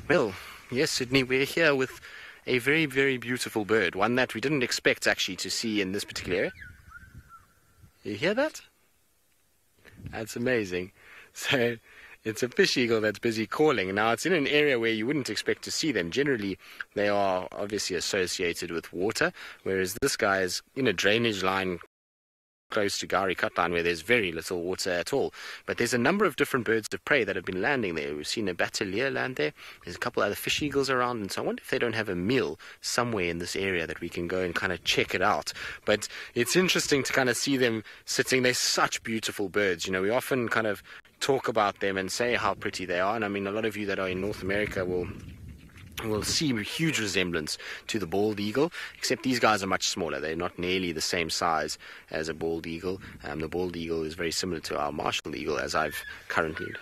Well, yes, Sydney, we're here with a very, very beautiful bird, one that we didn't expect actually to see in this particular area. You hear that? That's amazing. So it's a fish eagle that's busy calling. Now, it's in an area where you wouldn't expect to see them. Generally, they are obviously associated with water, whereas this guy is in a drainage line close to Gari Cutline where there's very little water at all. But there's a number of different birds of prey that have been landing there. We've seen a batelier land there. There's a couple other fish eagles around, and so I wonder if they don't have a meal somewhere in this area that we can go and kind of check it out. But it's interesting to kind of see them sitting. They're such beautiful birds. You know, we often kind of talk about them and say how pretty they are. And I mean, a lot of you that are in North America will see a huge resemblance to the bald eagle, except these guys are much smaller. They're not nearly the same size as a bald eagle. The bald eagle is very similar to our martial eagle, as I've currently...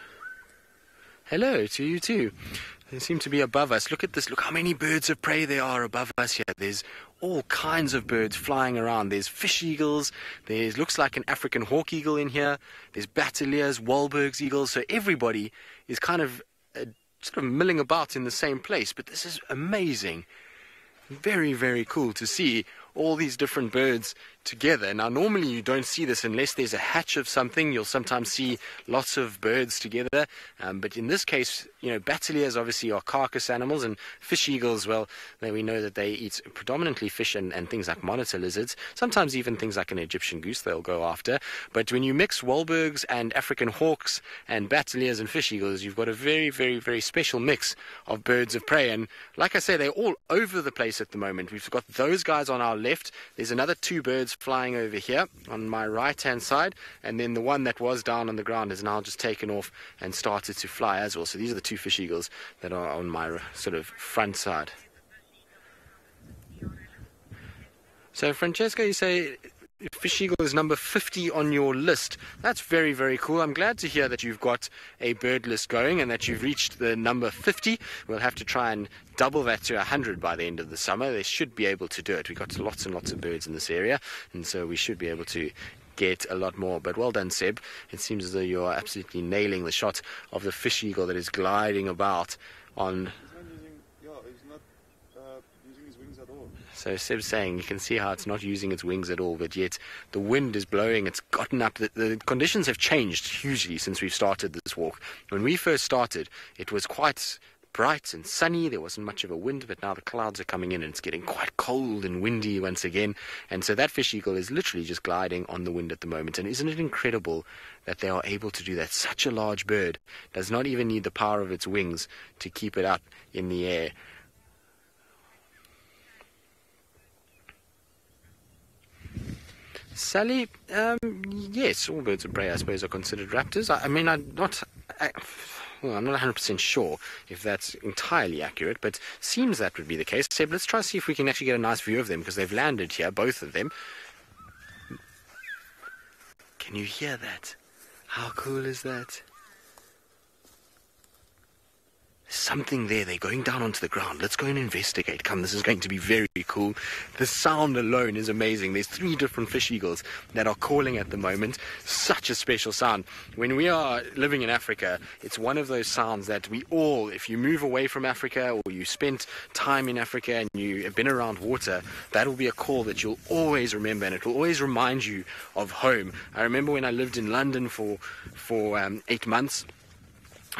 Hello to you too. They seem to be above us. Look at this. Look how many birds of prey there are above us here. There's all kinds of birds flying around. There's fish eagles. There's looks like an African hawk eagle in here. There's bateliers, Wahlberg's eagles. So everybody is kind of sort of milling about in the same place. But this is amazing. Very, very cool to see all these different birds together. Now, normally you don't see this unless there's a hatch of something. You'll sometimes see lots of birds together. But in this case, you know, bateliers obviously are carcass animals, and fish eagles, well, we know that they eat predominantly fish and things like monitor lizards. Sometimes even things like an Egyptian goose they'll go after. But when you mix Wahlbergs and African hawks and bateliers and fish eagles, you've got a very, very, very special mix of birds of prey. And like I say, they're all over the place at the moment. We've got those guys on our left. There's another two birds flying over here on my right hand side, and then the one that was down on the ground is now just taken off and started to fly as well. So these are the two fish eagles that are on my sort of front side. So Francesca, you say fish eagle is number 50 on your list. That's very, very cool. I'm glad to hear that you've got a bird list going and that you've reached the number 50. We'll have to try and double that to 100 by the end of the summer. They should be able to do it. We've got lots and lots of birds in this area, and so we should be able to get a lot more. But well done, Seb. It seems as though you're absolutely nailing the shot of the fish eagle that is gliding about on... So Seb's saying you can see how it's not using its wings at all, but yet the wind is blowing. It's gotten up. The conditions have changed hugely since we've started this walk. When we first started, it was quite bright and sunny. There wasn't much of a wind, but now the clouds are coming in and it's getting quite cold and windy once again. And so that fish eagle is literally just gliding on the wind at the moment. And isn't it incredible that they are able to do that? Such a large bird does not even need the power of its wings to keep it up in the air. Sally, yes, all birds of prey, I suppose, are considered raptors. I'm not 100% sure if that's entirely accurate, but seems that would be the case. Seb, let's try to see if we can actually get a nice view of them, because they've landed here, both of them. Can you hear that? How cool is that? Something there. They're going down onto the ground. Let's go and investigate. Come, this is going to be very cool. The sound alone is amazing. There's 3 different fish eagles that are calling at the moment. Such a special sound. When we are living in Africa, it's one of those sounds that we all, if you move away from Africa or you spent time in Africa and you have been around water, that'll be a call that you'll always remember, and it will always remind you of home. I remember when I lived in London for 8 months,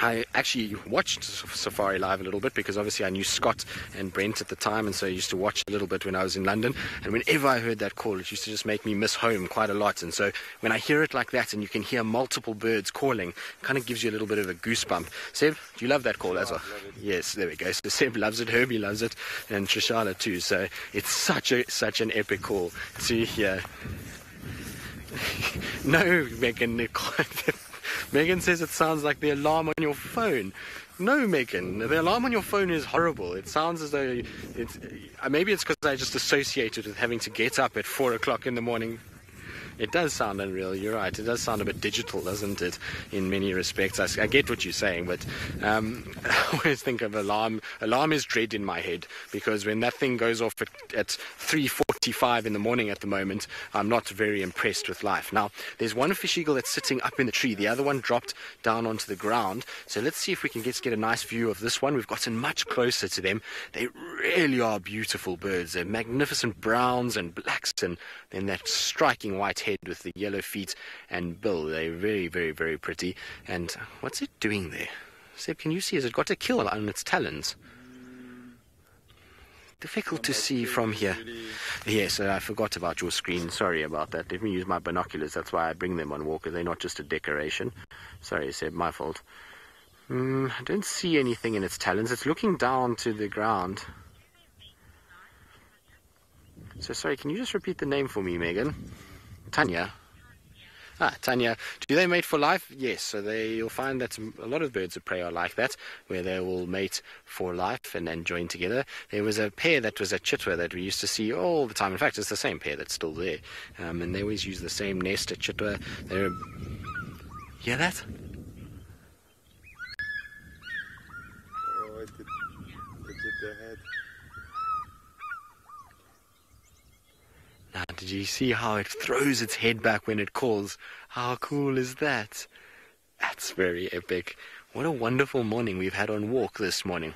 I actually watched SafariLive a little bit, because obviously I knew Scott and Brent at the time, and so I used to watch a little bit when I was in London. And whenever I heard that call, it used to just make me miss home quite a lot. And so when I hear it like that and you can hear multiple birds calling, it kind of gives you a little bit of a goosebump. Seb, do you love that call as well? Yes, there we go. So Seb loves it, Herbie loves it, and Trishana too. So it's such an epic call to hear. No, Megan, Megan says it sounds like the alarm on your phone. No, Megan, the alarm on your phone is horrible. It sounds as though maybe it's because I just associate it with having to get up at 4 o'clock in the morning. It does sound unreal, you're right. It does sound a bit digital, doesn't it, in many respects. I get what you're saying, but I always think of alarm. Alarm is dread in my head, because when that thing goes off at 3:45 in the morning at the moment, I'm not very impressed with life. Now, there's one fish eagle that's sitting up in the tree. The other one dropped down onto the ground. So let's see if we can get a nice view of this one. We've gotten much closer to them. They really are beautiful birds. They're magnificent browns and blacks, and then that striking white head with the yellow feet and bill. They're very, very, very pretty. And what's it doing there? Seb, can you see? Has it got a kill on its talons? Difficult to see from here. Yes, I forgot about your screen. Sorry about that. Let me use my binoculars. That's why I bring them on walk. They're not just a decoration. Sorry, Seb, my fault. I don't see anything in its talons. It's looking down to the ground. So sorry, can you just repeat the name for me, Megan? Tanya. Tanya, do they mate for life? Yes, so you'll find that a lot of birds of prey are like that, where they will mate for life and join together. There was a pair that was at Chitwa that we used to see all the time. In fact, it's the same pair that's still there. And they always use the same nest at Chitwa. Hear that? Oh, it hit their head. Now, did you see how it throws its head back when it calls? How cool is that? That's very epic. What a wonderful morning we've had on walk this morning.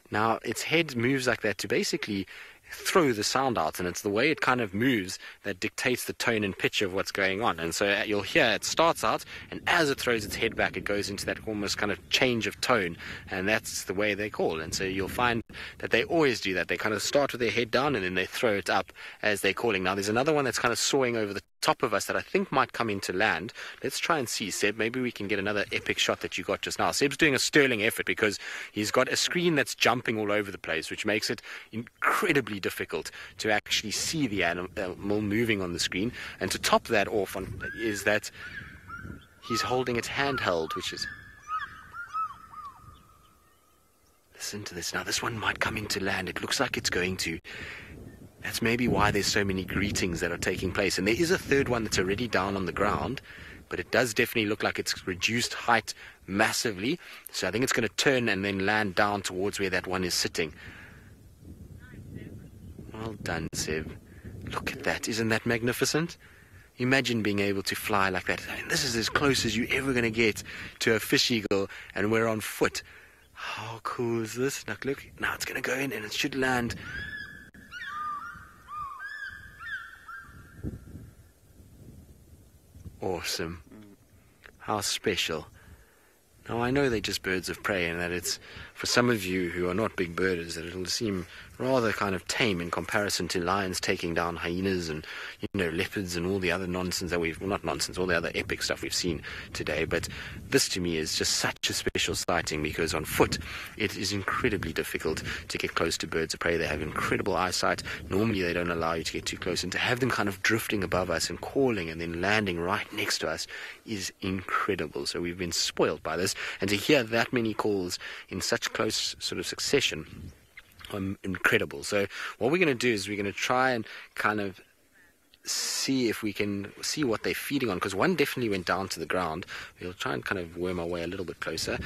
Now, its head moves like that to basically throw the sound out, and it's the way it kind of moves that dictates the tone and pitch of what's going on. And so you'll hear it starts out, and as it throws its head back, it goes into that almost kind of change of tone, and that's the way they call. And so you'll find that they always do that. They kind of start with their head down, and then they throw it up as they're calling. Now, there's another one that's kind of soaring over the top of us that I think might come into land. Let's try and see, Seb. Maybe we can get another epic shot that you got just now. Seb's doing a sterling effort because he's got a screen that's jumping all over the place, which makes it incredibly difficult to actually see the animal moving on the screen. And to top that off is that he's holding it handheld, which is... Listen to this. Now, this one might come into land. It looks like it's going to. That's maybe why there's so many greetings that are taking place. And there is a third one that's already down on the ground, but it does definitely look like it's reduced height massively. So I think it's going to turn and then land down towards where that one is sitting. Well done, Seb. Look at that. Isn't that magnificent? Imagine being able to fly like that. I mean, this is as close as you're ever going to get to a fish eagle, and we're on foot. How cool is this? Look, now it's going to go in and it should land. Awesome. How special. Now, I know they're just birds of prey, and that it's, for some of you who are not big birders, that it'll seem rather kind of tame in comparison to lions taking down hyenas and, leopards and all the other nonsense that we've, well, not nonsense, all the other epic stuff we've seen today. But this to me is just such a special sighting, because on foot it is incredibly difficult to get close to birds of prey. They have incredible eyesight. Normally they don't allow you to get too close, and to have them kind of drifting above us and calling and then landing right next to us is incredible. So we've been spoiled by this, and to hear that many calls in such close sort of succession, incredible. So what we're going to do is we're going to try and kind of see if we can see what they're feeding on, because one definitely went down to the ground. We'll try and kind of worm our way a little bit closer.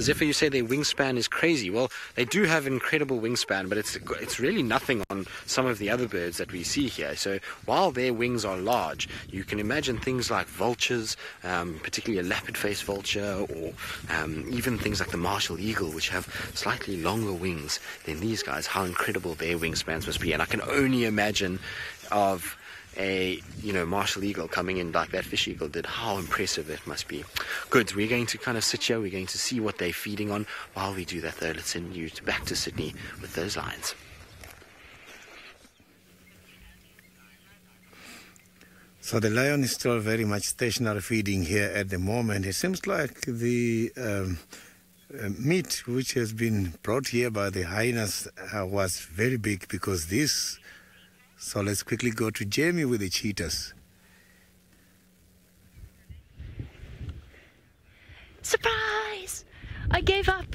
Zephyr, you say their wingspan is crazy. Well, they do have an incredible wingspan, but it's really nothing on some of the other birds that we see here. So while their wings are large, you can imagine things like vultures, particularly a leopard-faced vulture, or even things like the martial eagle, which have slightly longer wings than these guys, how incredible their wingspans must be. And I can only imagine of a martial eagle coming in like that fish eagle did, how impressive it must be. Good, we're going to kind of sit here, we're going to see what they're feeding on. While we do that though, let's send you back to Sydney with those lions. So the lion is still very much stationary feeding here at the moment. It seems like the meat which has been brought here by the hyenas was very big, because this... So let's quickly go to Jamie with the cheetahs. Surprise! I gave up.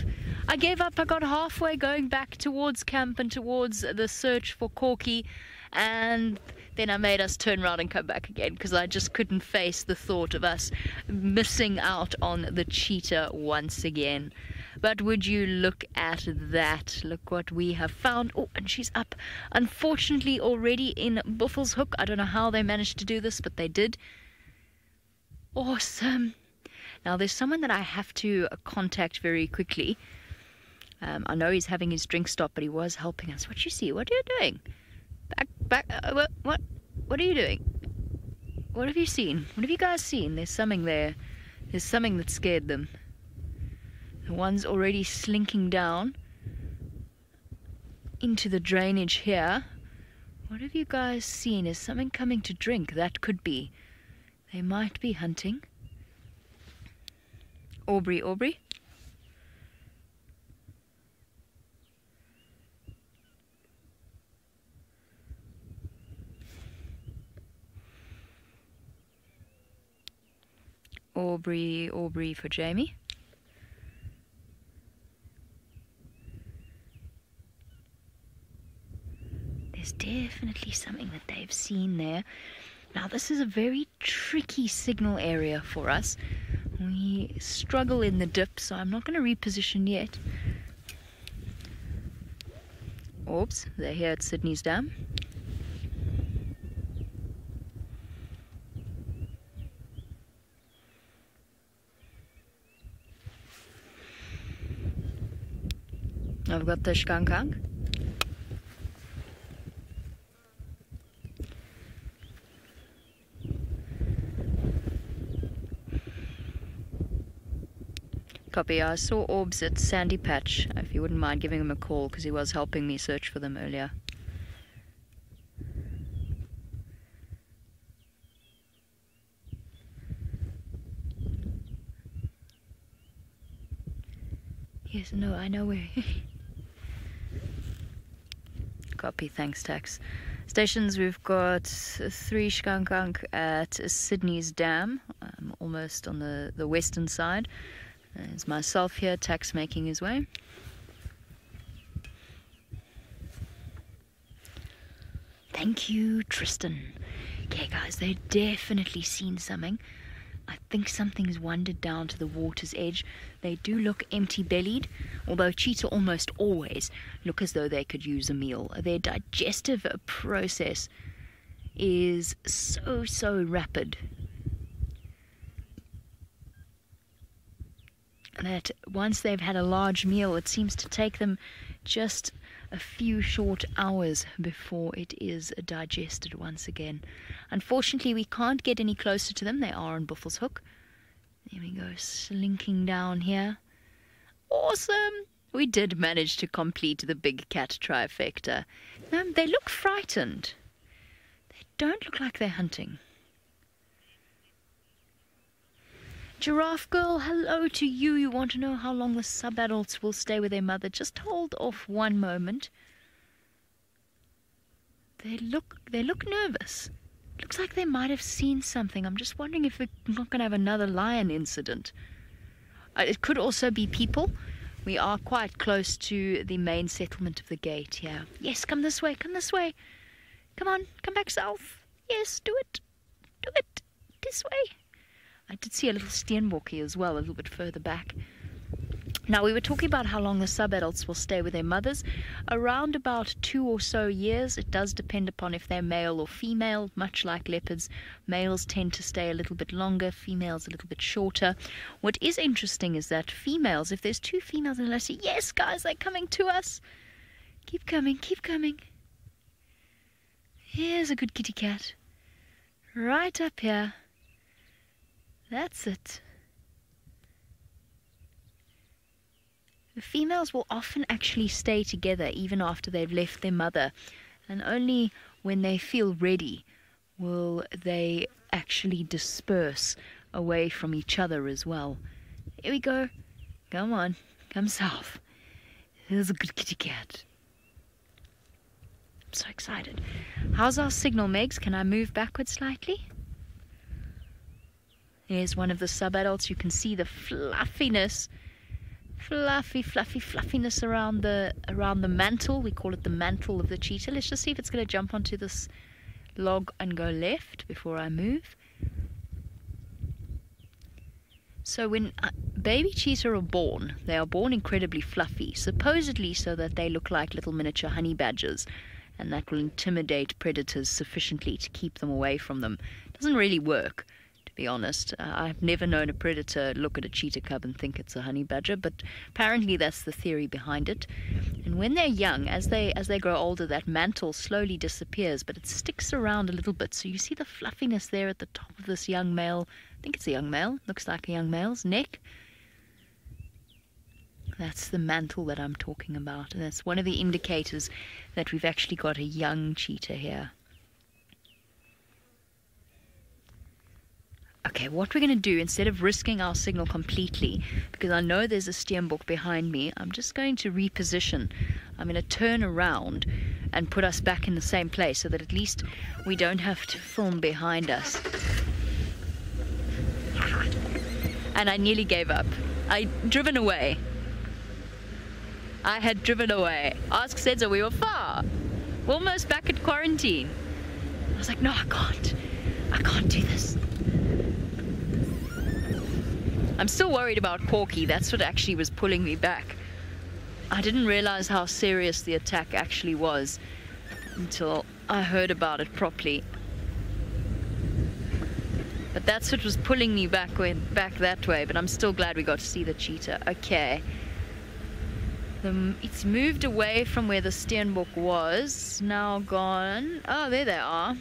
I got halfway going back towards camp and towards the search for Corky, And then I made us turn around and come back again because I just couldn't face the thought of us missing out on the cheetah once again. But would you look at that? Look what we have found. Oh, and she's up, unfortunately, already in Buffelshoek. I don't know how they managed to do this, but they did. Awesome. Now, there's someone that I have to contact very quickly. I know he's having his drink stop, but he was helping us. What you see? What are you doing? Back. What are you doing? What have you seen? What have you guys seen? There's something there. There's something that scared them. The one's already slinking down into the drainage here. What have you guys seen? Is something coming to drink? That could be. They might be hunting. Aubrey. Aubrey for Jamie. There's definitely something that they've seen there. Now, this is a very tricky signal area for us. We struggle in the dip, so I'm not going to reposition yet. Oops, they're here at Sydney's Dam. I've got the skankang. Copy. I saw orbs at Sandy Patch. If you wouldn't mind giving him a call, because he was helping me search for them earlier. Yes, no, I know where. Copy, thanks, Tax. Stations, we've got 3 skankang at Sydney's Dam, almost on the western side. There's myself here, Tax making his way. Thank you, Tristan. Okay, guys, they've definitely seen something. I think something's wandered down to the water's edge. They do look empty-bellied, although cheetah almost always look as though they could use a meal. Their digestive process is so rapid that once they've had a large meal, it seems to take them just a few short hours before it is digested once again. Unfortunately, we can't get any closer to them. They are on Buffelshoek. There we go, slinking down here. Awesome! We did manage to complete the big cat trifecta. They look frightened. They don't look like they're hunting. Giraffe girl, hello to you. You want to know how long the sub-adults will stay with their mother? Just hold off one moment. They look nervous. Looks like they might have seen something. I'm just wondering if we're not going to have another lion incident. It could also be people. We are quite close to the main settlement of the gate here. Yes, come this way, come this way. Come on, come back south. Yes, do it. Do it. This way. I did see a little steenbokkie as well, a little bit further back. Now, we were talking about how long the sub-adults will stay with their mothers. Around about 2 or so years. It does depend upon if they're male or female. Much like leopards, males tend to stay a little bit longer, females a little bit shorter. What is interesting is that females, if there's 2 females, and I say, yes, guys, they're coming to us. Keep coming, keep coming. Here's a good kitty cat. Right up here. That's it. The females will often actually stay together even after they've left their mother, and only when they feel ready will they actually disperse away from each other as well. Here we go. Come on, come south. Here's a good kitty cat. I'm so excited. How's our signal, Megs? Can I move backwards slightly? There's one of the sub-adults. You can see the fluffiness fluffy fluffiness around the mantle. We call it the mantle of the cheetah. Let's just see if it's going to jump onto this log and go left before I move. So when baby cheetah are born, they are born incredibly fluffy, supposedly so that they look like little miniature honey badgers, and that will intimidate predators sufficiently to keep them away from them. It doesn't really work, to be honest. I've never known a predator look at a cheetah cub and think it's a honey badger, but apparently that's the theory behind it. And when they're young, as they grow older, that mantle slowly disappears, but it sticks around a little bit. So you see the fluffiness there at the top of this young male. I think it's a young male. Looks like a young male's neck. That's the mantle that I'm talking about, and that's one of the indicators that we've actually got a young cheetah here. Okay, what we're going to do, instead of risking our signal completely, because I know there's a steenbok behind me, I'm just going to reposition. I'm going to turn around and put us back in the same place so that at least we don't have to film behind us. And I nearly gave up. I'd driven away. I had driven away. Ask Senzo, we were far. We're almost back at quarantine. I was like, no, I can't do this. I'm still worried about Corky. That's what actually was pulling me back. I didn't realize how serious the attack actually was until I heard about it properly. But that's what was pulling me back that way. But I'm still glad we got to see the cheetah. Okay. It's moved away from where the steenbok was. Now gone. Oh, there they are.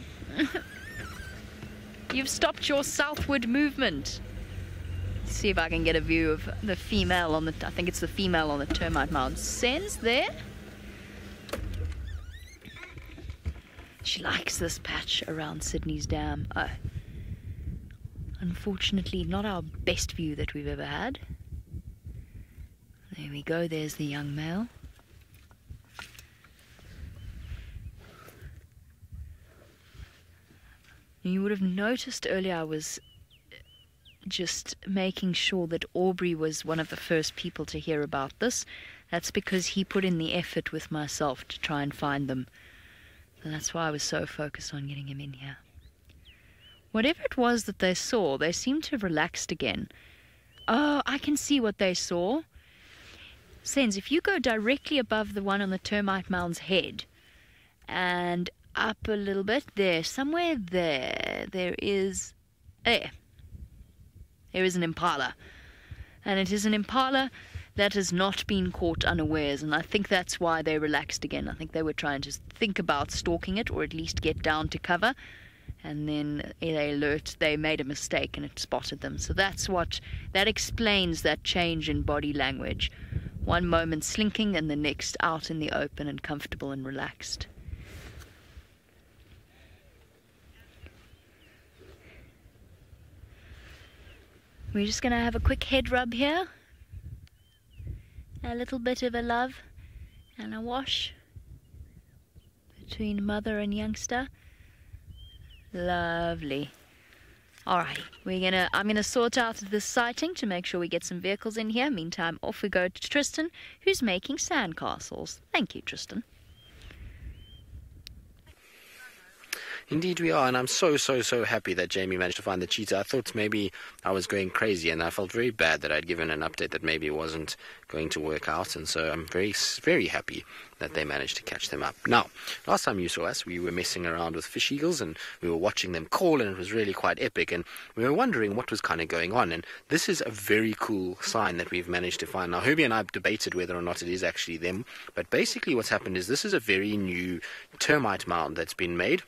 You've stopped your southward movement. Let's see if I can get a view of the female on the... I think it's the female on the termite mound. Sen's there. She likes this patch around Sydney's dam. Oh. Unfortunately, not our best view that we've ever had. There we go, there's the young male. You would have noticed earlier I was just making sure that Aubrey was one of the first people to hear about this. That's because he put in the effort with myself to try and find them. And that's why I was so focused on getting him in here. Whatever it was that they saw, they seemed to have relaxed again. Oh, I can see what they saw. Sens, if you go directly above the one on the termite mound's head and up a little bit, there, somewhere there is an impala. And it is an impala that has not been caught unawares, and I think that's why they relaxed again. I think they were trying to think about stalking it, or at least get down to cover, and then they made a mistake and it spotted them. So that explains that change in body language. One moment slinking and the next out in the open and comfortable and relaxed. We're just going to have a quick head rub here. A little bit of a love and a wash between mother and youngster. Lovely. Alright, I'm gonna sort out this sighting to make sure we get some vehicles in here. Meantime, off we go to Tristan, who's making sandcastles. Thank you, Tristan. Indeed we are, and I'm so happy that Jamie managed to find the cheetah. I thought maybe I was going crazy, and I felt very bad that I'd given an update that maybe it wasn't going to work out, and so I'm very happy that they managed to catch them up. Now, last time you saw us, we were messing around with fish eagles, and we were watching them call, and it was really quite epic, and we were wondering what was kind of going on, and this is a very cool sign that we've managed to find. Now, Herbie and I debated whether or not it is actually them, but basically what's happened is this is a very new termite mound that's been made.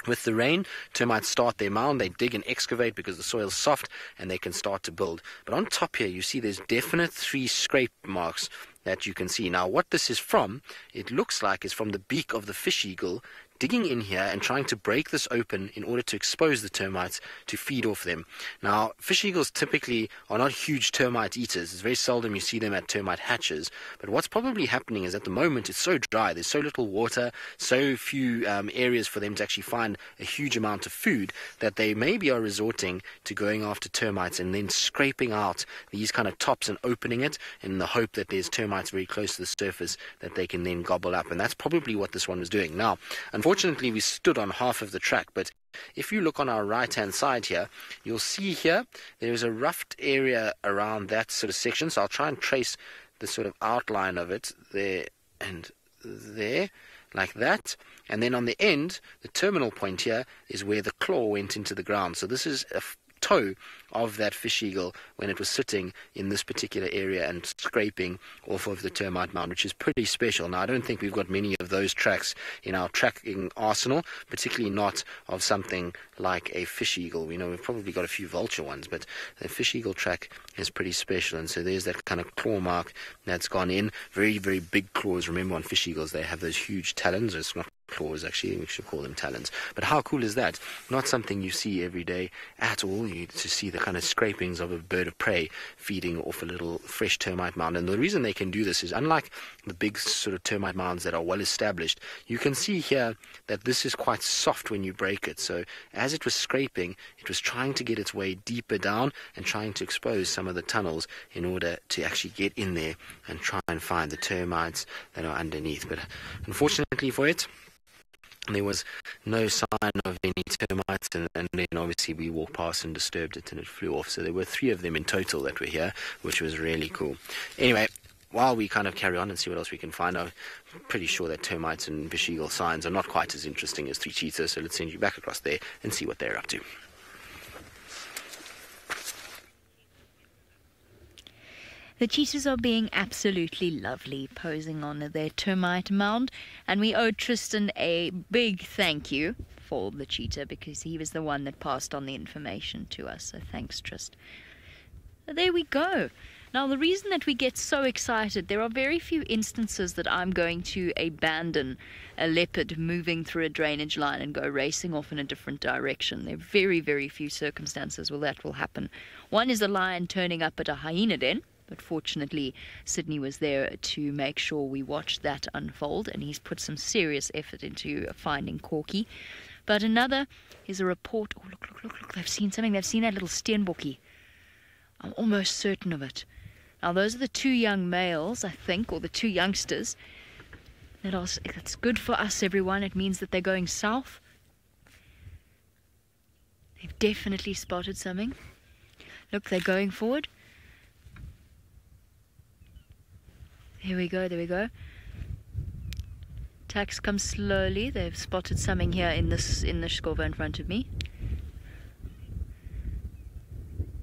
With the rain, termites start their mound, they dig and excavate because the soil's soft, and they can start to build. But on top here, you see there's definite 3 scrape marks that you can see. Now, what this is from, it looks like is from the beak of the fish eagle digging in here and trying to break this open in order to expose the termites to feed off them. Now, fish eagles typically are not huge termite eaters. It's very seldom you see them at termite hatches. But what's probably happening is at the moment it's so dry, there's so little water, so few areas for them to actually find a huge amount of food, that they maybe are resorting to going after termites and then scraping out these kind of tops and opening it in the hope that there's termites very close to the surface that they can then gobble up. And that's probably what this one was doing. Now, unfortunately, we stood on half of the track, but if you look on our right-hand side here, you'll see here there's a roughed area around that sort of section. So I'll try and trace the sort of outline of it there and there, like that. And then on the end, the terminal point here is where the claw went into the ground. So this is a toe of that fish eagle when it was sitting in this particular area and scraping off of the termite mound, which is pretty special. Now, I don't think we've got many of those tracks in our tracking arsenal, particularly not of something like a fish eagle. We know we've probably got a few vulture ones, but the fish eagle track is pretty special. And so there's that kind of claw mark that's gone in. Very, very big claws. Remember, on fish eagles, they have those huge talons. It's not claws, actually, we should call them talons. But how cool is that? Not something you see every day at all. You to see the kind of scrapings of a bird of prey feeding off a little fresh termite mound. And the reason they can do this is, unlike the big sort of termite mounds that are well established, you can see here that this is quite soft when you break it. So as it was scraping, it was trying to get its way deeper down and trying to expose some of the tunnels in order to actually get in there and try and find the termites that are underneath. But unfortunately for it, there was no sign of any termites, and then obviously we walked past and disturbed it and it flew off. So there were 3 of them in total that were here, which was really cool. Anyway, while we kind of carry on and see what else we can find, I'm pretty sure that termites and fish eagle signs are not quite as interesting as 3 cheetahs, so let's send you back across there and see what they're up to. The cheetahs are being absolutely lovely, posing on their termite mound, and we owe Tristan a big thank you for the cheetah because he was the one that passed on the information to us. So thanks, Trist. There we go. Now, the reason that we get so excited, there are very few instances that I'm going to abandon a leopard moving through a drainage line and go racing off in a different direction. There are very, very few circumstances where that will happen. One is a lion turning up at a hyena den. But fortunately, Sydney was there to make sure we watched that unfold, and he's put some serious effort into finding Corky. But another is a report. Oh, look, they've seen something. They've seen that little steenbokkie. I'm almost certain of it. Now, those are the 2 young males, I think, or the 2 youngsters. That's good for us, everyone. It means that they're going south. They've definitely spotted something. Look, they're going forward. Here we go. Tax comes slowly. They've spotted something here in the skova in front of me.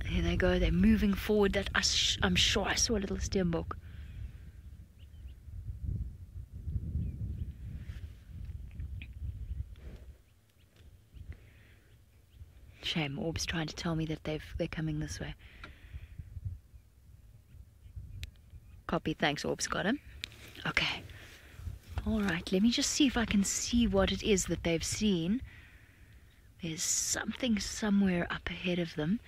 Here they go. They're moving forward. I'm sure I saw a little steenbok. Shame. Orb's trying to tell me that they're coming this way. Copy, thanks, Orb's got him. Okay. Alright, let me just see if I can see what it is that they've seen. There's something somewhere up ahead of them.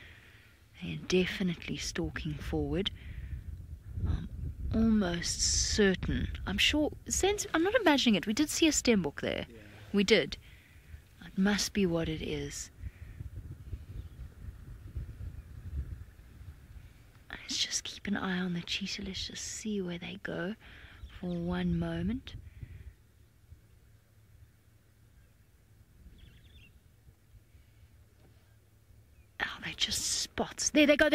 They're definitely stalking forward. I'm almost certain. I'm sure, I'm not imagining it. We did see a steenbok there. Yeah. We did. It must be what it is. Let's just keep an eye on the cheetah. Let's just see where they go for one moment. Oh, they just spots. There they go.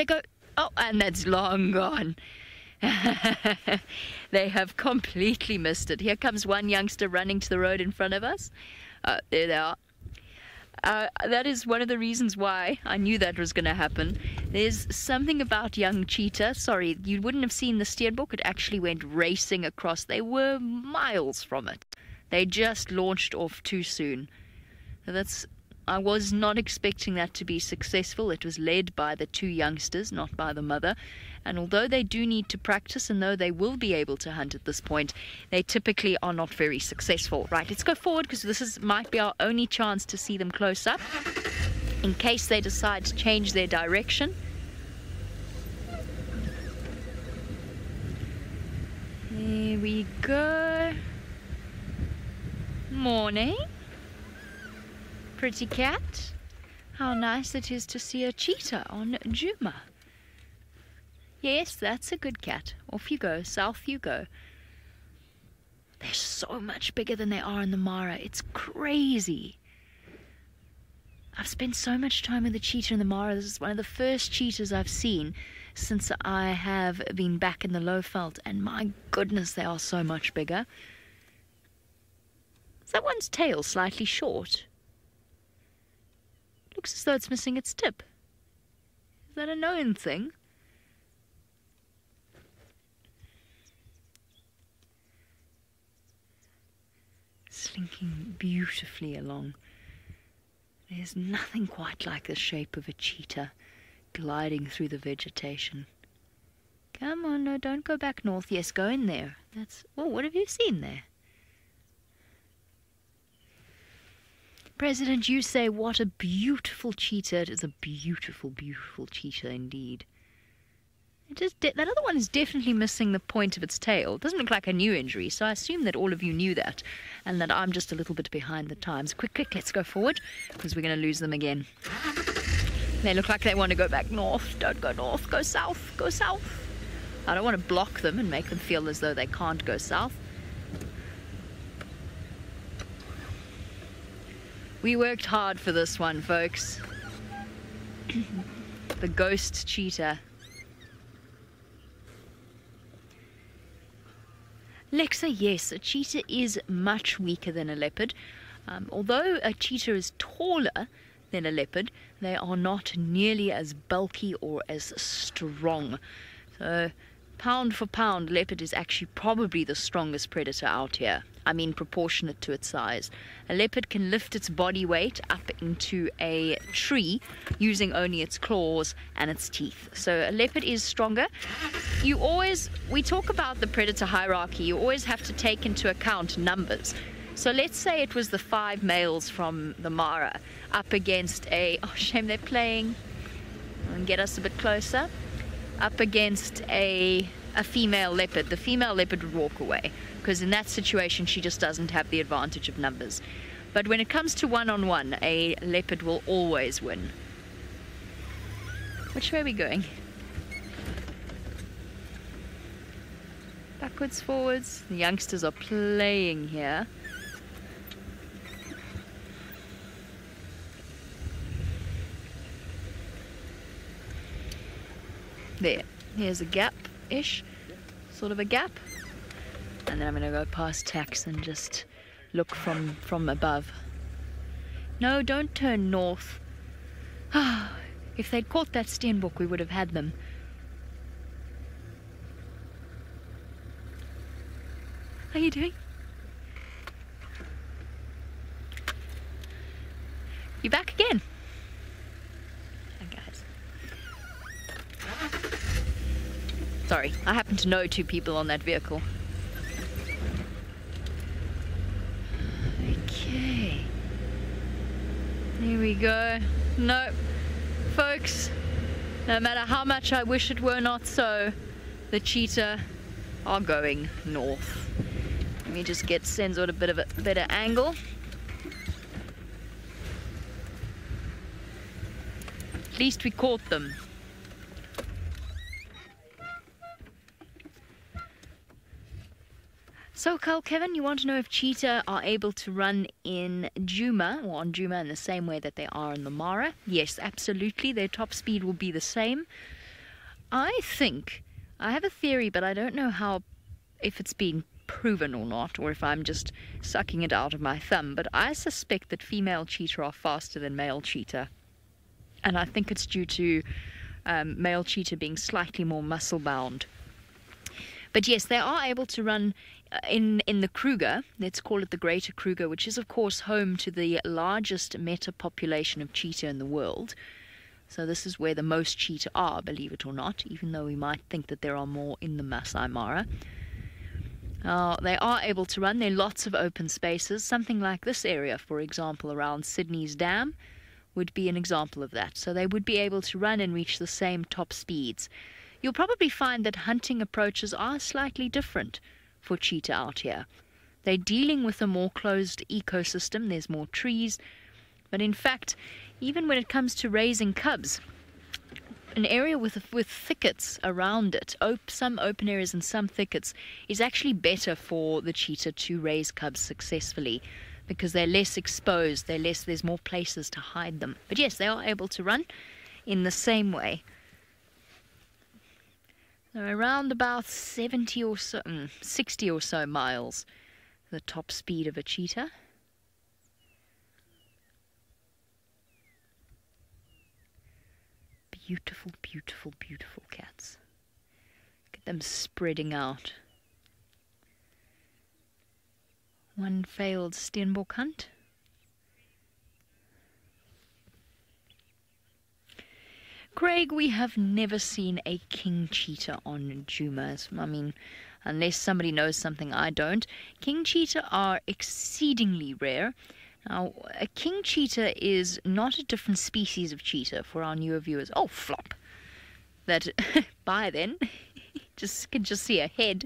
Oh, and that's long gone. They have completely missed it. Here comes one youngster running to the road in front of us. There they are. That is one of the reasons why I knew that was going to happen. There's something about young cheetah. Sorry, you wouldn't have seen the steenbok. It actually went racing across. They were miles from it. They just launched off too soon. I was not expecting that to be successful. It was led by the 2 youngsters, not by the mother. And although they do need to practice, and though they will be able to hunt at this point, they typically are not very successful. Right, let's go forward, because this might be our only chance to see them close up, in case they decide to change their direction. There we go. Morning. Pretty cat. How nice it is to see a cheetah on Djuma. Yes, that's a good cat. Off you go, south you go. They're so much bigger than they are in the Mara. It's crazy. I've spent so much time with the cheetah in the Mara. This is one of the first cheetahs I've seen since I have been back in the Lowveld, and my goodness, they are so much bigger. Is that one's tail slightly short? Looks as though it's missing its tip. Is that a known thing? Slinking beautifully along. There's nothing quite like the shape of a cheetah gliding through the vegetation. Come on, no, don't go back north. Yes, go in there. Oh, what have you seen there? President, you say, what a beautiful cheetah. It is a beautiful, beautiful cheetah indeed. That other one is definitely missing the point of its tail. It doesn't look like a new injury, so I assume that all of you knew that, and that I'm just a little bit behind the times. Quick, let's go forward, because we're going to lose them again. They look like they want to go back north. Don't go north, go south, go south. I don't want to block them and make them feel as though they can't go south. We worked hard for this one, folks. The ghost cheetah. Lexa, yes, a cheetah is much weaker than a leopard. Although a cheetah is taller than a leopard, they are not nearly as bulky or as strong. So, pound for pound, leopard is actually probably the strongest predator out here. I mean, proportionate to its size. A leopard can lift its body weight up into a tree using only its claws and its teeth. So a leopard is stronger. We talk about the predator hierarchy. You always have to take into account numbers. So let's say it was the 5 males from the Mara up against oh shame they're playing, and get us a bit closer, up against a female leopard. The female leopard would walk away, because in that situation she just doesn't have the advantage of numbers. But when it comes to one-on-one, a leopard will always win. Which way are we going? Backwards, forwards. The youngsters are playing here. Here's a gap-ish, sort of a gap. And then I'm going to go past Tax and just look from above. No, don't turn north. If they'd caught that steenbok, we would have had them. How are you doing? You back again? Hi, guys. Sorry, I happen to know 2 people on that vehicle. Okay. Here we go. No, folks, no matter how much I wish it were not so, the cheetah are going north. Let me just get Senzo at a bit of a better angle. At least we caught them. So, Carl Kevin, you want to know if cheetah are able to run in Djuma, or on Djuma in the same way that they are in the Mara? Yes, absolutely. Their top speed will be the same. I have a theory, but I don't know if it's been proven or not, or if I'm just sucking it out of my thumb, but I suspect that female cheetah are faster than male cheetah. And I think it's due to male cheetah being slightly more muscle-bound. But yes, they are able to run in the Kruger. Let's call it the Greater Kruger, which is of course home to the largest meta population of cheetah in the world. So this is where the most cheetah are, believe it or not, even though we might think that there are more in the Masai Mara. They are able to run. There are lots of open spaces. Something like this area, for example, around Sydney's Dam, would be an example of that. So they would be able to run and reach the same top speeds. You'll probably find that hunting approaches are slightly different for cheetah out here. They're dealing with a more closed ecosystem. There's more trees. But in fact, even when it comes to raising cubs, an area with thickets around it, some open areas and some thickets, is actually better for the cheetah to raise cubs successfully, because they're less exposed, there's more places to hide them. But yes, they are able to run in the same way. So around about 60 or so miles, the top speed of a cheetah. Beautiful, beautiful, beautiful cats. Look at them spreading out. One failed Steenbok hunt. Craig, we have never seen a king cheetah on Djumas. I mean, unless somebody knows something I don't. King cheetah are exceedingly rare. Now, a king cheetah is not a different species of cheetah for our newer viewers. Oh, flop. That, by then, can just see a head,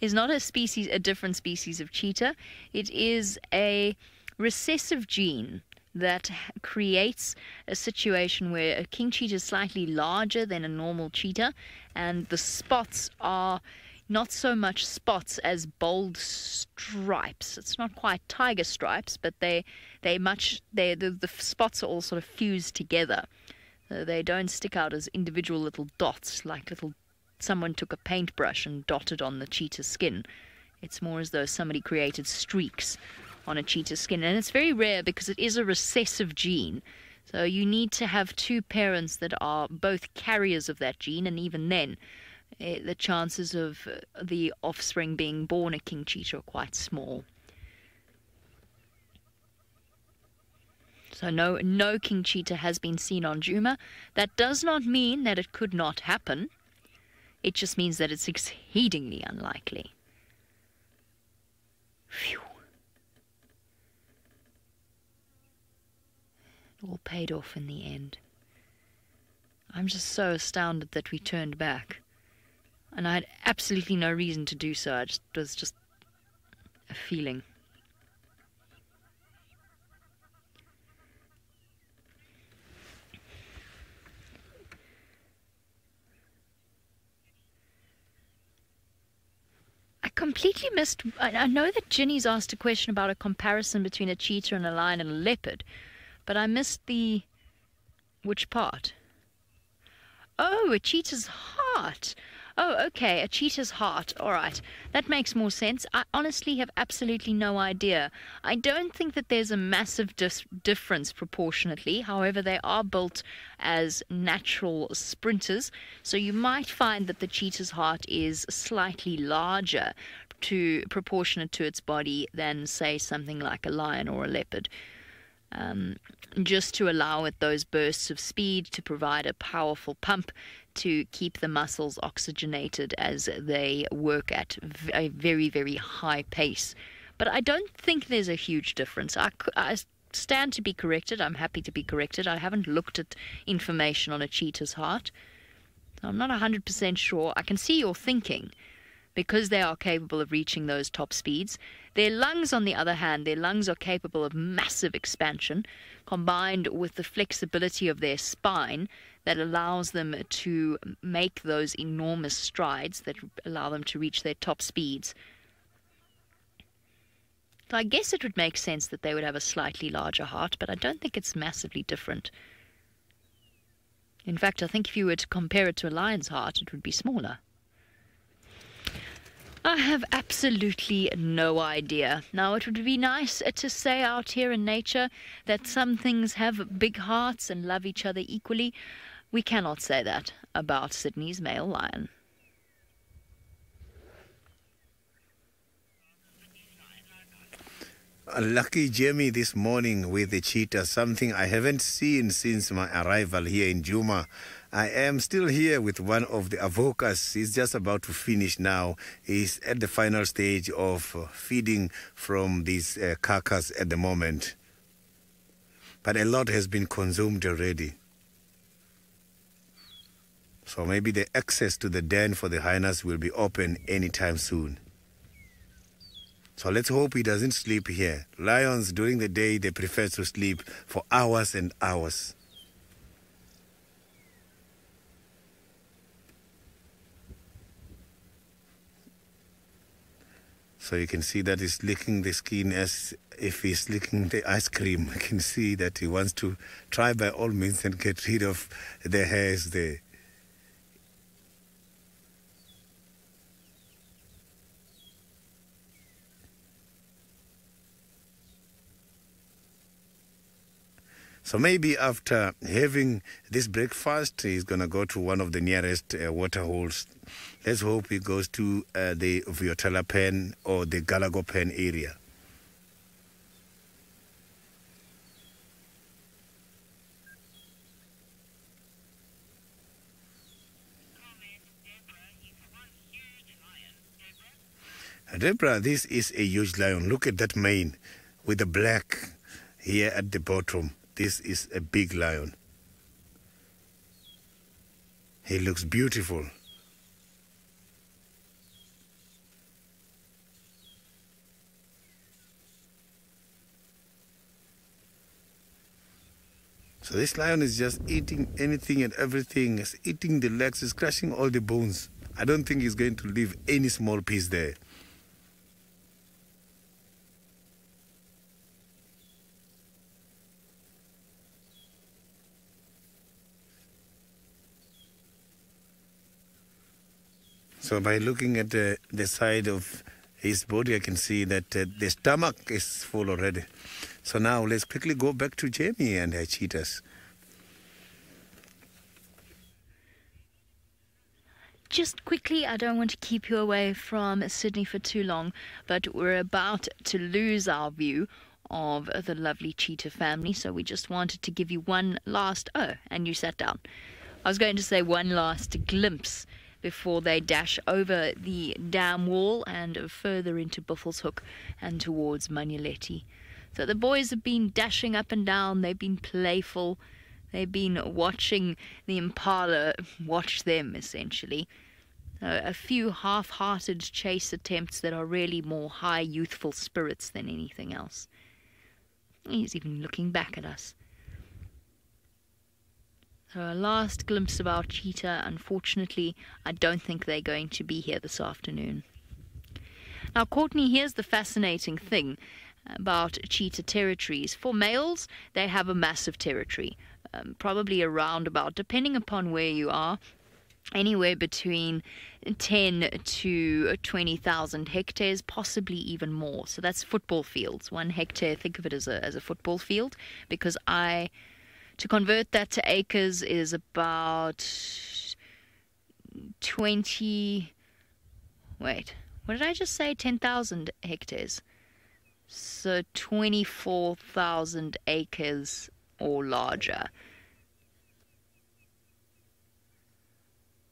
is not a different species of cheetah. It is a recessive gene that creates a situation where a king cheetah is slightly larger than a normal cheetah, and the spots are not so much spots as bold stripes. It's not quite tiger stripes, but the spots are all sort of fused together. They don't stick out as individual little dots, like someone took a paintbrush and dotted on the cheetah's skin. It's more as though somebody created streaks on a cheetah's skin, and it's very rare because it is a recessive gene. So you need to have two parents that are both carriers of that gene, and even then, the chances of the offspring being born a king cheetah are quite small. So no king cheetah has been seen on Djuma. That does not mean that it could not happen. It just means that it's exceedingly unlikely. Phew. It all paid off in the end. I'm just so astounded that we turned back. And I had absolutely no reason to do so. It was just a feeling. I completely missed. I know that Ginny's asked a question about a comparison between a cheetah and a lion and a leopard, but I missed the. Which part? Oh, a cheetah's heart. Oh, okay, a cheetah's heart. All right, that makes more sense. I honestly have absolutely no idea. I don't think that there's a massive difference proportionately. However, they are built as natural sprinters, so you might find that the cheetah's heart is slightly larger proportionate to its body than, say, something like a lion or a leopard. Just to allow it those bursts of speed to provide a powerful pump to keep the muscles oxygenated as they work at a very, very high pace. But I don't think there's a huge difference. I stand to be corrected. I'm happy to be corrected. I haven't looked at information on a cheetah's heart. I'm not 100% sure. I can see your thinking, because they are capable of reaching those top speeds. Their lungs, on the other hand, their lungs are capable of massive expansion, combined with the flexibility of their spine that allows them to make those enormous strides that allow them to reach their top speeds. So I guess it would make sense that they would have a slightly larger heart, but I don't think it's massively different. In fact, I think if you were to compare it to a lion's heart, it would be smaller. I have absolutely no idea. Now, it would be nice to say out here in nature that some things have big hearts and love each other equally. We cannot say that about Sydney's male lion. lucky Jamie this morning with the cheetah, something I haven't seen since my arrival here in Juma. I am still here with one of the avokas. He's just about to finish now. He's at the final stage of feeding from this carcass at the moment. But a lot has been consumed already. So maybe the access to the den for the hyenas will be open anytime soon. So let's hope he doesn't sleep here. Lions, during the day, they prefer to sleep for hours and hours. So you can see that he's licking the skin as if he's licking the ice cream. You can see that he wants to try by all means and get rid of the hairs there. So maybe after having this breakfast, he's going to go to one of the nearest water holes. Let's hope he goes to the Viotella Pen or the Galago Pen area. Deborah, this is a huge lion. Look at that mane with the black here at the bottom. This is a big lion. He looks beautiful. So this lion is just eating anything and everything. He's eating the legs, he's crushing all the bones. I don't think he's going to leave any small piece there. So by looking at the side of his body, I can see that the stomach is full already. So now let's quickly go back to Jamie and her cheetahs. Just quickly, I don't want to keep you away from Sydney for too long, but we're about to lose our view of the lovely cheetah family, so we just wanted to give you one last... Oh, and you sat down. I was going to say one last glimpse before they dash over the dam wall and further into Buffelshoek and towards Manuleti. So the boys have been dashing up and down, they've been playful, they've been watching the impala watch them, essentially. A few half-hearted chase attempts that are really more high youthful spirits than anything else. He's even looking back at us. So a last glimpse of our cheetah. Unfortunately, I don't think they're going to be here this afternoon. Now, Courtney, here's the fascinating thing about cheetah territories. For males, they have a massive territory, probably around about, depending upon where you are, anywhere between 10 to 20,000 hectares, possibly even more. So that's football fields. 1 hectare, think of it as a football field, because to convert that to acres is about 20... Wait, what did I just say? 10,000 hectares. So 24,000 acres or larger.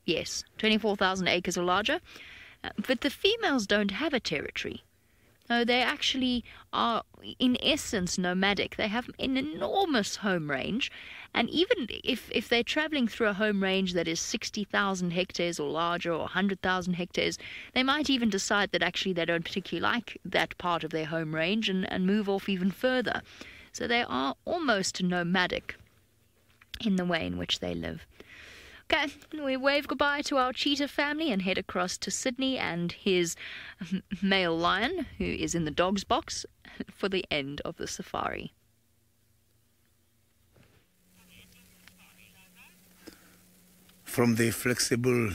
Yes, 24,000 acres or larger. But the females don't have a territory. No, they actually are, in essence, nomadic. They have an enormous home range. And even if they're traveling through a home range that is 60,000 hectares or larger or 100,000 hectares, they might even decide that actually they don't particularly like that part of their home range and move off even further. So they are almost nomadic in the way in which they live. Okay, we wave goodbye to our cheetah family and head across to Sydney and his male lion, who is in the dog's box, for the end of the safari. From the flexible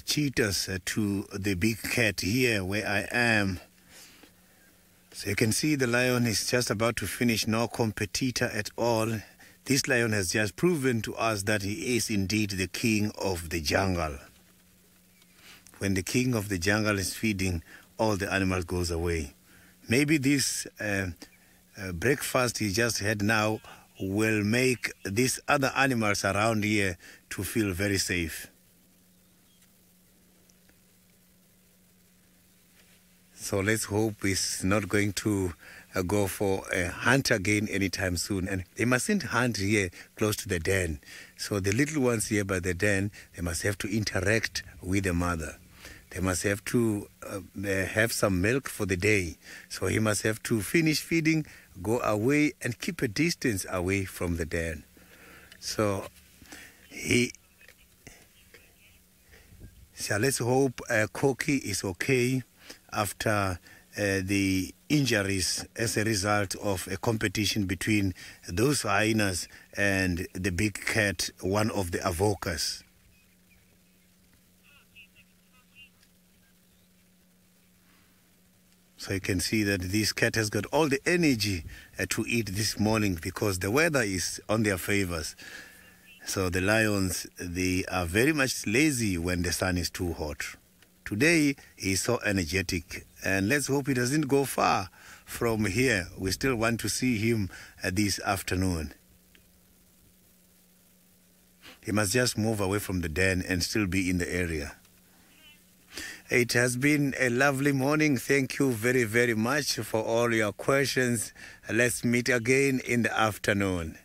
cheetahs to the big cat here where I am. So you can see the lion is just about to finish, no competitor at all. This lion has just proven to us that he is indeed the king of the jungle. When the king of the jungle is feeding, all the animals goes away. Maybe this breakfast he just had now will make these other animals around here to feel very safe. So let's hope he's not going to go for a hunt again anytime soon. And they mustn't hunt here close to the den. So the little ones here by the den, they must have to interact with the mother. They must have to have some milk for the day. So he must have to finish feeding, go away, and keep a distance away from the den. So let's hope Koki is okay after the injuries as a result of a competition between those hyenas and the big cat, one of the avokas. So you can see that this cat has got all the energy to eat this morning because the weather is on their favors. So the lions, they are very much lazy when the sun is too hot. Today, he's so energetic, and let's hope he doesn't go far from here. We still want to see him this afternoon. He must just move away from the den and still be in the area. It has been a lovely morning. Thank you very, very much for all your questions. Let's meet again in the afternoon.